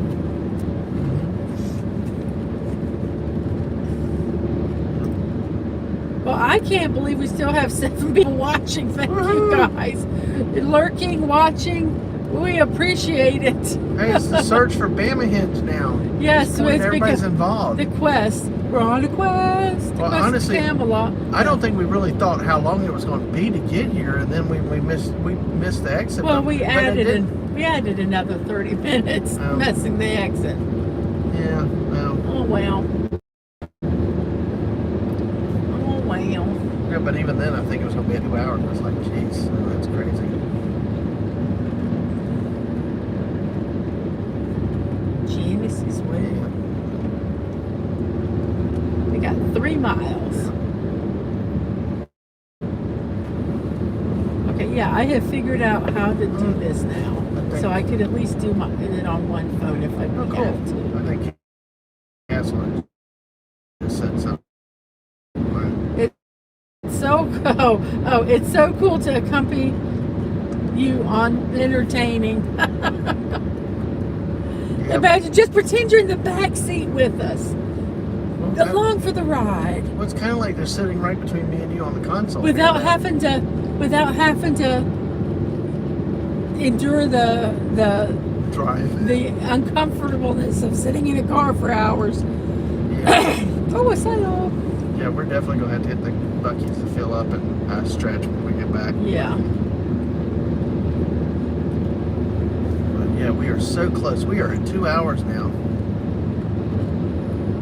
S2: Well, I can't believe we still have 7 people watching. Thank you guys. Lurking, watching. We appreciate it.
S1: Hey, it's the search for Bamahenge now.
S2: Yes, so it's
S1: everybody's
S2: because
S1: involved.
S2: the quest. We're on a quest.
S1: Well,
S2: Quest
S1: honestly,
S2: to Camelot.
S1: I don't think we really thought how long it was going to be to get here, and then we missed the exit.
S2: Well,
S1: but
S2: we
S1: it
S2: added
S1: didn't.
S2: we added another 30 minutes
S1: Oh.
S2: messing the exit.
S1: Yeah. Well.
S2: Oh well. Oh well.
S1: Yeah, but even then, I think it was going to be 2 hours. I was like, geez, that's crazy.
S2: Genesis way. We got 3 miles. Okay, yeah, I have figured out how to do this now. So I could at least do it on one phone if I
S1: Oh, cool.
S2: have to.
S1: I think Cassel just said something.
S2: It's so cool to accompany you on entertaining.
S1: Yeah.
S2: Imagine, just pretend you're in the back seat with us.
S1: Well,
S2: Along for the ride.
S1: well, it's kind of like they're sitting right between me and you on the console.
S2: Without
S1: here.
S2: having to endure the
S1: Drive.
S2: the uncomfortableness of sitting in a car for hours.
S1: Yeah.
S2: Oh, what's that?
S1: Yeah, we're definitely going to have to hit the buckets to fill up and stretch when we get back.
S2: Yeah.
S1: But yeah, we are so close. We are at 2 hours now.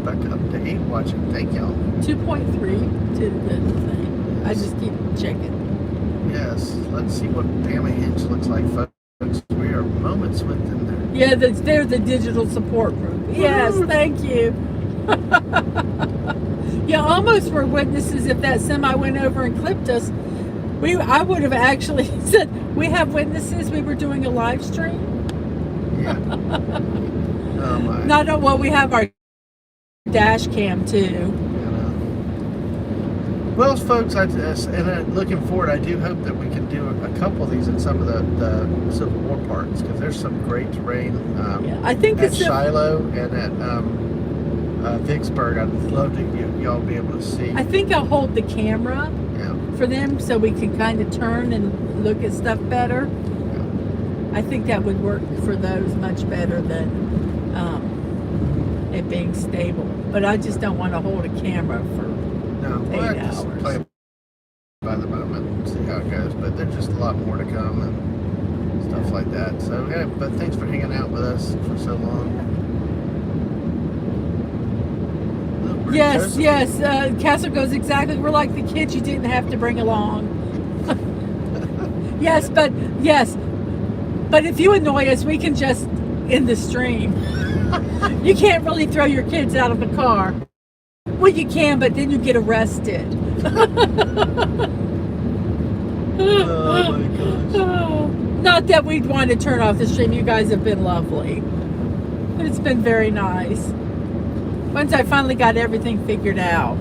S1: Back up to 8 watching. Thank y'all.
S2: 2.3 to the thing. I just keep checking.
S1: Yes. Let's see what Bamahenge looks like, folks. We are moments within there.
S2: Yeah, they're the digital support group. Yes, thank you. Yeah, almost were witnesses if that semi went over and clipped us. I would have actually said, we have witnesses. We were doing a live stream.
S1: Yeah. Oh my.
S2: We have our dash cam too.
S1: Well, folks, looking forward, I do hope that we can do a couple of these in some of the Civil War parts, because there's some great terrain
S2: Yeah, I think
S1: at Shiloh and at Vicksburg. I'd love to y'all be able to see.
S2: I think I'll hold the camera
S1: Yeah.
S2: for them so we can kind of turn and look at stuff better. I think that would work for those much better than it being stable. But I just don't want to hold a camera for
S1: No, we'll
S2: 8
S1: have to
S2: hours.
S1: play it by the moment and see how it goes. But there's just a lot more to come and stuff like that. So, yeah, but thanks for hanging out with us for so long. Look, we're
S2: Yes,
S1: Joseph.
S2: yes. Castle goes exactly. We're like the kids you didn't have to bring along. Yes, but if you annoy us, we can just end the stream. You can't really throw your kids out of the car. Well, you can, but then you get arrested.
S1: Oh my gosh.
S2: Not that we'd want to turn off the stream. You guys have been lovely. It's been very nice. Once I finally got everything figured out.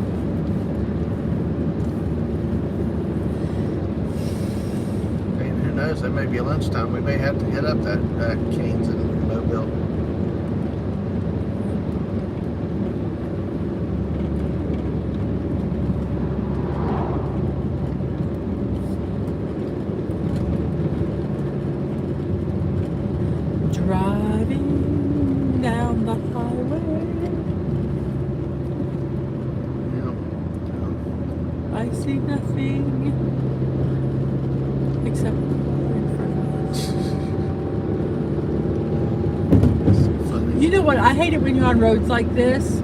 S1: And who knows, it may be lunchtime. We may have to hit up that Canes in Mobile.
S2: Driving down the highway.
S1: Yeah.
S2: I see nothing except You know what? I hate it when you're on roads like this,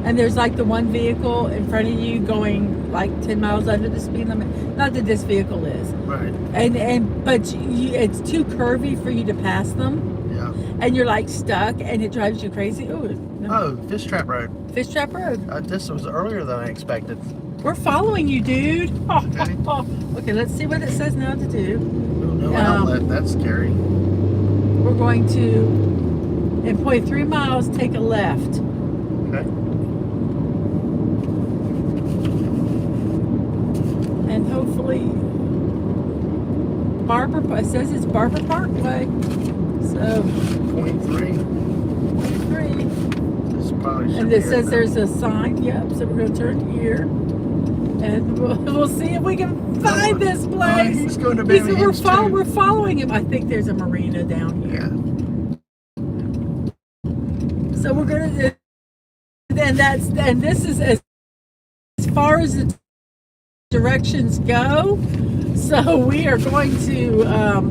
S2: and there's like the one vehicle in front of you going like 10 miles under the speed limit. Not that this vehicle is.
S1: Right.
S2: But it's too curvy for you to pass them,
S1: Yeah.
S2: and you're like stuck, and it drives you crazy. Ooh, no.
S1: Oh, Fish Trap Road.
S2: Fish Trap Road.
S1: This was earlier than I expected.
S2: We're following you, dude.
S1: Okay.
S2: Okay, let's see what it says now to do.
S1: Oh, no outlet. That's scary.
S2: We're going to, in 0.3 miles, take a left.
S1: Okay.
S2: And hopefully, it says it's Barber Parkway. So,
S1: 0.3.
S2: 3.
S1: This probably should
S2: And
S1: be
S2: it says
S1: now.
S2: there's a sign. Yep, so we're going to turn here. And we'll see if we can find this place.
S1: He's going to Bamahenge too.
S2: We're following him. I think there's a marina down here.
S1: Yeah.
S2: So we're going to, and this is as far as the directions go. So we are going to,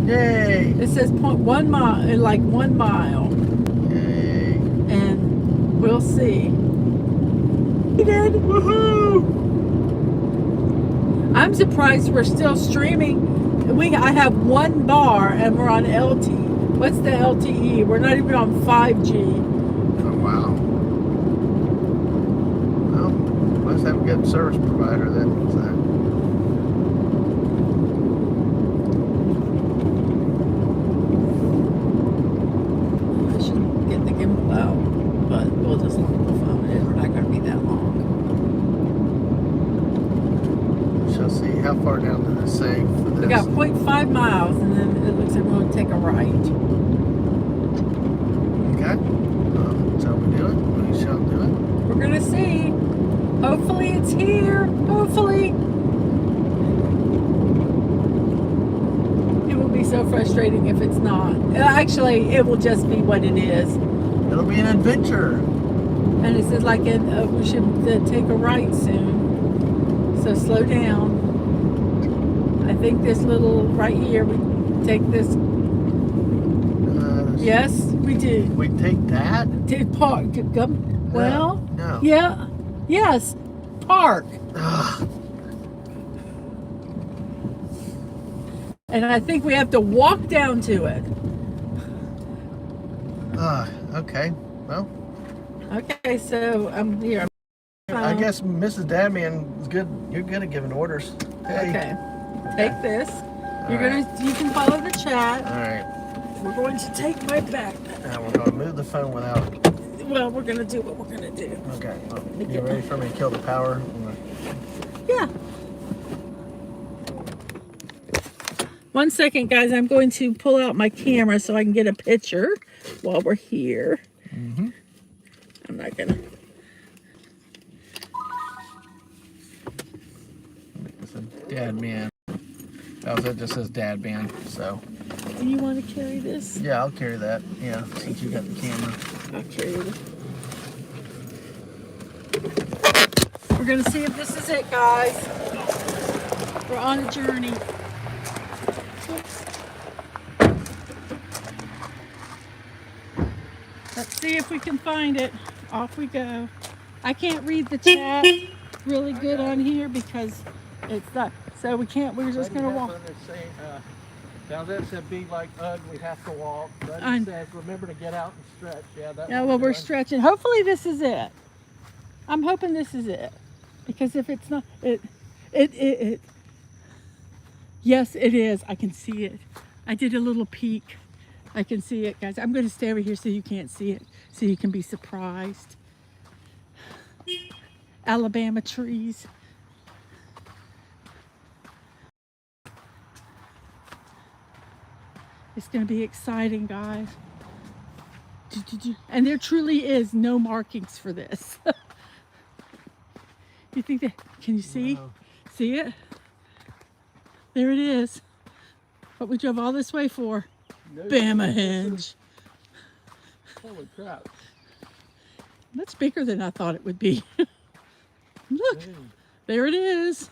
S1: Yay.
S2: it says 1 mile, like 1 mile.
S1: Yay.
S2: And we'll see. We did.
S1: Woohoo!
S2: I'm surprised we're still streaming. I have 1 bar and we're on LTE. What's the LTE? We're not even on 5G.
S1: Oh, wow. Well, must have a good service provider then. So.
S2: I should get the gimbal out, but we'll just look at the phone. It's not going to be that long.
S1: Shall see how far down did it say for this.
S2: We got 0.5 miles, and then it looks like we're going to take a right.
S1: Okay. Shall we do it? We shall do it.
S2: We're going to see. Hopefully it's here. Hopefully. It will be so frustrating if it's not. Actually, it will just be what it is.
S1: It'll be an adventure.
S2: And it says like we should take a right soon. So slow down. I think this little right here, we take this. Yes, we do.
S1: We take that?
S2: Did park? Well,
S1: No.
S2: yeah, yes, park.
S1: Ugh.
S2: And I think we have to walk down to it.
S1: Okay. Well,
S2: Okay, so I'm here.
S1: I guess Mrs. Dadman is good. You're good at giving orders. Hey.
S2: Okay, take this. You can follow the chat.
S1: All right.
S2: We're going to take my back.
S1: Now we're going to move the phone without.
S2: Well, we're going to do what we're going to do.
S1: Okay. Well, you ready for me to kill the power?
S2: Yeah. 1 second, guys. I'm going to pull out my camera so I can get a picture while we're here.
S1: Mm-hmm.
S2: I'm not going to.
S1: It's a Dadman. Oh, it just says Dadman. So.
S2: Do you want to carry this?
S1: Yeah, I'll carry that. Yeah, since you got the camera.
S2: I'll carry it. We're going to see if this is it, guys. We're on a journey. Let's see if we can find it. Off we go. I can't read the chat really good on here because it's not. So we can't. We're just going to walk.
S1: Now that said, be like Ugg, we have to walk. But
S2: I'm-
S1: it says, remember to get out and stretch. Yeah, that.
S2: Yeah, well, we're stretching. Hopefully this is it. I'm hoping this is it. Because if it's not, yes, it is. I can see it. I did a little peek. I can see it, guys. I'm going to stay over here so you can't see it, so you can be surprised. Alabama trees. It's going to be exciting, guys. And there truly is no markings for this. You think that, can you see?
S1: Wow.
S2: See it? There it is. What we drove all this way for. Bamahenge.
S1: Holy crap.
S2: That's bigger than I thought it would be. Look, there it is.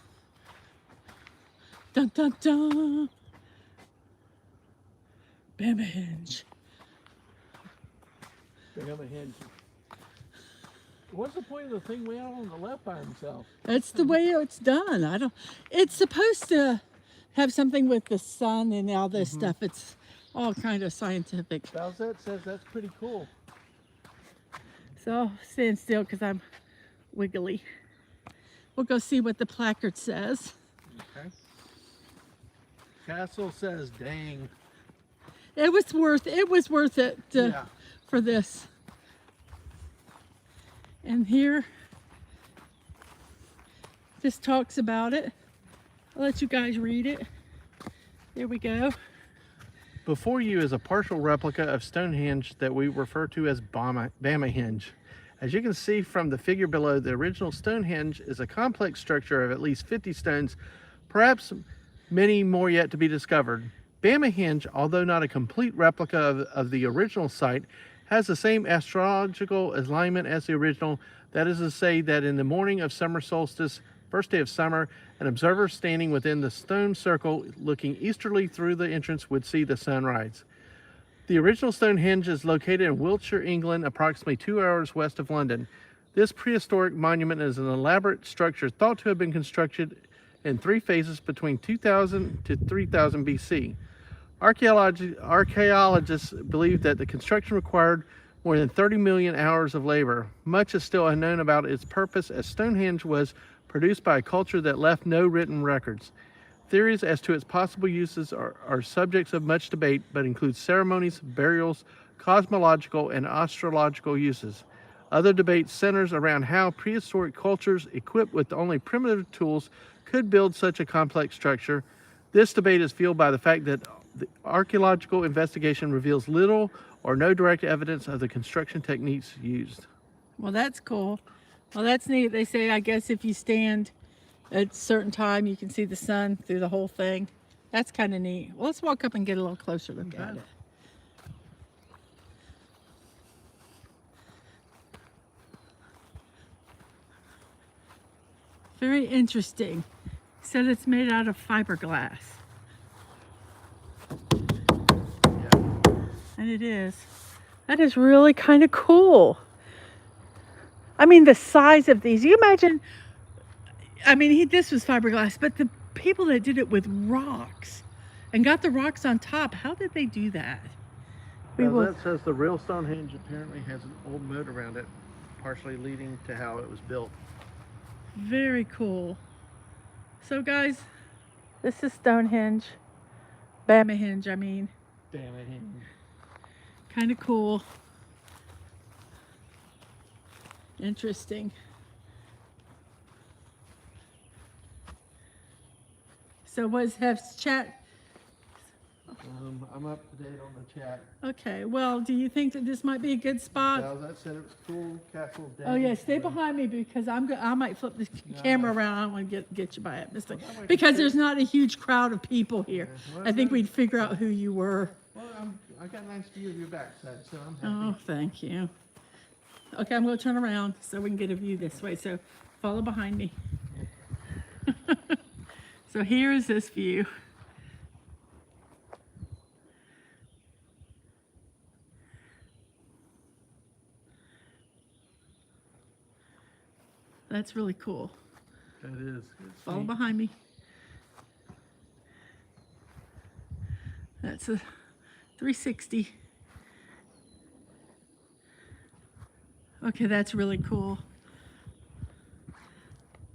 S2: Dun dun dun. Bamahenge.
S1: Bamahenge. What's the point of the thing way out on the left by himself?
S2: That's the way it's done. I don't. It's supposed to have something with the sun and all this stuff. It's all kind of scientific.
S1: Balzette says that's pretty cool.
S2: So I'll stand still because I'm wiggly. We'll go see what the placard says.
S1: Okay. Castle says, "Dang."
S2: It was worth it for this. And here, this talks about it. I'll let you guys read it. There we go.
S1: Before you is a partial replica of Stonehenge that we refer to as Bamahenge. As you can see from the figure below, the original Stonehenge is a complex structure of at least 50 stones, perhaps many more yet to be discovered. Bamahenge, although not a complete replica of the original site, has the same astrological alignment as the original. That is to say that in the morning of summer solstice, first day of summer, an observer standing within the stone circle looking easterly through the entrance would see the sunrise. The original Stonehenge is located in Wiltshire, England, approximately 2 hours west of London. This prehistoric monument is an elaborate structure thought to have been constructed in 3 phases between 2000 to 3000 BC. Archaeologists believe that the construction required more than 30 million hours of labor. Much is still unknown about its purpose, as Stonehenge was produced by a culture that left no written records. Theories as to its possible uses are subjects of much debate, but include ceremonies, burials, cosmological, and astrological uses. Other debate centers around how prehistoric cultures equipped with only primitive tools could build such a complex structure. This debate is fueled by the fact that the archaeological investigation reveals little or no direct evidence of the construction techniques used.
S2: Well, that's cool. Well, that's neat. They say, I guess if you stand at a certain time, you can see the sun through the whole thing. That's kind of neat. Well, let's walk up and get a little closer look at it. Very interesting. Said it's made out of fiberglass. And it is. That is really kind of cool. I mean, the size of these. You imagine, I mean, this was fiberglass, but the people that did it with rocks and got the rocks on top, how did they do that?
S1: That says the real Stonehenge apparently has an old moat around it, partially leading to how it was built.
S2: Very cool. So guys, this is Stonehenge. Bamahenge, I mean.
S1: Bamahenge.
S2: Kind of cool. Interesting. So have chat?
S1: I'm up to date on the chat.
S2: Okay, well, do you think that this might be a good spot?
S1: That said it was cool. Castle.
S2: Oh yeah, stay behind me because I might flip the camera around. I don't want to get you by it, Mister. Because there's not a huge crowd of people here. I think we'd figure out who you were.
S1: Well, I got a nice view of your backside, so I'm happy.
S2: Oh, thank you. Okay, I'm going to turn around so we can get a view this way. So follow behind me. So here is this view. That's really cool.
S1: That is.
S2: Follow behind me. That's a 360. Okay, that's really cool.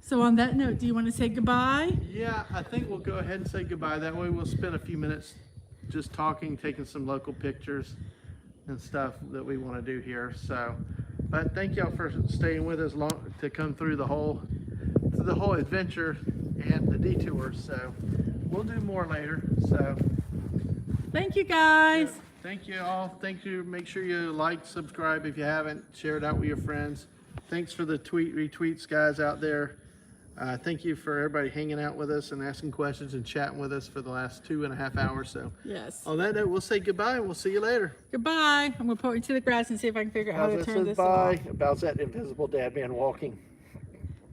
S2: So on that note, do you want to say goodbye?
S1: Yeah, I think we'll go ahead and say goodbye. That way we'll spend a few minutes just talking, taking some local pictures and stuff that we want to do here. So, but thank y'all for staying with us long to come through the whole adventure and the detour. So we'll do more later. So
S2: thank you guys.
S1: yeah, thank you all. Thank you. Make sure you like, subscribe if you haven't. Share it out with your friends. Thanks for the retweets, guys out there. Thank you for everybody hanging out with us and asking questions and chatting with us for the last 2.5 hours. So
S2: Yes.
S1: on that note, we'll say goodbye and we'll see you later.
S2: Goodbye. I'm going to point you to the grass and see if I can figure out how to turn this off.
S1: About that invisible Dadman walking.